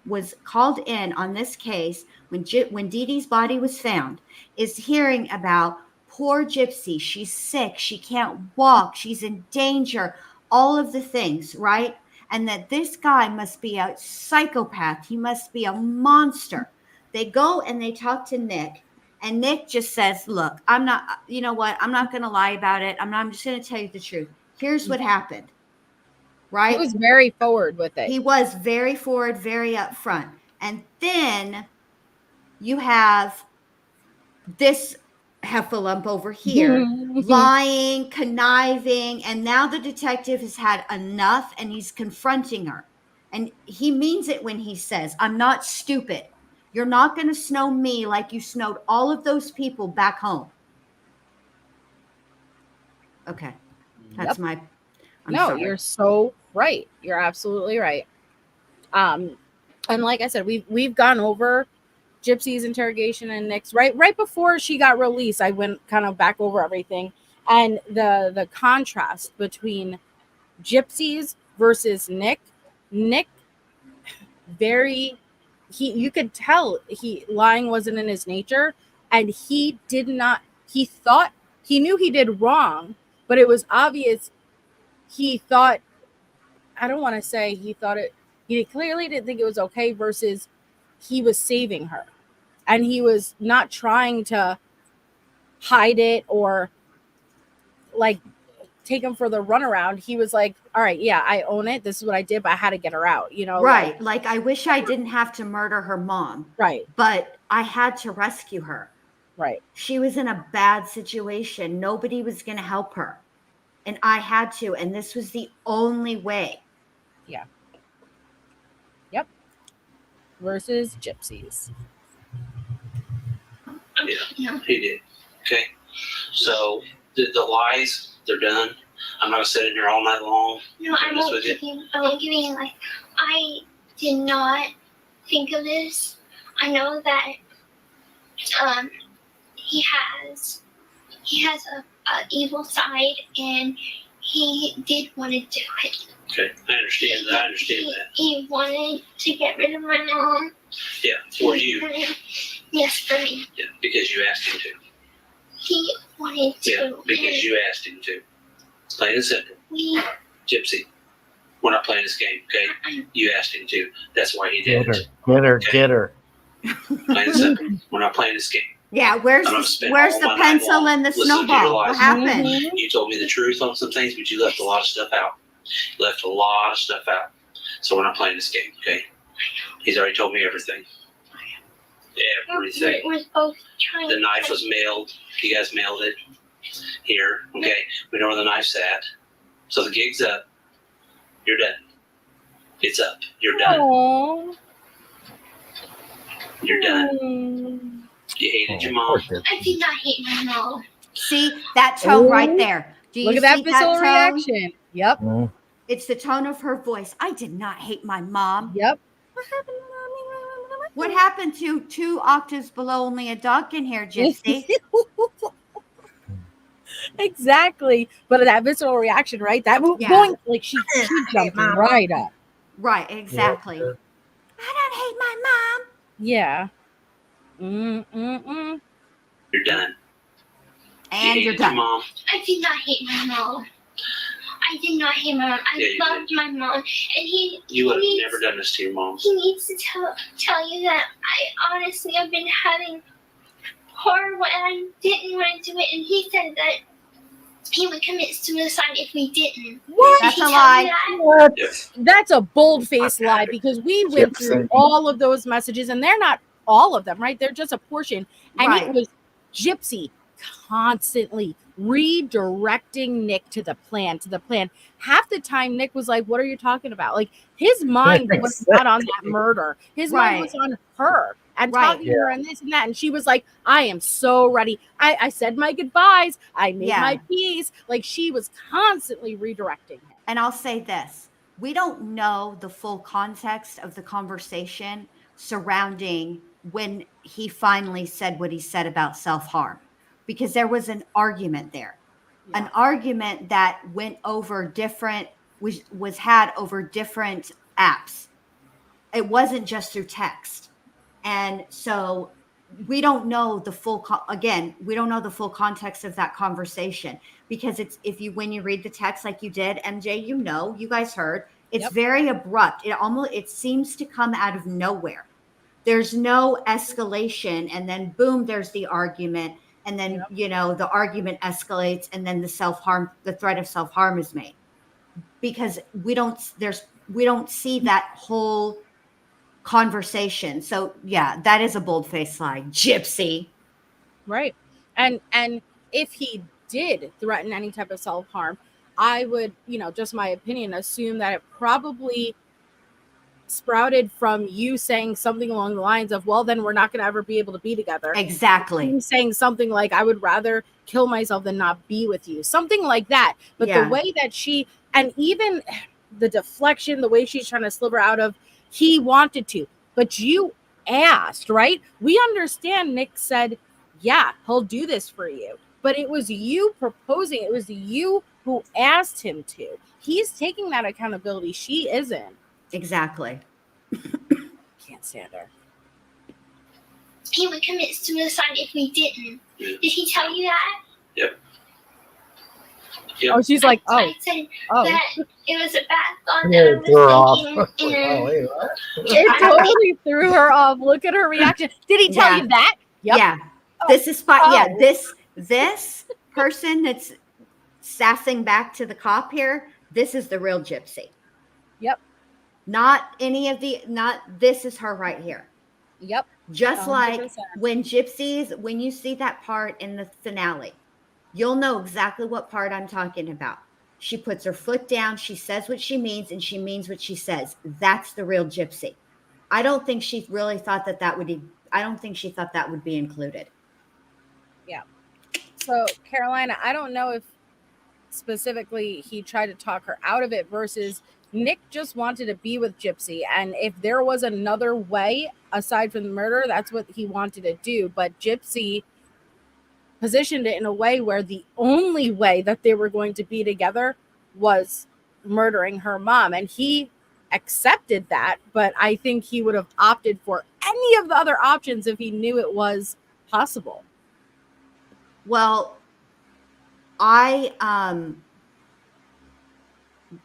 was called in on this case when Dee Dee's body was found is hearing about poor Gypsy. She's sick. She can't walk. She's in danger. All of the things, right? And that this guy must be a psychopath. He must be a monster. They go and they talk to Nick. And Nick just says, look, I'm not going to lie about it. I'm just going to tell you the truth. Here's what happened. Right? He was very forward with it. He was very forward, very upfront. And then you have this heffalump over here, lying, conniving. And now the detective has had enough and he's confronting her. And he means it when he says, I'm not stupid. You're not going to snow me like you snowed all of those people back home. Okay. That's I'm sorry. You're so right. You're absolutely right. And like I said, we've gone over Gypsy's interrogation and Nick's right before she got released. I went kind of back over everything and the contrast between Gypsy's versus Nick, you could tell lying wasn't in his nature, and he knew he did wrong, but it was obvious he thought, I don't want to say he clearly didn't think it was okay, versus he was saving her and he was not trying to hide it or like take him for the runaround. He was like, all right, yeah, I own it. This is what I did, but I had to get her out, Right. Like I wish I didn't have to murder her mom. Right. But I had to rescue her. Right. She was in a bad situation. Nobody was going to help her. And I had to. And this was the only way. Yeah. Yep. Versus Gypsy's. Yeah, he did. Okay. So the lies, they're done. I'm not going to sit in here all night long. No, I won't give you like, I did not think of this. I know that he has a evil side, and he did want to do it. Okay, I understand that. He wanted to get rid of my mom, Yeah, for you. Yes, for me. Yeah, because you asked him to. He wanted to. Yeah, because you asked him to. Plain and simple. Gypsy, we're not playing this game, okay? You asked him to. That's why he did it. Get her. Plain and simple. We're not playing this game. Yeah, where's the pencil and the snowball? What happened? You told me the truth on some things, but you left a lot of stuff out. You left a lot of stuff out. So we're not playing this game, okay? He's already told me everything. Everything. We're both trying. The knife was mailed. You guys mailed it here, okay? We know where the knife's at. So the gig's up. You're done. It's up. You're done. Aww. You're done. You hated your mom. I did not hate my mom. See that tone right there. Do you Look at that visceral reaction. Yep. It's the tone of her voice. I did not hate my mom. Yep. What happened to 2 octaves below only a dog can hear, Gypsy? Exactly. But that visceral reaction, right? That going like she jumped right up. Right, exactly. I don't hate my mom. Yeah. You're done. And you're done. Mom. I did not hate my mom. I did not hate my mom. I loved my mom, and You would have never done this to your mom. He needs to tell you that I honestly have been having horrible, and I didn't want to do it. And he said that he would commit suicide if we didn't. What? That's a lie. What? That's a bold-faced lie because we went through all of those messages, and they're not all of them, right? They're just a portion, and it was Gypsy constantly redirecting Nick to the plan. Half the time Nick was like, what are you talking about? Like his mind was not on that murder. His mind was on her and talking to her and this and that. And she was like, I am so ready. I said my goodbyes. I made my peace. Like she was constantly redirecting him. And I'll say this. We don't know the full context of the conversation surrounding when he finally said what he said about self-harm. Because there was an argument there, an argument that went over was had over different apps. It wasn't just through text. And so we don't know the full, we don't know the full context of that conversation because when you read the text like you did, MJ, you guys heard, it's very abrupt. It seems to come out of nowhere. There's no escalation. And then boom, there's the argument. And then, the argument escalates and then the threat of self-harm is made because we don't see that whole conversation. So yeah, that is a bold-faced lie. Gypsy. Right. And if he did threaten any type of self-harm, I would, just my opinion, assume that it probably sprouted from you saying something along the lines of, well, then we're not going to ever be able to be together. Exactly. You saying something like, I would rather kill myself than not be with you. Something like that. But the way that and even the deflection, the way she's trying to sliver out of, he wanted to, but you asked, right? We understand Nick said, yeah, he'll do this for you. But it was you proposing. It was you who asked him to. He's taking that accountability. She isn't. Exactly. Can't stand her. He would commit suicide if we didn't. Did he tell you that? Yep. Oh, she's like, I said that it was a bad thought. Yeah, threw her off. It totally threw her off. Look at her reaction. Did he tell you that? Yep. Yeah. This is this person that's sassing back to the cop here. This is the real Gypsy. Yep. Not this is her right here. Yep. Just 100%. Like when you see that part in the finale, you'll know exactly what part I'm talking about. She puts her foot down, she says what she means, and she means what she says. That's the real Gypsy. I don't think she really thought that would be included. Yeah. So Carolina, I don't know if specifically he tried to talk her out of it versus Nick just wanted to be with Gypsy. And if there was another way aside from the murder, that's what he wanted to do. But Gypsy positioned it in a way where the only way that they were going to be together was murdering her mom. And he accepted that, but I think he would have opted for any of the other options if he knew it was possible. Well,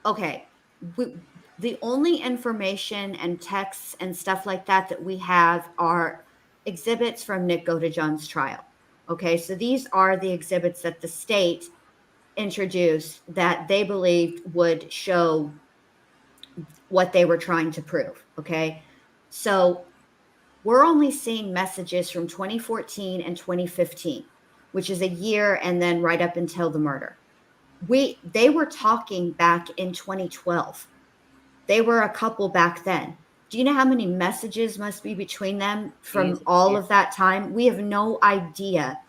okay. The only information and texts and stuff like that we have are exhibits from Nick Godejohn's trial. Okay, so these are the exhibits that the state introduced that they believed would show what they were trying to prove. Okay, so we're only seeing messages from 2014 and 2015, which is a year and then right up until the murder. They were talking back in 2012. They were a couple back then. Do you know how many messages must be between them from all of that time? We have no idea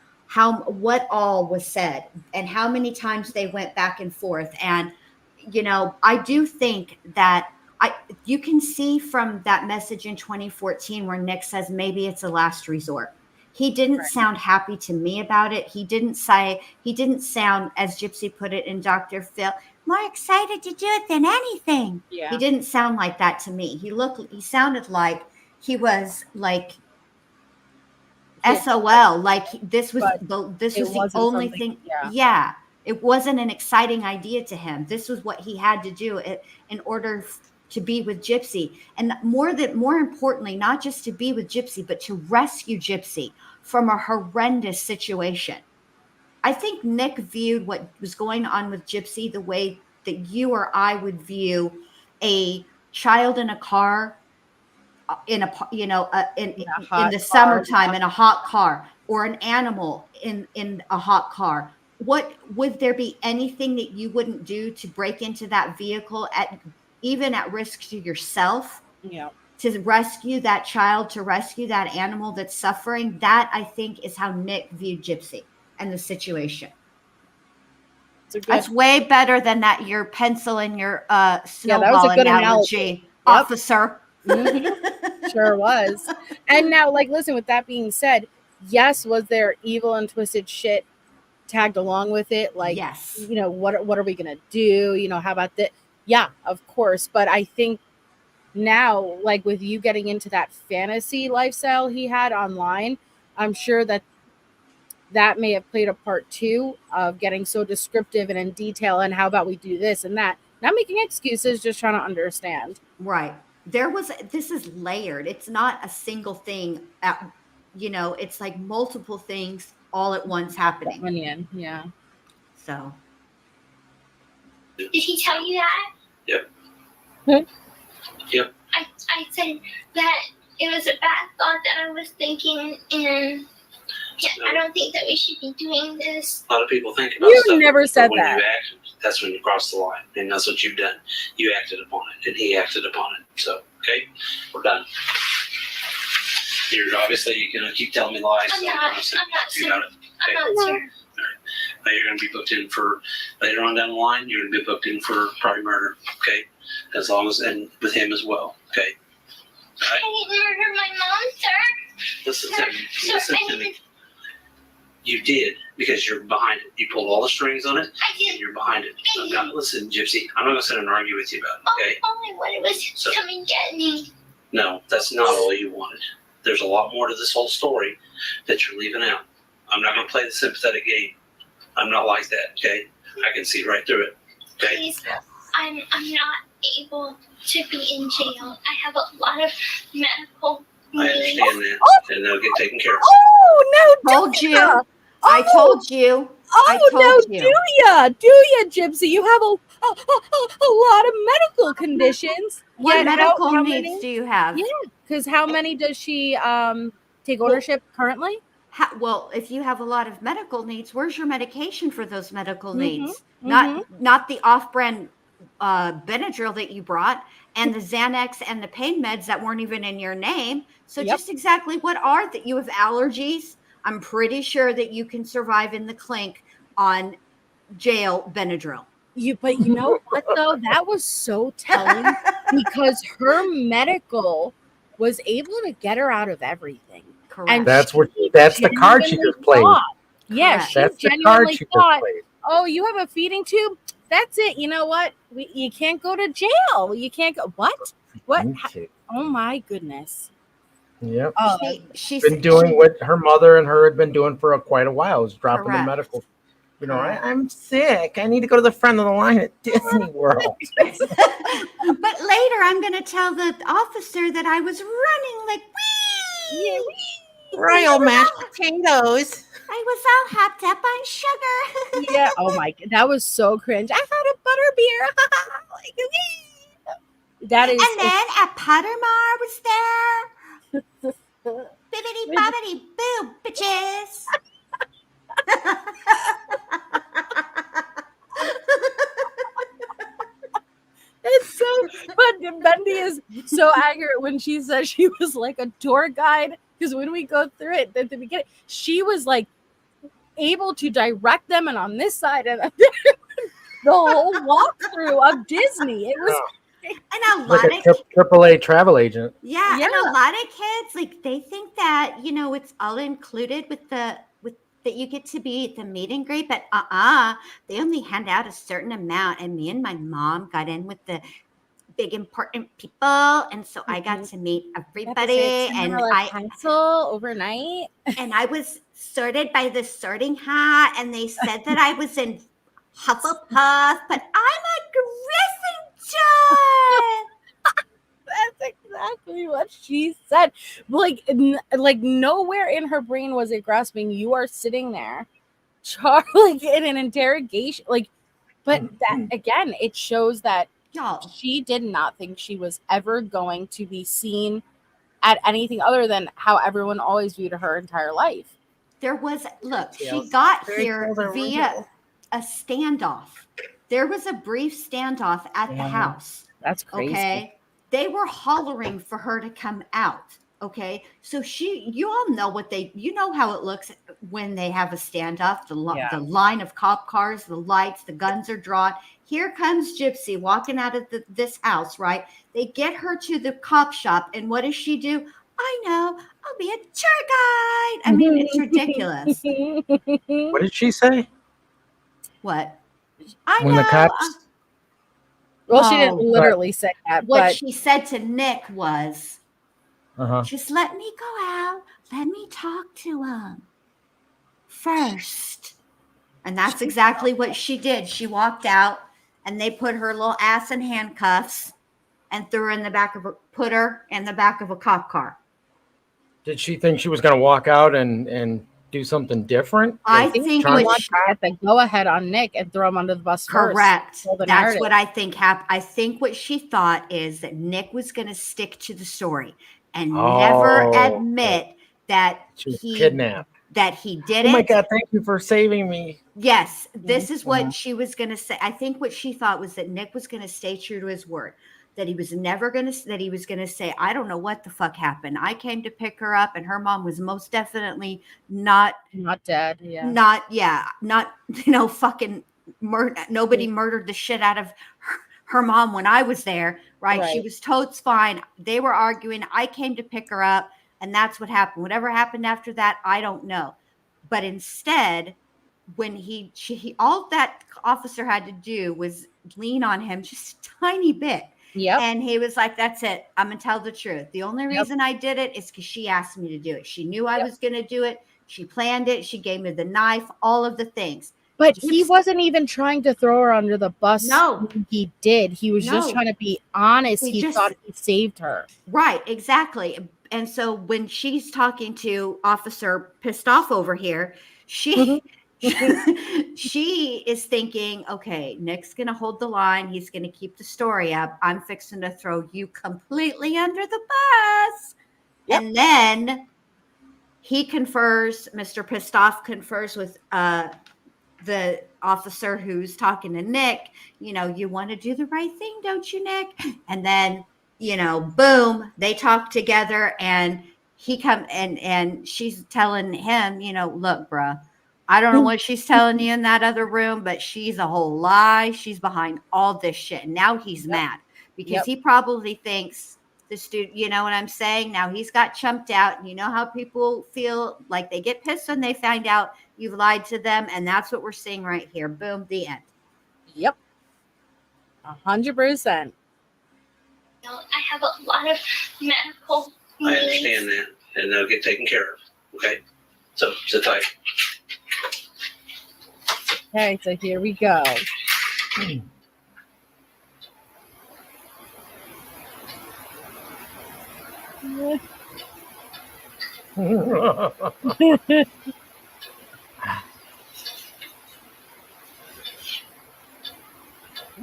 what all was said and how many times they went back and forth. And, I do think that you can see from that message in 2014 where Nick says maybe it's a last resort. He didn't sound happy to me about it. He didn't sound, as Gypsy put it in Dr. Phil, more excited to do it than anything. Yeah. He didn't sound like that to me. He sounded like he was like SOL, like this was the only thing. Yeah. It wasn't an exciting idea to him. This was what he had to do in order to be with Gypsy. And more importantly, not just to be with Gypsy, but to rescue Gypsy from a horrendous situation. I think Nick viewed what was going on with Gypsy the way that you or I would view a child in a car in the summertime in a hot car, or an animal in a hot car. What would there be anything that you wouldn't do to break into that vehicle even at risk to yourself? Yeah. To rescue that child, to rescue that animal that's suffering? That, I think, is how Nick viewed Gypsy and the situation. That's way better than that your pencil and your snowball analogy, officer. Mm-hmm. Sure was. And now, listen, with that being said, yes, was there evil and twisted shit tagged along with it? Yes. What are we gonna do? How about that? Yeah, of course. But I think now, with you getting into that fantasy lifestyle he had online, I'm sure that may have played a part too, of getting so descriptive and in detail, and how about we do this and that, not making excuses, just trying to understand. Right. This is layered. It's not a single thing it's like multiple things all at once happening. Onion, yeah. So. Did he tell you that? Yep. Yep. I said that it was a bad thought that I was thinking, and I don't think that we should be doing this. A lot of people think about you stuff. Never said when that. You acted, that's when you crossed the line, and that's what you've done. You acted upon it, and he acted upon it. So, okay, we're done. You're obviously going to keep telling me lies. I'm not sure. Now you're going to be booked in for later on down the line. You're going to be booked in for probably murder. Okay, as long as, and with him as well. Okay. Right. I didn't murder my mom, sir. Listen to me. Listen to me. You did, because you're behind it. You pulled all the strings on it. I did. And you're behind it. Now, listen, Gypsy, I'm not going to sit and argue with you about it, okay? Only when it was come and get me. No, that's not all you wanted. There's a lot more to this whole story that you're leaving out. I'm not going to play the sympathetic game. I'm not like that, okay? I can see right through it, okay? Please, I'm not able to be in jail. I have a lot of medical I understand that, and they'll get taken care of. Oh, no, told you. I told you. Do ya, Gypsy? You have a lot of medical conditions. What medical needs do you have? Yeah, because how many does she take ownership currently? Well, if you have a lot of medical needs, where's your medication for those medical needs? Not the off-brand Benadryl that you brought, and the Xanax and the pain meds that weren't even in your name. So just exactly what are that? You have allergies. I'm pretty sure that you can survive in the clink on jail Benadryl. But you know what though? That was so telling, because her medical was able to get her out of everything. Correct. And that's the card she just played. Yeah, she genuinely thought, oh, you have a feeding tube? that's it. You know what? You can't go to jail. You can't go. What? Oh my goodness. Yep. Oh, She's been doing what her mother and her had been doing for quite a while. Was dropping the medical. You know, I'm sick. I need to go to the front of the line at Disney World. But later, I'm going to tell the officer that I was running like royal mashed potatoes. I was all hopped up on sugar. Yeah. Oh my, that was so cringe. I had a butterbeer. Like, that is. And then a Pottermore was there. Bibbidi bobbidi boo, bitches. It's so, but Bendy is so accurate when she says she was like a tour guide, because when we go through it at the beginning, she was like able to direct them, and on this side and the whole walkthrough of Disney. It was and a like lot of AAA travel agent. Yeah, and a lot of kids like they think that it's all included with that you get to be at the meet and greet, but they only hand out a certain amount. And me and my mom got in with the big important people, and so I got to meet everybody. And I pencil overnight, and I was sorted by the sorting hat, and they said that I was in Hufflepuff, but I'm a Gryffindor. That's exactly what she said. Like nowhere in her brain was it grasping. You are sitting there, like in an interrogation. Like, but that again, it shows that she did not think she was ever going to be seen at anything other than how everyone always viewed her entire life. There was she got here via a standoff. There was a brief standoff at the house. That's crazy. Okay. They were hollering for her to come out. Okay. So you all know how it looks when they have a standoff, the line of cop cars, the lights, the guns are drawn. Here comes Gypsy walking out of this house, right? They get her to the cop shop. And what does she do? I know. I'll be a tour guide. I mean, it's ridiculous. What did she say? What? When the cops... Well, she didn't literally say that. What she said to Nick was, Uh-huh. Just let me go out. Let me talk to him first. And that's exactly what she did. She walked out and they put her little ass in handcuffs and threw her in the back of put her in the back of a cop car. Did she think she was going to walk out and do something different? I think she wanted to get the go ahead on Nick and throw him under the bus Correct. first. That's what I think happened. I think what she thought is that Nick was going to stick to the story and never admit that he kidnapped. That he did it. Oh my God, thank you for saving me. Yes, this is what she was going to say. I think what she thought was that Nick was going to stay true to his word, that he was never going to, that he was going to say, I don't know what the fuck happened. I came to pick her up and her mom was most definitely not dead. Yeah. Not, fucking murder. Nobody murdered the shit out of her mom when I was there. Right. She was totes fine. They were arguing. I came to pick her up. And that's what happened. Whatever happened after that, I don't know. But instead, when all that officer had to do was lean on him just a tiny bit. Yeah. And he was like, that's it. I'm going to tell the truth. The only reason I did it is because she asked me to do it. She knew I was going to do it. She planned it. She gave me the knife, all of the things. But he wasn't even trying to throw her under the bus. No. He did. He was just trying to be honest. He thought he saved her. Right. Exactly. And so when she's talking to Officer Pissed Off over here, she is thinking, okay, Nick's going to hold the line. He's going to keep the story up. I'm fixing to throw you completely under the bus. Yep. And then he confers, Mr. Pissed Off confers with the officer who's talking to Nick. You want to do the right thing, don't you, Nick? And then boom, they talk together and he and she's telling him, look, bruh, I don't know what she's telling you in that other room, but she's a whole lie. She's behind all this shit. And now he's mad because he probably thinks this dude, you know what I'm saying? Now he's got chumped out. And you know how people feel like they get pissed when they find out you've lied to them. And that's what we're seeing right here. Boom, the end. Yep. 100%. I have a lot of medical needs. I understand that, and they'll get taken care of. Okay, so sit tight. Okay, so here we go.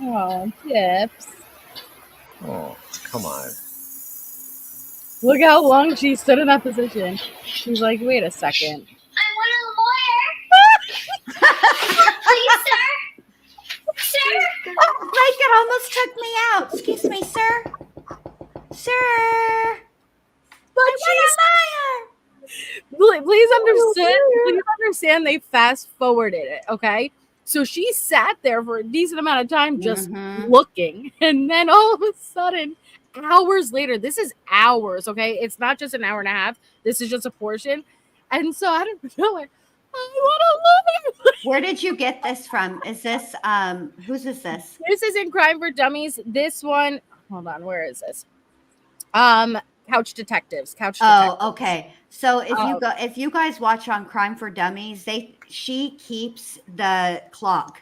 Oh, Chips. Oh, come on. Look how long she stood in that position. She's like, wait a second. I want a lawyer. Please, sir. Sir. Like it almost took me out. Excuse me, sir. Sir. But please understand they fast forwarded it, okay? So she sat there for a decent amount of time just looking, and then all of a sudden, hours later, this is hours, okay? It's not just an hour and a half. This is just a portion. And so I don't know, I want to love him. Where did you get this from? Is this whose is this? This is in Crime for Dummies. This one, hold on, where is this? Couch Detectives. Oh, okay. So if you guys watch on Crime for Dummies, she keeps the clock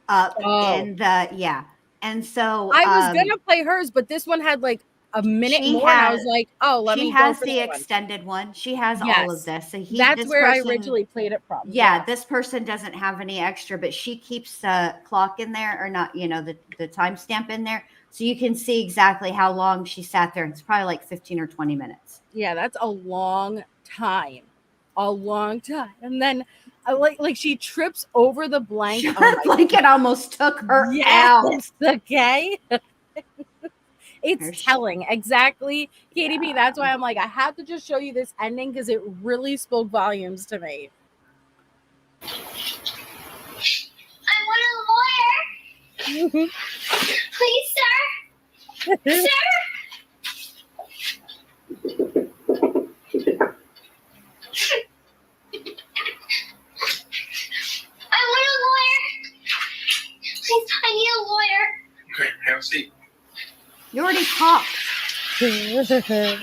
up in the And so I was gonna play hers, but this one had like a minute more, and I was like, "Oh, let me." She has the extended one. She has all of this. So that's where I originally played it from. Yeah, this person doesn't have any extra, but she keeps the clock in there, or not, the timestamp in there, so you can see exactly how long she sat there. It's probably like 15 or 20 minutes. Yeah, that's a long time, and then. Like she trips over the blanket. The blanket almost took her out. Okay. It's telling exactly, Katie P. That's why I'm like, I have to just show you this ending because it really spoke volumes to me. I want a lawyer. Please, sir. Sir. I want a lawyer. Please, I need a lawyer. Okay, have a seat. You already talked. Exactly.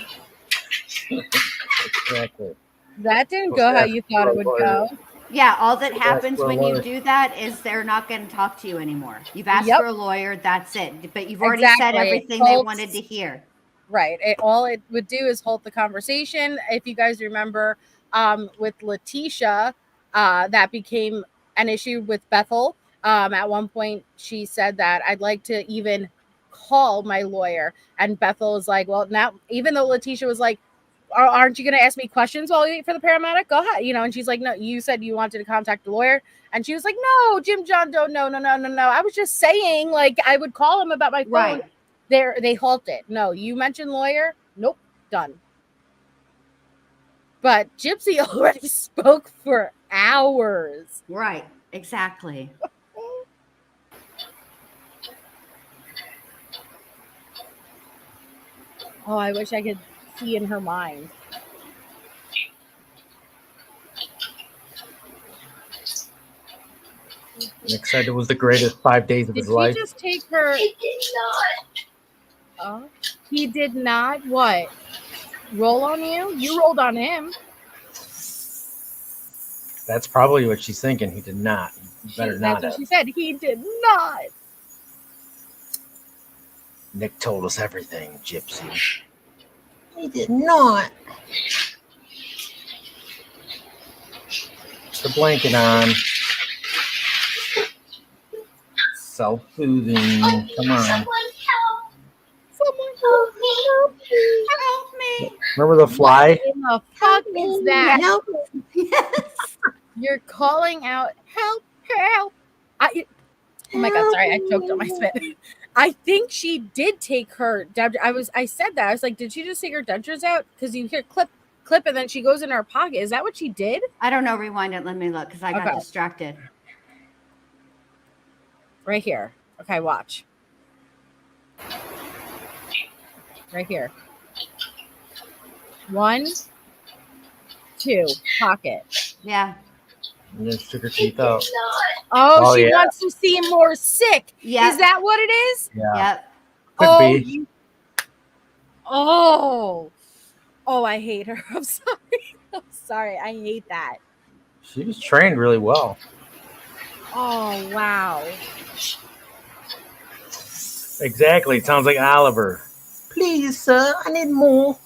That didn't go how you thought it would go. Yeah, all that happens when you do that is they're not going to talk to you anymore. You've asked for a lawyer, that's it. But you've already said everything they wanted to hear. Right. All it would do is halt the conversation. If you guys remember, with Letitia, that became an issue with Bethel. At one point, she said that I'd like to even call my lawyer, and Bethel was like, well, now, even though Letitia was like, aren't you going to ask me questions while you wait for the paramedic? Go ahead. And she's like, no, you said you wanted to contact the lawyer. And she was like, no, Jim John Doe, no. I was just saying, like, I would call him about my phone. Right. They halted. No, you mentioned lawyer. Nope. Done. But Gypsy already spoke for hours. Right. Exactly. Oh, I wish I could see in her mind. Nick said it was the greatest 5 days of his life. Did he just take her? He did not. Oh, he did not. What? Roll on you? You rolled on him. That's probably what she's thinking. He did not. He better not. That's what she said. He did not. Nick told us everything, Gypsy. He did not. Put the blanket on. Self-soothing. Come on. Someone help me. Help me. Remember the fly? What in the fuck is that? Help. Yes. You're calling out, help. Oh my God, sorry, I choked on my spit. I think she did take her. I said that. I was like, did she just take her dentures out? Because you hear clip, and then she goes in her pocket. Is that what she did? I don't know. Rewind it. Let me look because I got distracted. Right here. Okay, watch. Right here. 1, 2, pocket. Yeah. And then stick her teeth out. Oh, she yeah. wants to seem more sick. Yeah. Is that what it is? Yeah. Yep. Could be. Oh, I hate her. I'm sorry. I'm sorry. I hate that. She was trained really well. Oh, wow. Exactly. It sounds like Oliver. Please, sir, I need more.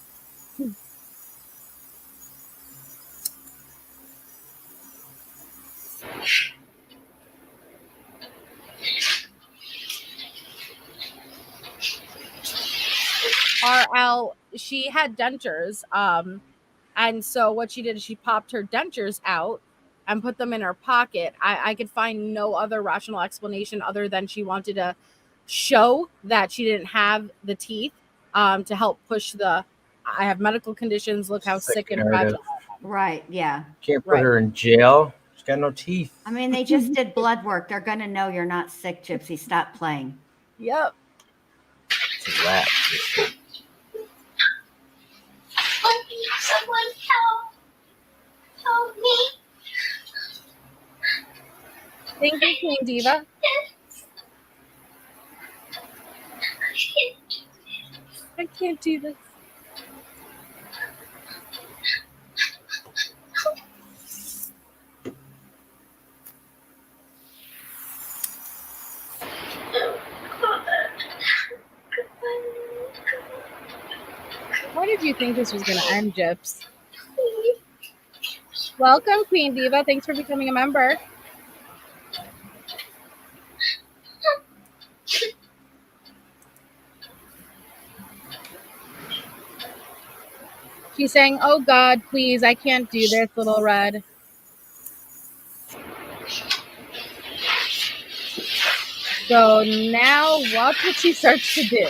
RL, she had dentures. And so what she did is she popped her dentures out and put them in her pocket. I could find no other rational explanation other than she wanted to show that she didn't have the teeth to help push the I have medical conditions. Look how sick and fragile. Right. Yeah. Can't put her in jail. She's got no teeth. I mean, they just did blood work. They're going to know you're not sick, Gypsy. Stop playing. Yep. It's a rat. Someone help me. Thank you, Queen Diva. I can't do this. Why did you think this was going to end, Gyps? Welcome, Queen Diva. Thanks for becoming a member. She's saying, oh God, please, I can't do this, Little Red. So now watch what she starts to do.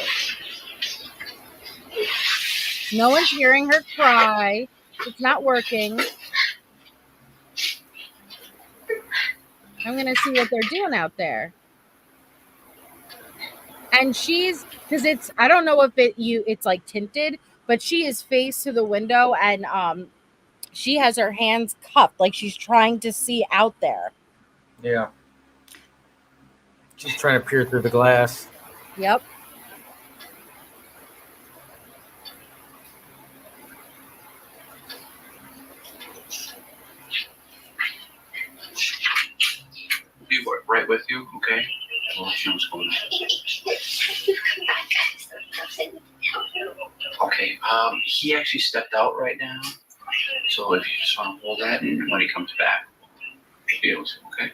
No one's hearing her cry. It's not working. I'm going to see what they're doing out there. And she's, because it's, I don't know if it's like tinted, but she is face to the window and she has her hands cupped like she's trying to see out there. Yeah. She's trying to peer through the glass. Yep. Be right with you, okay? Well, she was going. Okay. He actually stepped out right now, so if you just want to hold that, and when he comes back, be able to, okay?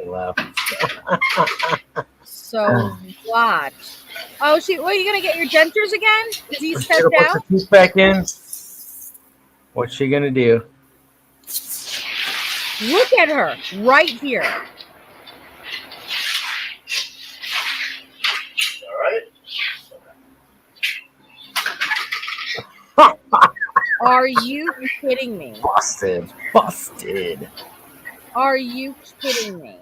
Laugh. So watch. Oh, what are you gonna get your dentures again? Is he stepped Put out? her teeth back in. What's she gonna do? Look at her right here. All right. Are you kidding me? Busted. Are you kidding me?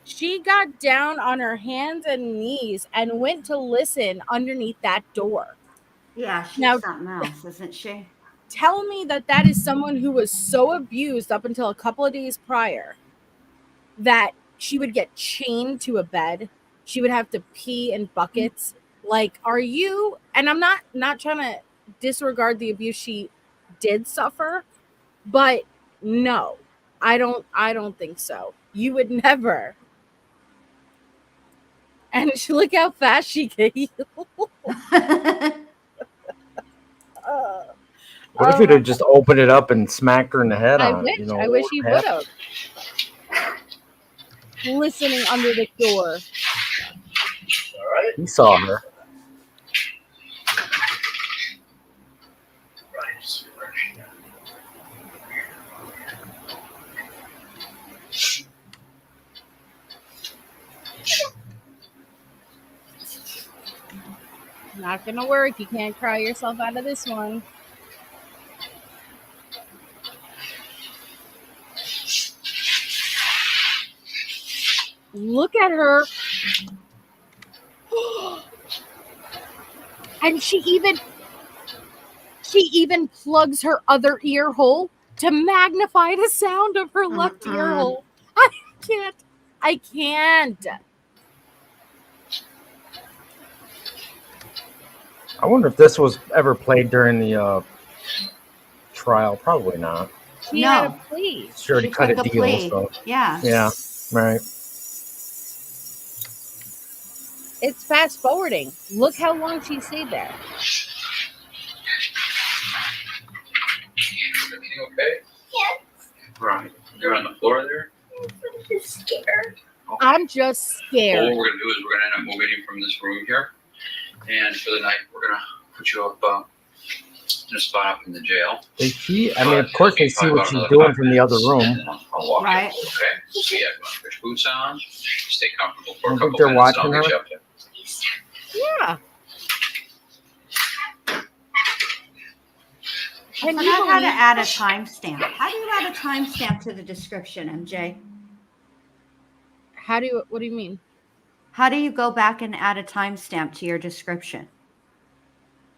She got down on her hands and knees and went to listen underneath that door. Yeah, she's something else, isn't she? Tell me that is someone who was so abused up until a couple of days prior that she would get chained to a bed. She would have to pee in buckets. Like, are you, and I'm not trying to disregard the abuse she did suffer, but no, I don't think so. You would never. And look how fast she can heal. What if he'd have just opened it up and smacked her in the head I on wish, it? I wish he would have. Listening under the door. He saw her. Not gonna work. You can't cry yourself out of this one. Look at her. And she She even plugs her other ear hole to magnify the sound of her left ear hole. I can't. I wonder if this was ever played during the trial. Probably not. She had a plea. She already cut a deal. So yeah, right. It's fast forwarding. Look how long she stayed there. Everything okay? Yes. Right. You're on the floor there? I'm just scared. I'm just scared. What we're going to do is we're going to end up moving you from this room here. And for the night, we're going to put you up in a spot up in the jail. I mean, of course, they see what she's doing from the other room. I'll walk right. you. Okay. So yeah, put your boots on. Stay comfortable for a You couple think they're minutes. watching I'll get her? you up there. Yeah. I forgot how to add a timestamp. How do you add a timestamp to the description, MJ? What do you mean? How do you go back and add a timestamp to your description?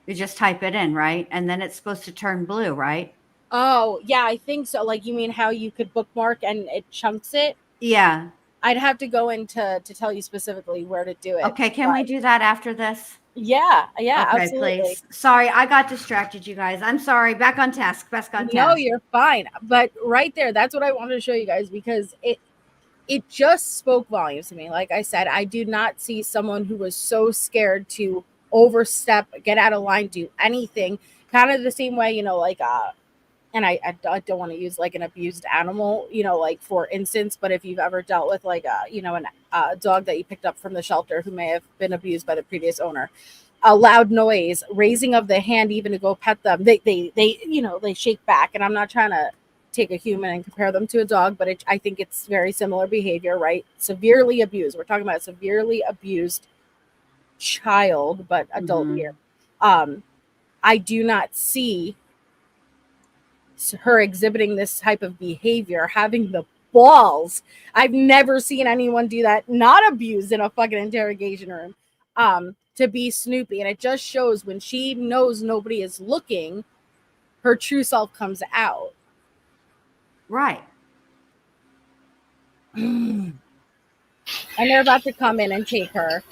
You just type it in, right? And then it's supposed to turn blue, right? Oh, yeah, I think so. Like, you mean how you could bookmark and it chunks it? Yeah. I'd have to go in to tell you specifically where to do it. Okay, can we do that after this? Yeah, okay, absolutely. Please. Sorry, I got distracted, you guys. I'm sorry. Back on task. No, you're fine. But right there, that's what I wanted to show you guys because it just spoke volumes to me. Like I said, I do not see someone who was so scared to overstep, get out of line, do anything. Kind of the same way, like and I don't want to use like an abused animal, like for instance, but if you've ever dealt with like a dog that you picked up from the shelter who may have been abused by the previous owner, a loud noise, raising of the hand even to go pet them, they shake back. And I'm not trying to take a human and compare them to a dog, but I think it's very similar behavior, right? Severely abused. We're talking about a severely abused child, but adult here. I do not see her exhibiting this type of behavior, having the balls. I've never seen anyone do that, not abused in a fucking interrogation room, to be Snoopy. And it just shows when she knows nobody is looking, her true self comes out. Right. And they're about to come in and take her.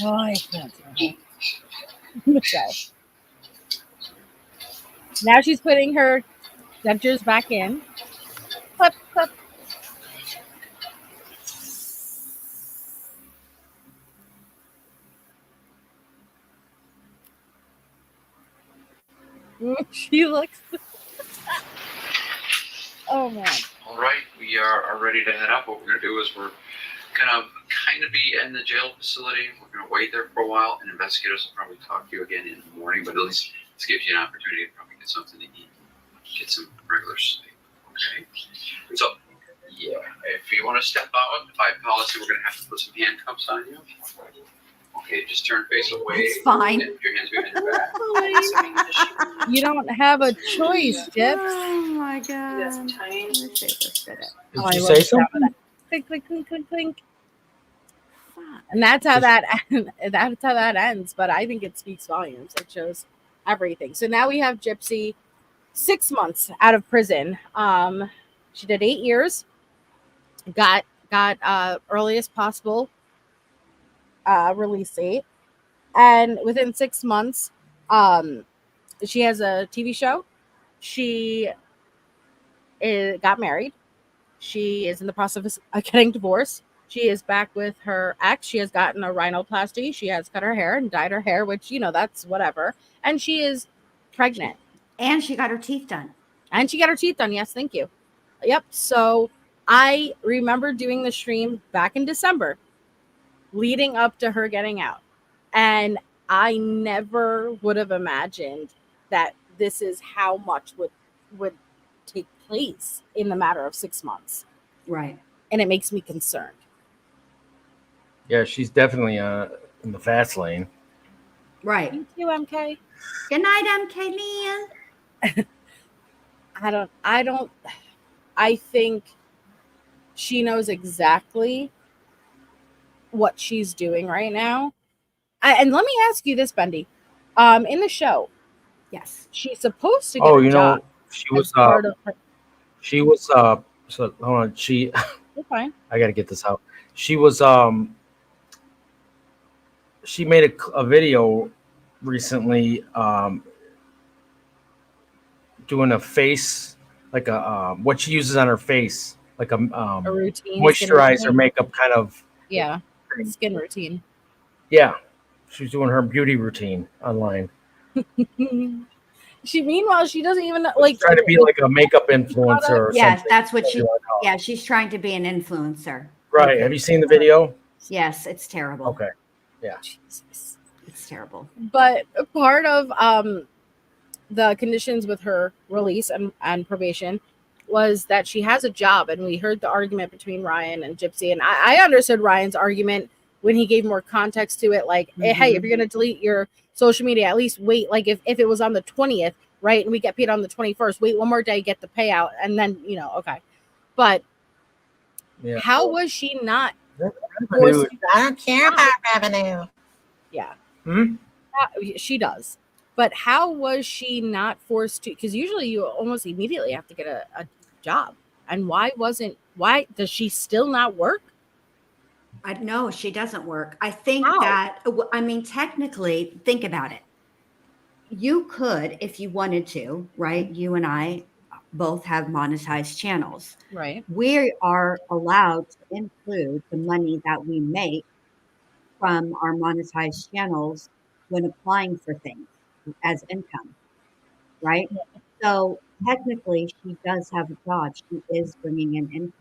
Oh, I can't do it. Okay. Now she's putting her dentures back in. Clip, clip. She looks. Oh man. All right, we are ready to head up. What we're going to do is we're going to kind of be in the jail facility. We're going to wait there for a while, and investigators will probably talk to you again in the morning, but at least this gives you an opportunity to probably get something to eat, get some regular sleep. Okay? So, yeah, if you want to step out, by policy, we're going to have to put some handcuffs on you. Okay, just turn face away. It's fine. And your hands behind your back. You don't have a choice, Gyps. Oh my god. That's tiny. Did you say something? Clink, clink, clink, clink, clink. And that's how that ends. But I think it speaks volumes. It shows everything. So now we have Gypsy, 6 months out of prison. She did 8 years. Got earliest possible release date, and within 6 months, she has a TV show. She got married. She is in the process of getting divorced. She is back with her ex. She has gotten a rhinoplasty. She has cut her hair and dyed her hair, which, that's whatever. And she is pregnant. And she got her teeth done. Yes, thank you. Yep. So I remember doing the stream back in December, leading up to her getting out. And I never would have imagined that this is how much would take place in the matter of 6 months. Right. And it makes me concerned. Yeah, she's definitely in the fast lane. Right. Thank you, MK. Good night, MK Leanne. I think she knows exactly what she's doing right now. And let me ask you this, Bendy. In the show, yes, she's supposed to get a job. She was part of her. She was so hold on, she You're fine. I gotta get this out. She was she made a video recently doing a face, like a what she uses on her face, like a routine, moisturizer makeup kind of skin routine. Yeah, she was doing her beauty routine online. Meanwhile, she doesn't even like trying to be like a makeup influencer or yes, something. that's what she's trying to be an influencer. Right. Have you seen the video? Yes, it's terrible. Okay. Yeah. Jesus. It's terrible. But part of the conditions with her release and probation was that she has a job, and we heard the argument between Ryan and Gypsy, and I understood Ryan's argument when he gave more context to it, like, hey, if you're going to delete your social media, at least wait, like if it was on the 20th, right, and we get paid on the 21st, wait one more day, get the payout, and then, okay. But how was she not forced? I don't care about revenue. Yeah. She does. But how was she not forced to? Because usually you almost immediately have to get a job. And why does she still not work? No, she doesn't work. I think technically, think about it. You could, if you wanted to, right? You and I both have monetized channels. Right. We are allowed to include the money that we make from our monetized channels when applying for things as income, right? So technically, she does have a job. She is bringing in income.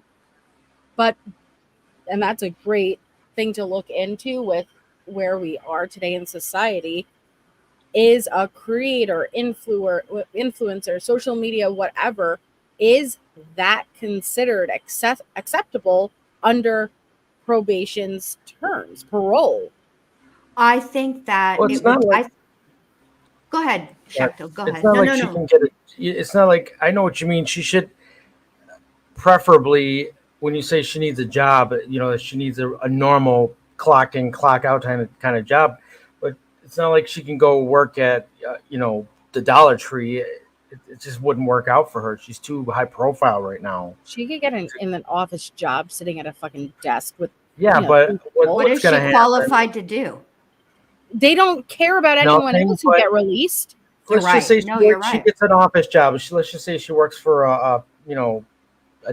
And that's a great thing to look into with where we are today in society. Is a creator, influencer, social media, whatever, is that considered acceptable under probation's terms, parole? I think that Well, go ahead, Shakto. Go ahead. She can get it. It's not like, I know what you mean. She should preferably, when you say she needs a job, she needs a normal clock in, clock out kind of job. But it's not like she can go work at the Dollar Tree. It just wouldn't work out for her. She's too high profile right now. She could get in an office job sitting at a fucking desk with. But what is she qualified to do? They don't care about anyone else who get released. Let's just say she gets an office job. Let's just say she works for a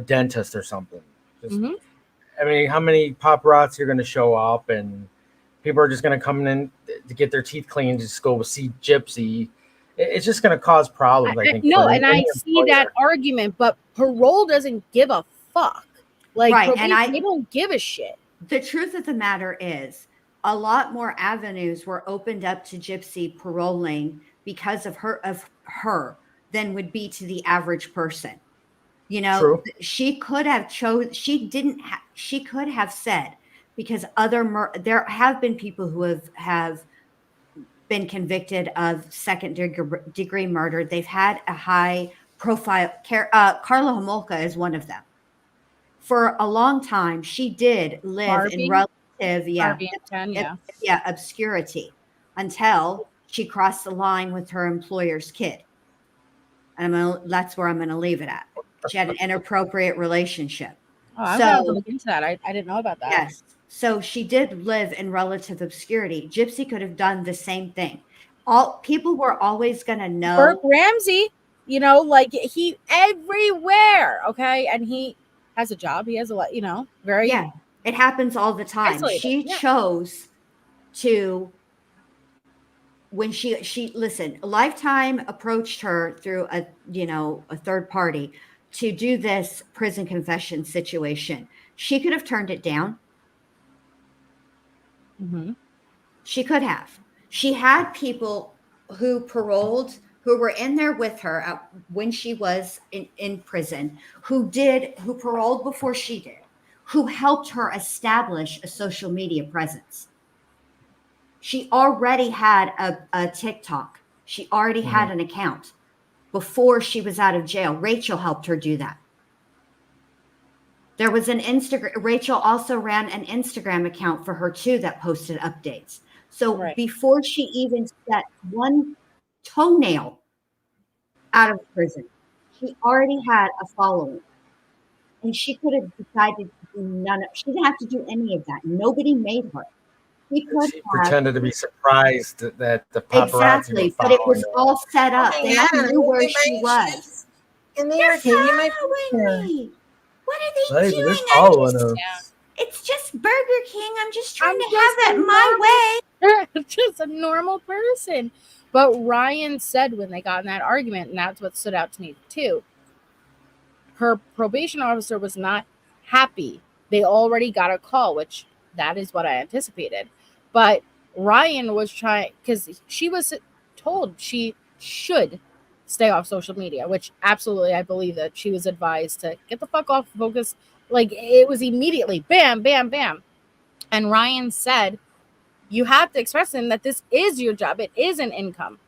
dentist or something. I mean, how many paparazzi are going to show up, and people are just going to come in to get their teeth cleaned, just go see Gypsy. It's just going to cause problems, I think. No, and I see that argument, but parole doesn't give a fuck. Like, they don't give a shit. The truth of the matter is, a lot more avenues were opened up to Gypsy paroling because of her than would be to the average person. True. She could have she could have said, because there have been people who have been convicted of second degree murder. They've had a high profile. Carla Homolka is one of them. For a long time, she did live in relative obscurity until she crossed the line with her employer's kid. And that's where I'm going to leave it at. She had an inappropriate relationship. Oh, I'm going to look into that. I didn't know about that. Yes. So she did live in relative obscurity. Gypsy could have done the same thing. People were always going to know. Burke Ramsey, he everywhere. Okay. And he has a job. He has a lot, very. Yeah. It happens all the time. Isolated. She chose to, when she listen, Lifetime approached her through a third party to do this prison confession situation. She could have turned it down. Mm-hmm. She could have. She had people who paroled, who were in there with her when she was in prison, who paroled before she did, who helped her establish a social media presence. She already had a TikTok. She already had an account before she was out of jail. Rachel helped her do that. There was an Instagram. Rachel also ran an Instagram account for her too that posted updates. So before she even set one toenail out of prison, she already had a following. And she could have decided to do she didn't have to do any of that. Nobody made her. She pretended to be surprised that the paparazzi exactly, were but it was her. all set up. They knew where she was. And They're following me. What are they doing? They're following us. It's just Burger King. I'm just trying to have it my way. Just a normal person. But Ryan said when they got in that argument, and that's what stood out to me too, her probation officer was not happy. They already got a call, which that is what I anticipated. But Ryan was trying, because she was told she should stay off social media, which absolutely I believe that she was advised to get the fuck off, focus. Like, it was immediately bam, bam, bam. And Ryan said, you have to express to him that this is your job. It is an income.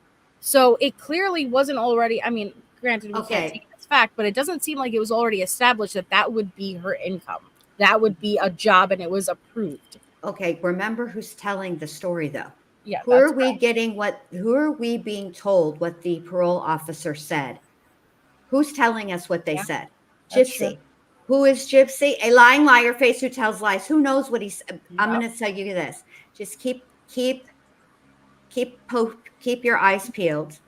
So it clearly wasn't already, I mean, granted, we can't take it as fact, but it doesn't seem like it was already established that that would be her income. That would be a job, and it was approved. Okay, remember who's telling the story, though. Yeah. Who are we being told what the parole officer said? Who's telling us what they said? Gypsy. Who is Gypsy? A lying liar face who tells lies. Who knows what he's I'm going to tell you this. Just keep your eyes peeled.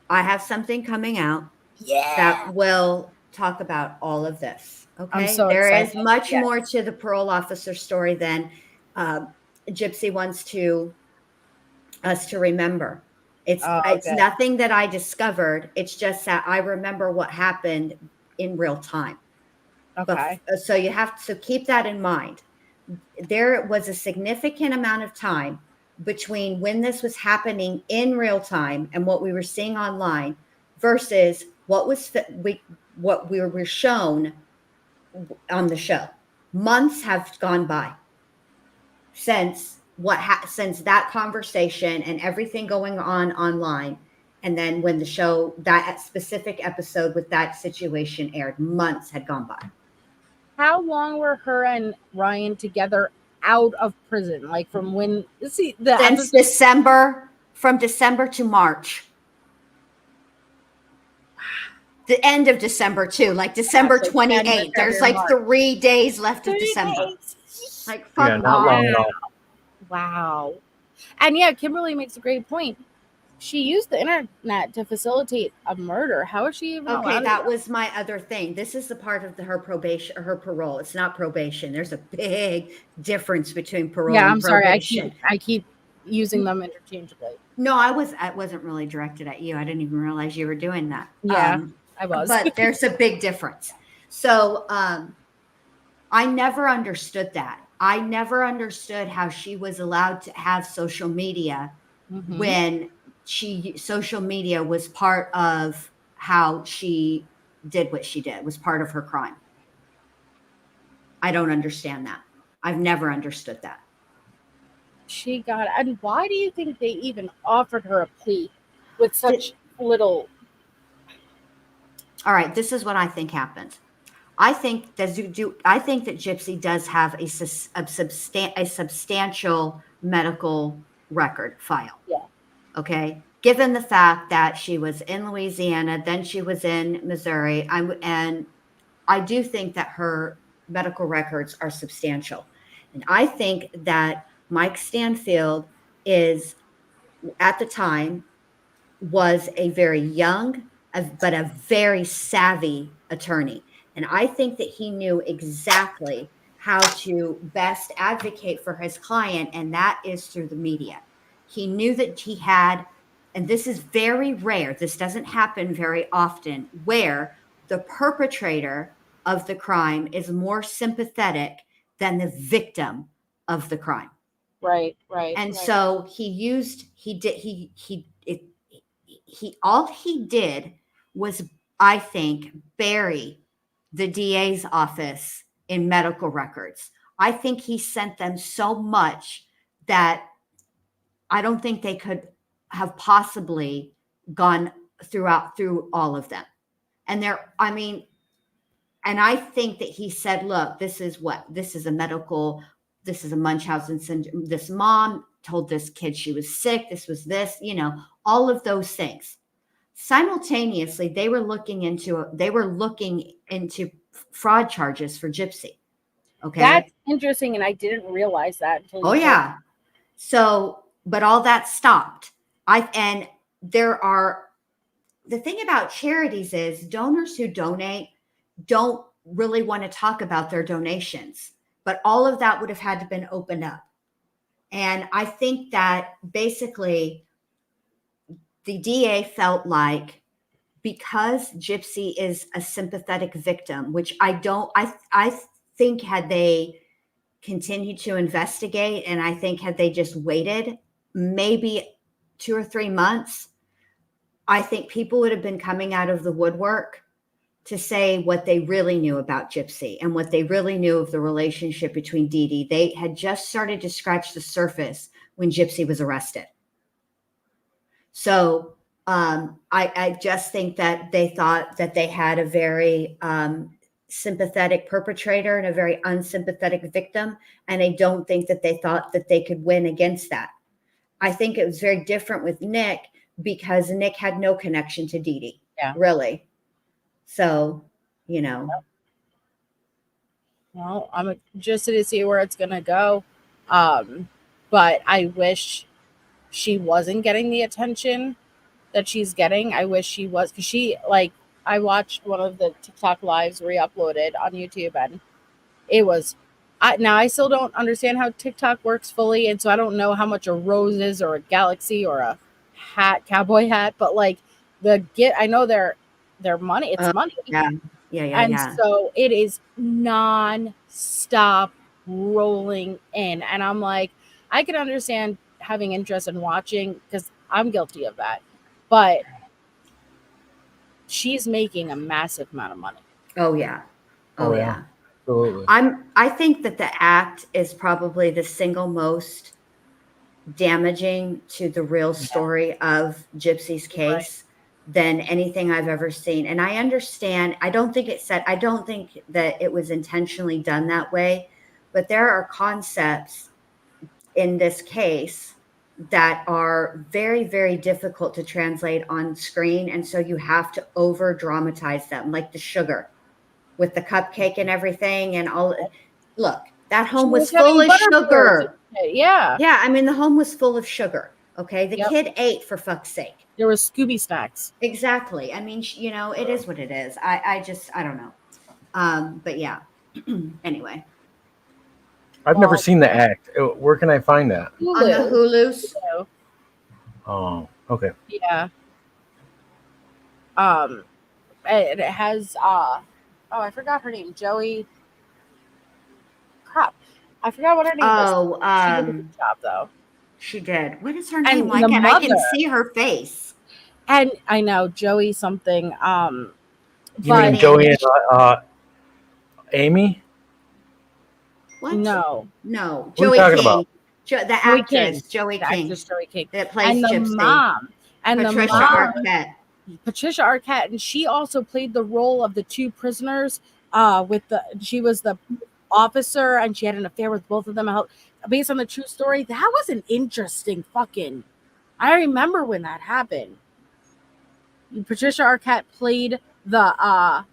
I have something coming out that will talk about all of this. Okay. I'm so there excited. is much more to the parole officer story than Gypsy wants us to remember. It's nothing that I discovered. It's just that I remember what happened in real time. Okay. So you have to keep that in mind. There was a significant amount of time between when this was happening in real time and what we were seeing online versus what we were shown on the show. Months have gone by since since that conversation and everything going on online. And then when the show, that specific episode with that situation aired, months had gone by. How long were her and Ryan together out of prison? Like from when? Since December, from December to March. The end of December too, like December 28th. There's like March. 3 days left of December. Like fuck not long at all. Wow. And yeah, Kimberly makes a great point. She used the internet to facilitate a murder. How is she even okay? That was my other thing. This is the part of her probation, her parole. It's not probation. There's a big difference between parole and probation. Sorry. I keep using them interchangeably. No, I wasn't really directed at you. I didn't even realize you were doing that. Yeah, I was. But there's a big difference. So I never understood that. I never understood how she was allowed to have social media when social media was part of how she did what she did, was part of her crime. I don't understand that. I've never understood that. She got, and why do you think they even offered her a plea with such little? All right, this is what I think happened. I think that Gypsy does have a substantial medical record file. Yeah. Okay. Given the fact that she was in Louisiana, then she was in Missouri, and I do think that her medical records are substantial. And I think that Mike Stanfield at the time, was a very young, but a very savvy attorney. And I think that he knew exactly how to best advocate for his client, and that is through the media. He knew that he had, and this is very rare, this doesn't happen very often, where the perpetrator of the crime is more sympathetic than the victim of the crime. Right. And so all he did was, I think, bury the DA's office in medical records. I think he sent them so much that I don't think they could have possibly gone through all of them. And I think that he said, look, this is a Munchausen syndrome. This mom told this kid she was sick. This was this, all of those things. Simultaneously, they were looking into fraud charges for Gypsy. Okay. That's interesting. And I didn't realize that until you yeah. So, but all that stopped. And there are, the thing about charities is donors who donate don't really want to talk about their donations, but all of that would have had to been opened up. And I think that basically the DA felt like, because Gypsy is a sympathetic victim, which I think had they continued to investigate, and I think had they just waited maybe 2 or 3 months, I think people would have been coming out of the woodwork to say what they really knew about Gypsy and what they really knew of the relationship between Dee Dee. They had just started to scratch the surface when Gypsy was arrested. So I just think that they thought that they had a very sympathetic perpetrator and a very unsympathetic victim. And I don't think that they thought that they could win against that. I think it was very different with Nick, because Nick had no connection to Dee Dee, really. So, Well, I'm interested to see where it's going to go. But I wish she wasn't getting the attention that she's getting. I wish she was, because I watched one of the TikTok lives re-uploaded on YouTube, and it was, now I still don't understand how TikTok works fully, and so I don't know how much a rose is, or a galaxy, or a hat, cowboy hat, but I know their money, it's money. Yeah. And so it is non-stop rolling in. And I'm like, I can understand having interest in watching, because I'm guilty of that. But she's making a massive amount of money. Oh, yeah. Oh, yeah. Absolutely. I think that the act is probably the single most damaging to the real story of Gypsy's case than anything I've ever seen. And I understand, I don't think that it was intentionally done that way, but there are concepts in this case that are very, very difficult to translate on screen. And so you have to over dramatize them, like the sugar with the cupcake and everything. And look, that home was full of sugar. Yeah. Yeah. I mean, the home was full of sugar. Okay. The kid ate, for fuck's sake. There was Scooby snacks. Exactly. I mean, it is what it is. I don't know. But yeah. Anyway. I've never seen the act. Where can I find that? Hulu. On the Hulu's. Oh, okay. Yeah. It has I forgot her name. Joey. Crap. I forgot what her name is. She did a good job, though. She did. What is her name? I can see her face. And I know Joey something. You mean Joey and Amy? What? No. Joey King. About? The actress Joey King. Joey King. That plays the Gypsy. Mom. And Patricia Arquette. Patricia Arquette, and she also played the role of the two prisoners. She was the officer, and she had an affair with both of them. Based on the true story, that was an interesting I remember when that happened. Patricia Arquette played the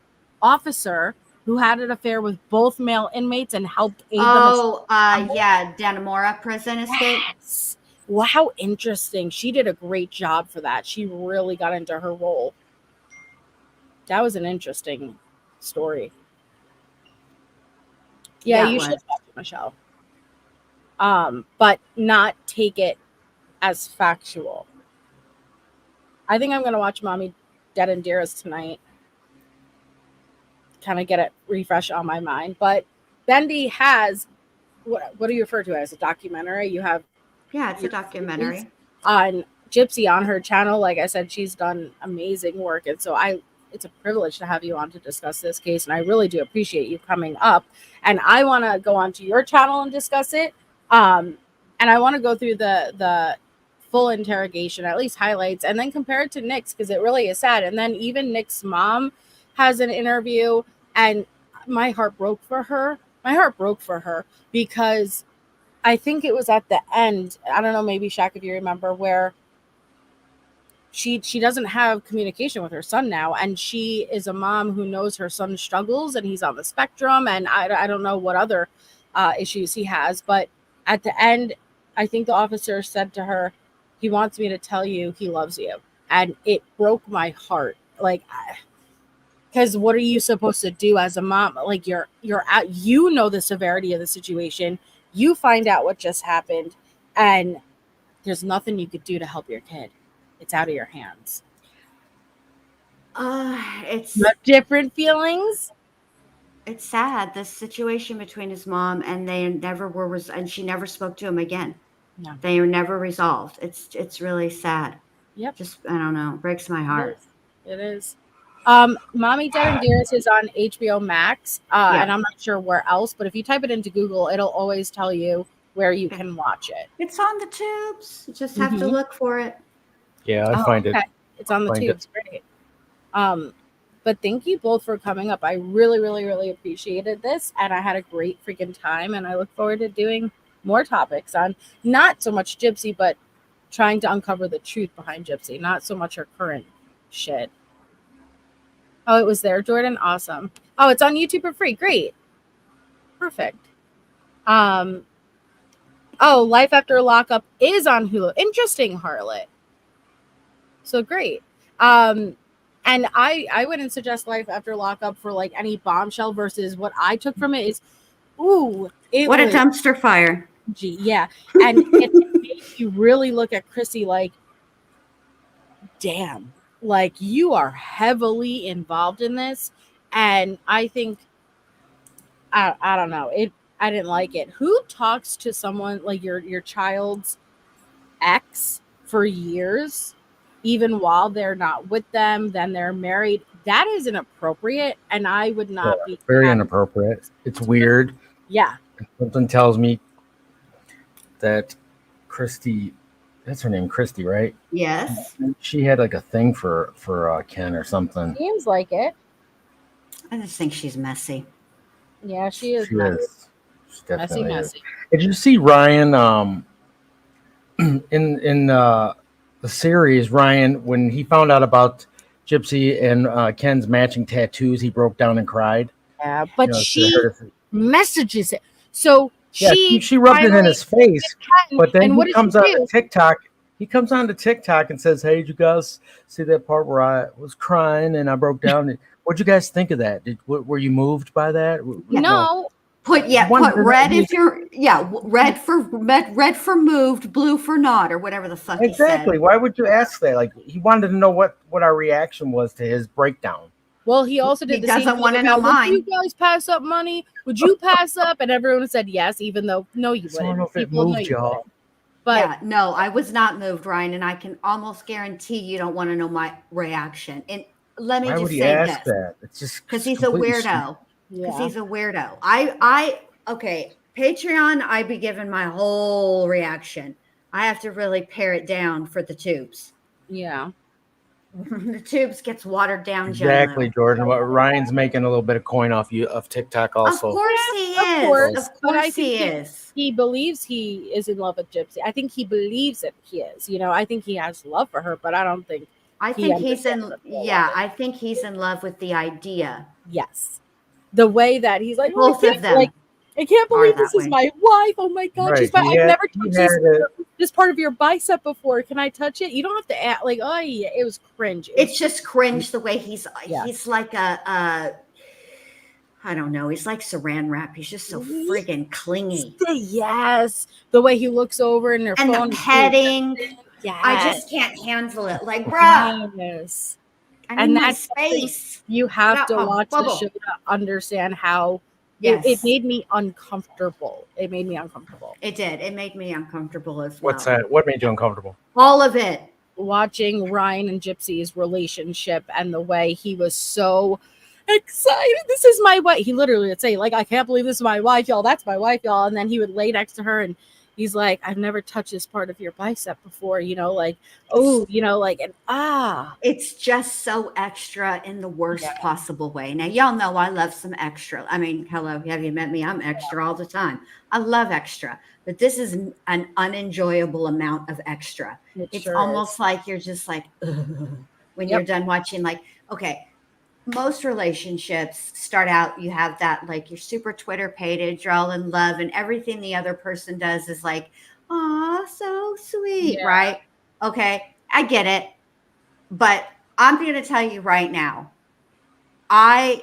officer who had an affair with both male inmates and helped aid them. Dannemora prison escape. Yes. Wow, how interesting. She did a great job for that. She really got into her role. That was an interesting story. Yeah, you should watch it, Michelle. But not take it as factual. I think I'm going to watch Mommy Dead and Dearest tonight. Kind of get it refresh on my mind. But Bendy has, what do you refer to as a documentary? You have... Yeah, it's a documentary. On Gypsy on her channel. Like I said, she's done amazing work. And so it's a privilege to have you on to discuss this case. And I really do appreciate you coming up. And I want to go onto your channel and discuss it. And I want to go through the full interrogation, at least highlights, and then compare it to Nick's, because it really is sad. And then even Nick's mom has an interview, and my heart broke for her. Because I think it was at the end. I don't know, maybe Shaq, if you remember, where she doesn't have communication with her son now, and she is a mom who knows her son struggles, and he's on the spectrum, and I don't know what other issues he has, but at the end, I think the officer said to her, he wants me to tell you he loves you, and it broke my heart. Like, because what are you supposed to do as a mom? Like, you're out, you know the severity of the situation, you find out what just happened, and there's nothing you could do to help your kid. It's out of your hands. It's different feelings. It's sad, the situation between his mom, and they never were and she never spoke to him again. No. They were never resolved. It's really sad. Yep. Just, I don't know, breaks my heart. It is. Mommy, Dad, and Dearest is on HBO Max, and I'm not sure where else, but if you type it into Google, it'll always tell you where you can watch it. It's on the tubes. You just have to look for it. Yeah, I find it. It's on the tubes. Great. But thank you both for coming up. I really, really, really appreciated this, and I had a great freaking time, and I look forward to doing more topics on not so much Gypsy, but trying to uncover the truth behind Gypsy, not so much her current shit. Oh, it was there, Jordan? Awesome. Oh, it's on YouTube for free. Great. Perfect. Oh, Life After Lockup is on Hulu. Interesting, Harlot. So great. And I wouldn't suggest Life After Lockup for like any bombshell, versus what I took from it is, what a dumpster fire. Yeah. And it made you really look at Chrissy like, damn, like you are heavily involved in this. And I think, I don't know, I didn't like it. Who talks to someone like your child's ex for years, even while they're not with them, then they're married? That is inappropriate, and I would not be very inappropriate. It's weird. Yeah. Something tells me that Christy, that's her name, Christy, right? Yes. She had like a thing for Ken or something. Seems like it. I just think she's messy. Yeah, she is. She is. She definitely messy. is. Did you see Ryan in the series? Ryan, when he found out about Gypsy and Ken's matching tattoos, he broke down and cried. Yeah, but she messages it. So she rubbed it in his face, but then he comes on to TikTok. He comes on to TikTok and says, "Hey, did you guys see that part where I was crying and I broke down? What'd you guys think of that? Were you moved by that?" No. Put red if you're red for moved, blue for not, or whatever the fuck exactly. He said. Why would you ask that? Like, he wanted to know what our reaction was to his breakdown. Well, he also did. He doesn't want to know mine. Would you guys pass up money? Would you pass up? And everyone said yes, even though no, you wouldn't. I don't know if it moved y'all. But yeah, no, I was not moved, Ryan, and I can almost guarantee you don't want to know my reaction. And let me Why just would he say ask this, that? It's just because he's a weirdo. Because he's a weirdo. Okay, Patreon, I'd be giving my whole reaction. I have to really pare it down for the tubes. Yeah. The tubes gets watered down. Exactly, Jordan. Ryan's making a little bit of coin off TikTok also. Of course he is. Of course he is. He believes he is in love with Gypsy. I think he believes that he is. You know, I think he has love for her, but I don't think. I think he's in. Yeah, I think he's in love with the idea. Yes, the way that he's like both of them. Like, I can't believe this is my wife. Oh my God, she's I've never touched this part of your bicep before. Can I touch it? You don't have to act like, oh yeah, it was cringe. It's just cringe the way he's like I don't know. He's like saran wrap. He's just so friggin' clingy. Yes, the way he looks over in their phone and the petting. Yeah, I just can't handle it. Like, bruh. Yes. And that's space. You have to watch the show to understand how. Yes. It made me uncomfortable. It made me uncomfortable. It did. It made me uncomfortable as well. What's that? What made you uncomfortable? All of it. Watching Ryan and Gypsy's relationship and the way he was so excited. This is my wife. He literally would say, like, I can't believe this is my wife, y'all. That's my wife, y'all. And then he would lay next to her and he's like, I've never touched this part of your bicep before, like, oh, like, and it's just so extra in the worst possible way. Now, y'all know I love some extra. I mean, hello, have you met me? I'm extra all the time. I love extra, but this is an unenjoyable amount of extra. It's sure almost like you're just like, when you're done watching, like, okay, most relationships start out, you have that, like, your super Twitter page, you're all in love, and everything the other person does is like, oh, so sweet, right? Okay, I get it. But I'm going to tell you right now, I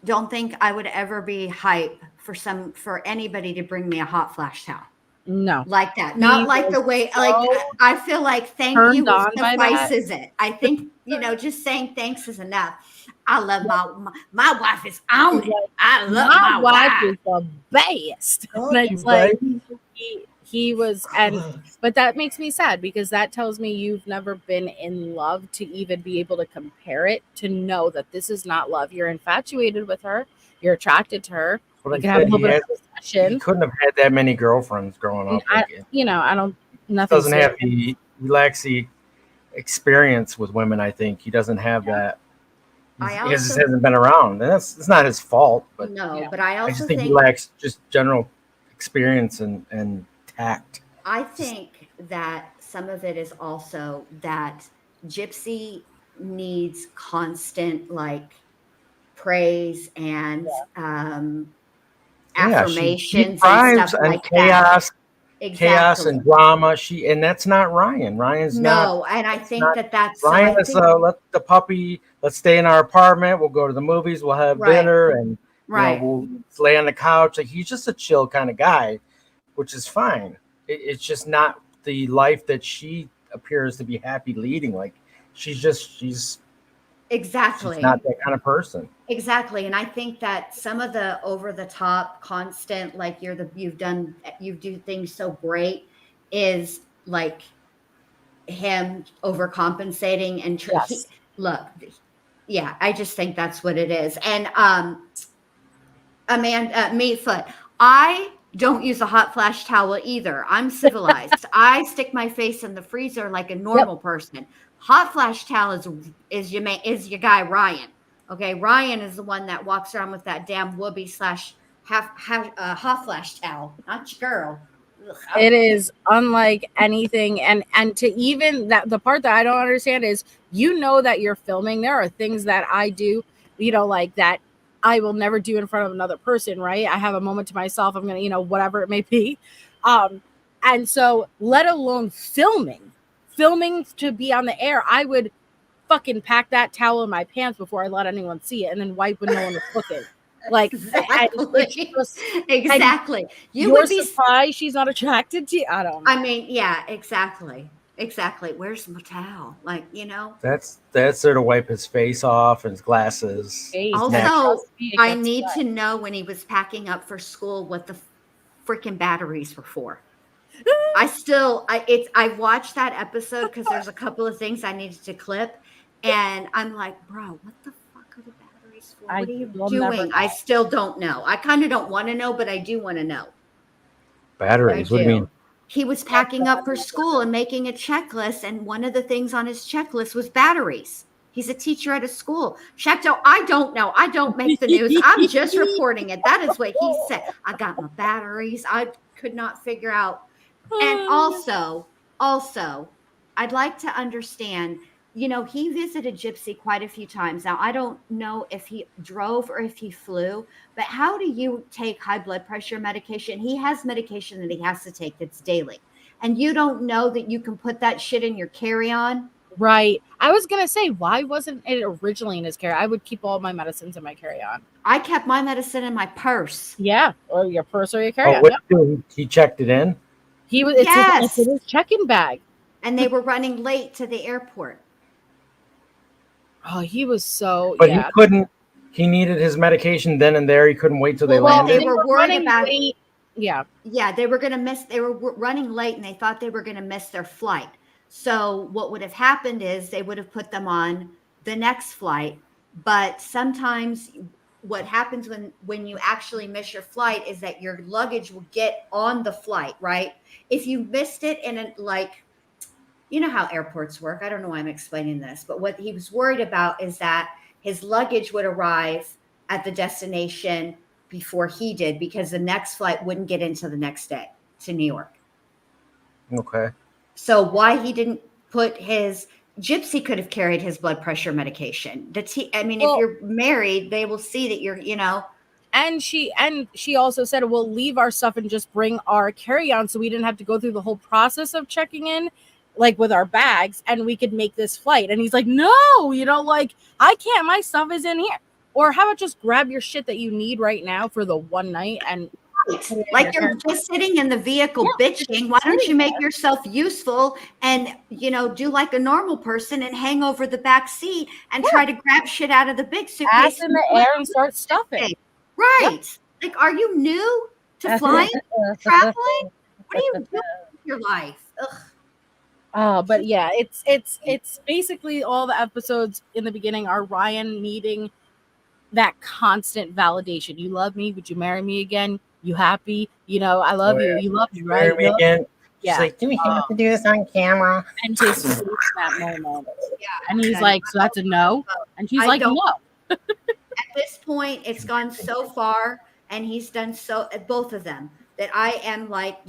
don't think I would ever be hype for anybody to bring me a hot flash towel. No, like that. Not like the way, like, I feel like thank you suffices it. I think, just saying thanks is enough. I love my wife is on it. I love my wife is the best. And it's like he was, but that makes me sad because that tells me you've never been in love to even be able to compare it, to know that this is not love. You're infatuated with her. You're attracted to her. You can have a little bit of possession. He couldn't have had that many girlfriends growing up. I don't. Nothing. Doesn't have the relaxing experience with women. I think he doesn't have that. He just hasn't been around, and it's not his fault. But no, but I just think he lacks just general experience and tact. I think that some of it is also that Gypsy needs constant, like, praise and affirmations and stuff like chaos, that. Exactly. Chaos and drama. And that's not Ryan. Ryan's not. No, and I think that's Ryan is let the puppy. Let's stay in our apartment. We'll go to the movies. We'll have dinner, and we'll lay on the couch. Like, he's just a chill kind of guy, which is fine. It's just not the life that she appears to be happy leading. Like, she's exactly not that kind of person. Exactly. And I think that some of the over the top constant, like, you do things so great, is like him overcompensating and I just think that's what it is. And Amanda Meatfoot, I don't use a hot flash towel either. I'm civilized. I stick my face in the freezer like a normal person. Hot flash towel is your guy Ryan. Okay, Ryan is the one that walks around with that damn whoopee / hot flash towel, not your girl. It is unlike anything, and to even that, the part that I don't understand is, that you're filming. There are things that I do, like that I will never do in front of another person, right? I have a moment to myself. I'm gonna, whatever it may be, and so let alone filming to be on the air, I would fucking pack that towel in my pants before I let anyone see it, and then wipe when no one was looking. Like, exactly. You're surprised she's not attracted to you. I don't know. I mean, yeah, exactly. Where's my towel? Like, That's there to wipe his face off and his glasses. Also, I need to know when he was packing up for school what the freaking batteries were for. I watched that episode because there's a couple of things I needed to clip, and I'm like, bro, what the fuck are the batteries for? What are you doing? I still don't know. I kind of don't want to know, but I do want to know. Batteries? What do you mean? He was packing up for school and making a checklist, and one of the things on his checklist was batteries. He's a teacher at a school. Shacto, I don't know. I don't make the news. I'm just reporting it. That is what he said. I got my batteries. I could not figure out. And also, I'd like to understand, he visited Gypsy quite a few times. Now, I don't know if he drove or if he flew, but how do you take high blood pressure medication? He has medication that he has to take that's daily. And you don't know that you can put that shit in your carry-on? Right. I was going to say, why wasn't it originally in his carry? I would keep all my medicines in my carry-on. I kept my medicine in my purse. Yeah, or your purse or your carry-on. He checked it in? It's in his check-in bag. And they were running late to the airport. Oh, he was so. But he couldn't. He needed his medication then and there. He couldn't wait till they landed. They were worried about it. Yeah. Yeah, they were going to miss. They were running late, and they thought they were going to miss their flight. So what would have happened is they would have put them on the next flight. But sometimes what happens when you actually miss your flight is that your luggage will get on the flight, right? If you missed it in you know how airports work. I don't know why I'm explaining this, but what he was worried about is that his luggage would arrive at the destination before he did, because the next flight wouldn't get into the next day to New York. Okay. So why he didn't put his Gypsy could have carried his blood pressure medication. If you're married, they will see that you're, And she also said, we'll leave our stuff and just bring our carry-on, so we didn't have to go through the whole process of checking in, like with our bags, and we could make this flight. And he's like, no, I can't, my stuff is in here. Or how about just grab your shit that you need right now for the one night and like you're just sitting in the vehicle bitching. Why don't you make yourself useful and do like a normal person and hang over the back seat and try to grab shit out of the big suitcase, ass in the air and start stuffing. Right. Like, are you new to flying, traveling? What are you doing with your life? Ugh. But yeah, it's basically all the episodes in the beginning are Ryan needing that constant validation. You love me? Would you marry me again? You happy? I love you. You love me, right? Marry me again. Yeah. She's like, do we have to do this on camera? And his face in that moment. Yeah. And he's like, so that's a no? And she's like, no. At this point, it's gone so far, and he's done so, both of them, that I am like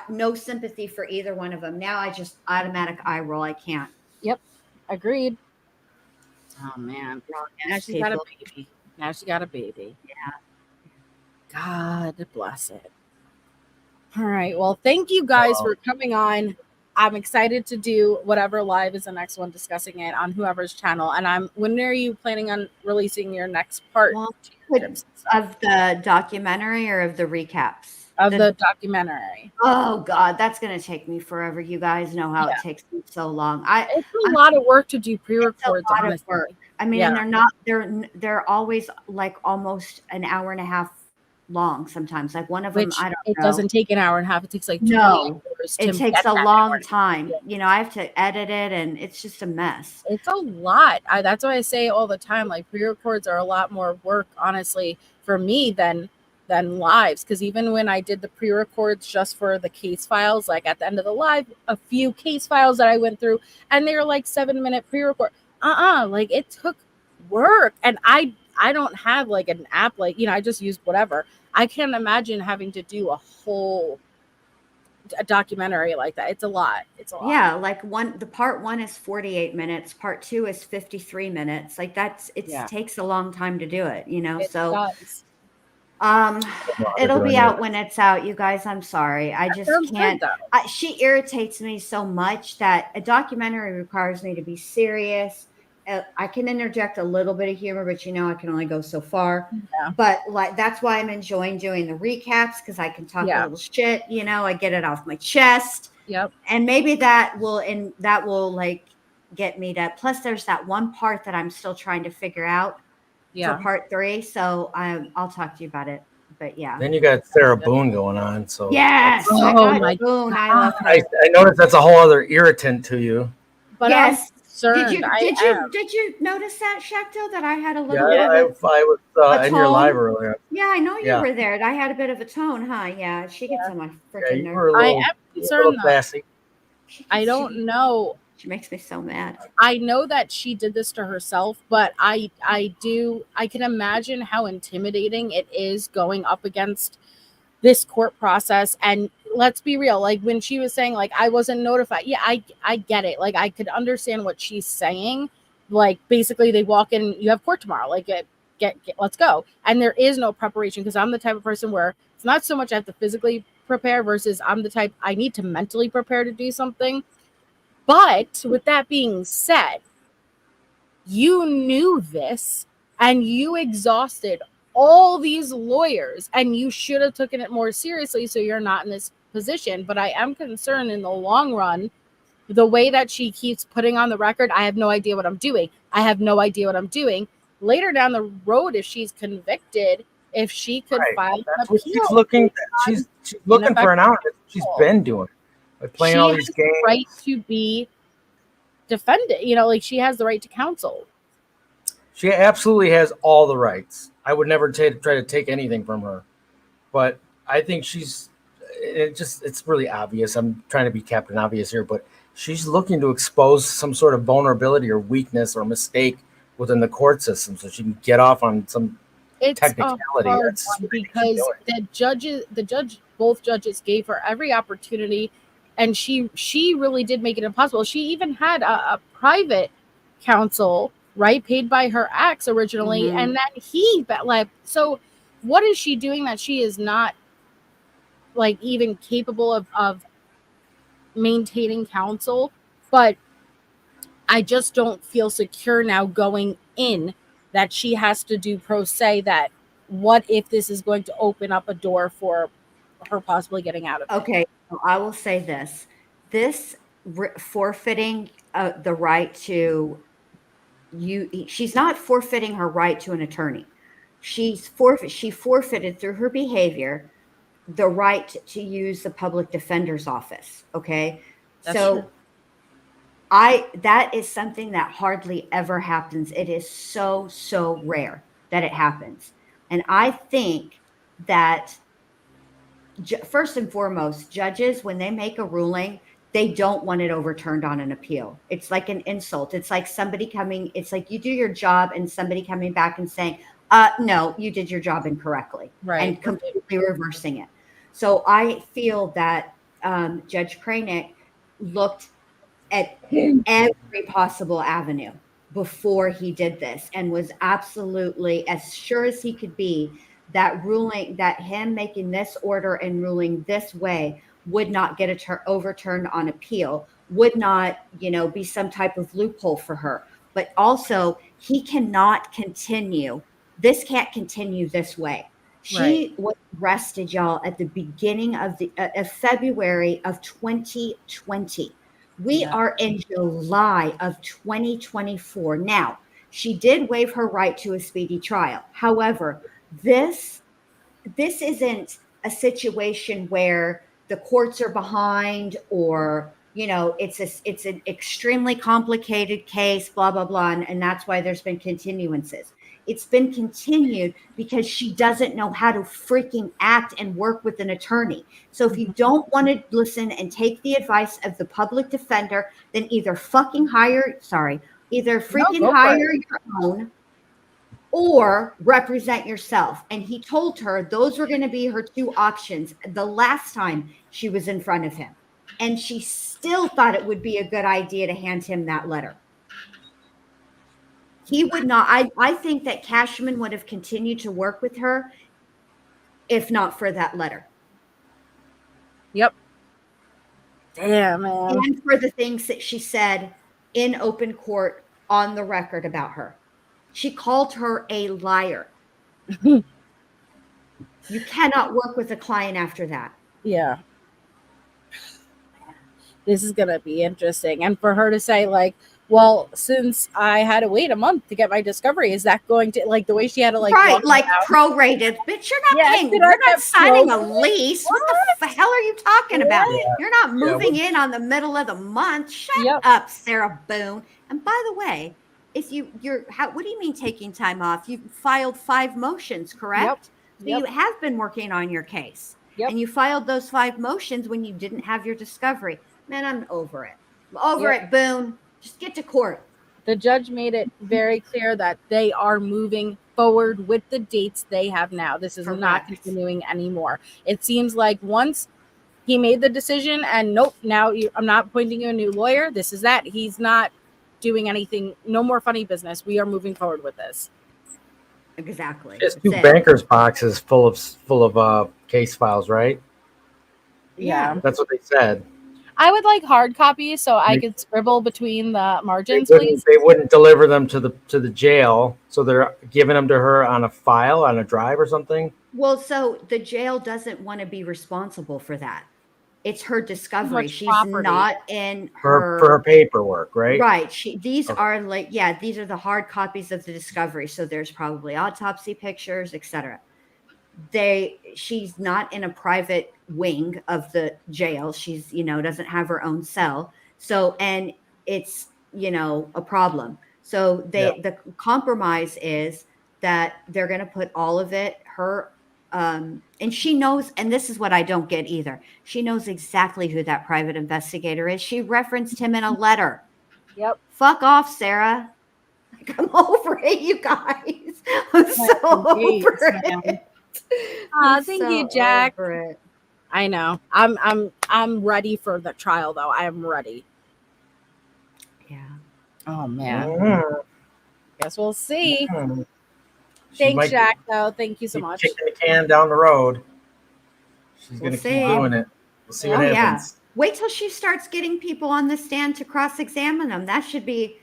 no sympathy for either one of them. Now I just automatic eye roll. I can't. Yep. Agreed. Oh man. Now she's got a baby. Yeah. God bless it. All right. Well, thank you guys for coming on. I'm excited to do whatever live is the next one, discussing it on whoever's channel. And when are you planning on releasing your next part of the documentary or of the recaps? Of the documentary. Oh God, that's gonna take me forever. You guys know how it takes me so long. It's a lot of work to do pre-records. Honestly. I mean, they're always like almost an hour and a half long sometimes. Like one of them, I don't know. It doesn't take an hour and a half. It takes like 2 hours. It takes a long time. Yeah. I have to edit it, and it's just a mess. It's a lot. That's why I say all the time, like pre-records are a lot more work, honestly, for me than lives. Because even when I did the pre-records just for the case files, like at the end of the live, a few case files that I went through, and they were like 7-minute pre-record. Like it took work, and I don't have like an app, like I just use whatever. I can't imagine having to do a documentary like that. It's a lot. Yeah, like the part 1 is 48 minutes, part 2 is 53 minutes. Like takes a long time to do it, It so does. It'll be out when it's out, you guys. I'm sorry, I just can't. She irritates me so much that a documentary requires me to be serious. I can interject a little bit of humor, but I can only go so far. Yeah. But like that's why I'm enjoying doing the recaps, because I can talk a little shit. I get it off my chest. Yep. And maybe that will like get me to. Plus, there's that one part that I'm still trying to figure out for part 3. So I'll talk to you about it. But yeah. Then you got Sarah Boone going on. So yes, my Boone. I love her. I noticed that's a whole other irritant to you. But yes. Did you notice that, Shacto, that I had a little bit of I was in your live earlier. Yeah, I know you were there. I had a bit of a tone, huh? Yeah, she gets on my freaking nerves. I am concerned though. I don't know. She makes me so mad. I know that she did this to herself, but I can imagine how intimidating it is going up against this court process. And let's be real, like when she was saying like I wasn't notified, I get it. Like I could understand what she's saying. Like basically they walk in, you have court tomorrow, like get let's go, and there is no preparation, because I'm the type of person where it's not so much I have to physically prepare versus I'm the type I need to mentally prepare to do something. But with that being said, you knew this and you exhausted all these lawyers, and you should have taken it more seriously so you're not in this position. But I am concerned in the long run, the way that she keeps putting on the record, I have no idea what I'm doing. Later down the road, if she's convicted, if she could file an appeal. She's looking for an out. She's been doing by playing all these games. She has the right to be defended. Like she has the right to counsel. She absolutely has all the rights. I would never try to take anything from her, but I think it's really obvious. I'm trying to be Captain Obvious here, but she's looking to expose some sort of vulnerability or weakness or mistake within the court system so she can get off on some it's technicality. a hard one because both judges gave her every opportunity, and she really did make it impossible. She even had a private counsel, right, paid by her ex originally, and then he left. So what is she doing that she is not like even capable of maintaining counsel? But I just don't feel secure now going in that she has to do pro se. That what if this is going to open up a door for her possibly getting out of it? Okay, so I will say this forfeiting the right to she's not forfeiting her right to an attorney. She forfeited through her behavior the right to use the public defender's office. Okay. That's so true. That is something that hardly ever happens. It is so rare that it happens. And I think that first and foremost, judges, when they make a ruling, they don't want it overturned on an appeal. It's like an insult. It's like it's like you do your job and somebody coming back and saying, no, you did your job incorrectly, right, and completely reversing it. So I feel that Judge Cranick looked at every possible avenue before he did this and was absolutely as sure as he could be that ruling, that him making this order and ruling this way would not get overturned on appeal, would not, be some type of loophole for her. But also, he cannot continue. This can't continue this way. She was arrested, y'all, at the beginning of February of 2020. We are in July of 2024. Now, she did waive her right to a speedy trial. However, this isn't a situation where the courts are behind or, it's an extremely complicated case, blah, blah, blah. And that's why there's been continuances. It's been continued because she doesn't know how to freaking act and work with an attorney. So if you don't want to listen and take the advice of the public defender, then either hire your own or represent yourself. And he told her those were going to be her two options the last time she was in front of him. And she still thought it would be a good idea to hand him that letter. He would not. I think that Cashman would have continued to work with her if not for that letter. Yep. Damn, man. And for the things that she said in open court on the record about her. She called her a liar. You cannot work with a client after that. Yeah. This is going to be interesting. And for her to say, like, well, since I had to wait a month to get my discovery, is that going to, like, the way she had to, like, right, like prorated? Bitch, you're not paying. You're not signing a lease. What the hell are you talking about? Yeah. You're not moving in on the middle of the month. Shut up, Sarah Boone. And by the way, if what do you mean taking time off? You filed 5 motions, correct? So you have been working on your case. And you filed those 5 motions when you didn't have your discovery. Man, I'm over it. Over it, Boone. Just get to court. The judge made it very clear that they are moving forward with the dates they have now. This is not continuing anymore. It seems like once he made the decision and nope, now I'm not appointing you a new lawyer. This is that. He's not doing anything. No more funny business. We are moving forward with this. Exactly. It's 2 banker's boxes full of case files, right? Yeah. That's what they said. I would like hard copies so I could scribble between the margins, please. They wouldn't deliver them to the jail, so they're giving them to her on a file, on a drive or something. Well, so the jail doesn't want to be responsible for that. It's her discovery. She's not in for her paperwork, right? Right. These are the hard copies of the discovery. So there's probably autopsy pictures, etc. She's not in a private wing of the jail. She's, doesn't have her own cell. So, and it's, a problem. So the compromise is that they're going to put all of it, and she knows, and this is what I don't get either. She knows exactly who that private investigator is. She referenced him in a letter. Yep. Fuck off, Sarah. I'm over it, you guys. I'm so over it. Thank you, Jack. I know. I'm ready for the trial, though. I am ready. Yeah. Oh man. Guess we'll see. Mm-hmm. Thanks, Jack. Though. Thank you so much. Kicking the can down the road. She's We'll gonna see. keep doing it. We'll see what happens. Yeah. Wait till she starts getting people on the stand to cross-examine them. That should be.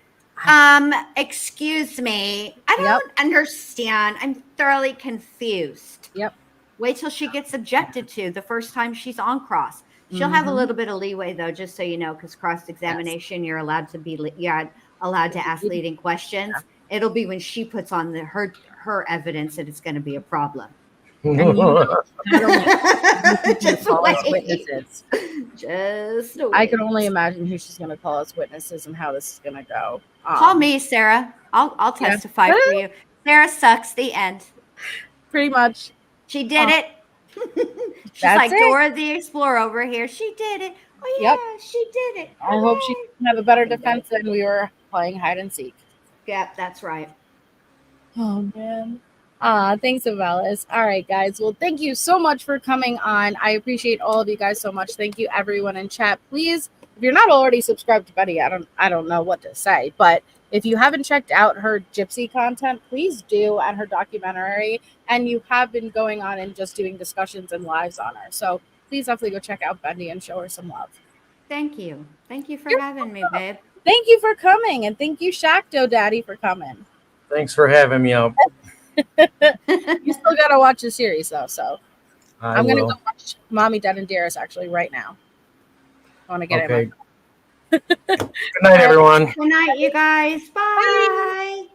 Excuse me. I don't understand. I'm thoroughly confused. Yep. Wait till she gets objected to the first time she's on cross. She'll have a little bit of leeway, though, just so you know, because cross-examination, you're allowed to ask leading questions. Yeah. It'll be when she puts on her evidence that it's going to be a problem. And just call us witnesses. Just wait. I can only imagine who she's going to call as witnesses and how this is going to go. Call me, Sarah. I'll testify for you. Sarah sucks. The end. Pretty much. She did it. She's like Dora the Explorer over here. She did it. Oh yeah, she did it. I hope she can have a better defense than we were playing hide and seek. Yep, that's right. Oh man. Thanks, Abelis. All right, guys. Well, thank you so much for coming on. I appreciate all of you guys so much. Thank you, everyone in chat. Please, if you're not already subscribed to Betty, I don't know what to say, but if you haven't checked out her Gypsy content, please do, and her documentary. And you have been going on and just doing discussions and lives on her. So please definitely go check out Bendy and show her some love. Thank you. Thank you for having me, babe. Thank you for coming. And thank you, Shacto Daddy, for coming. Thanks for having me up. You still got to watch the series, though. So I'm going to go watch Mommy, Dad, and Dearest actually right now. I want to get it. Good night, everyone. Good night, you guys. Bye.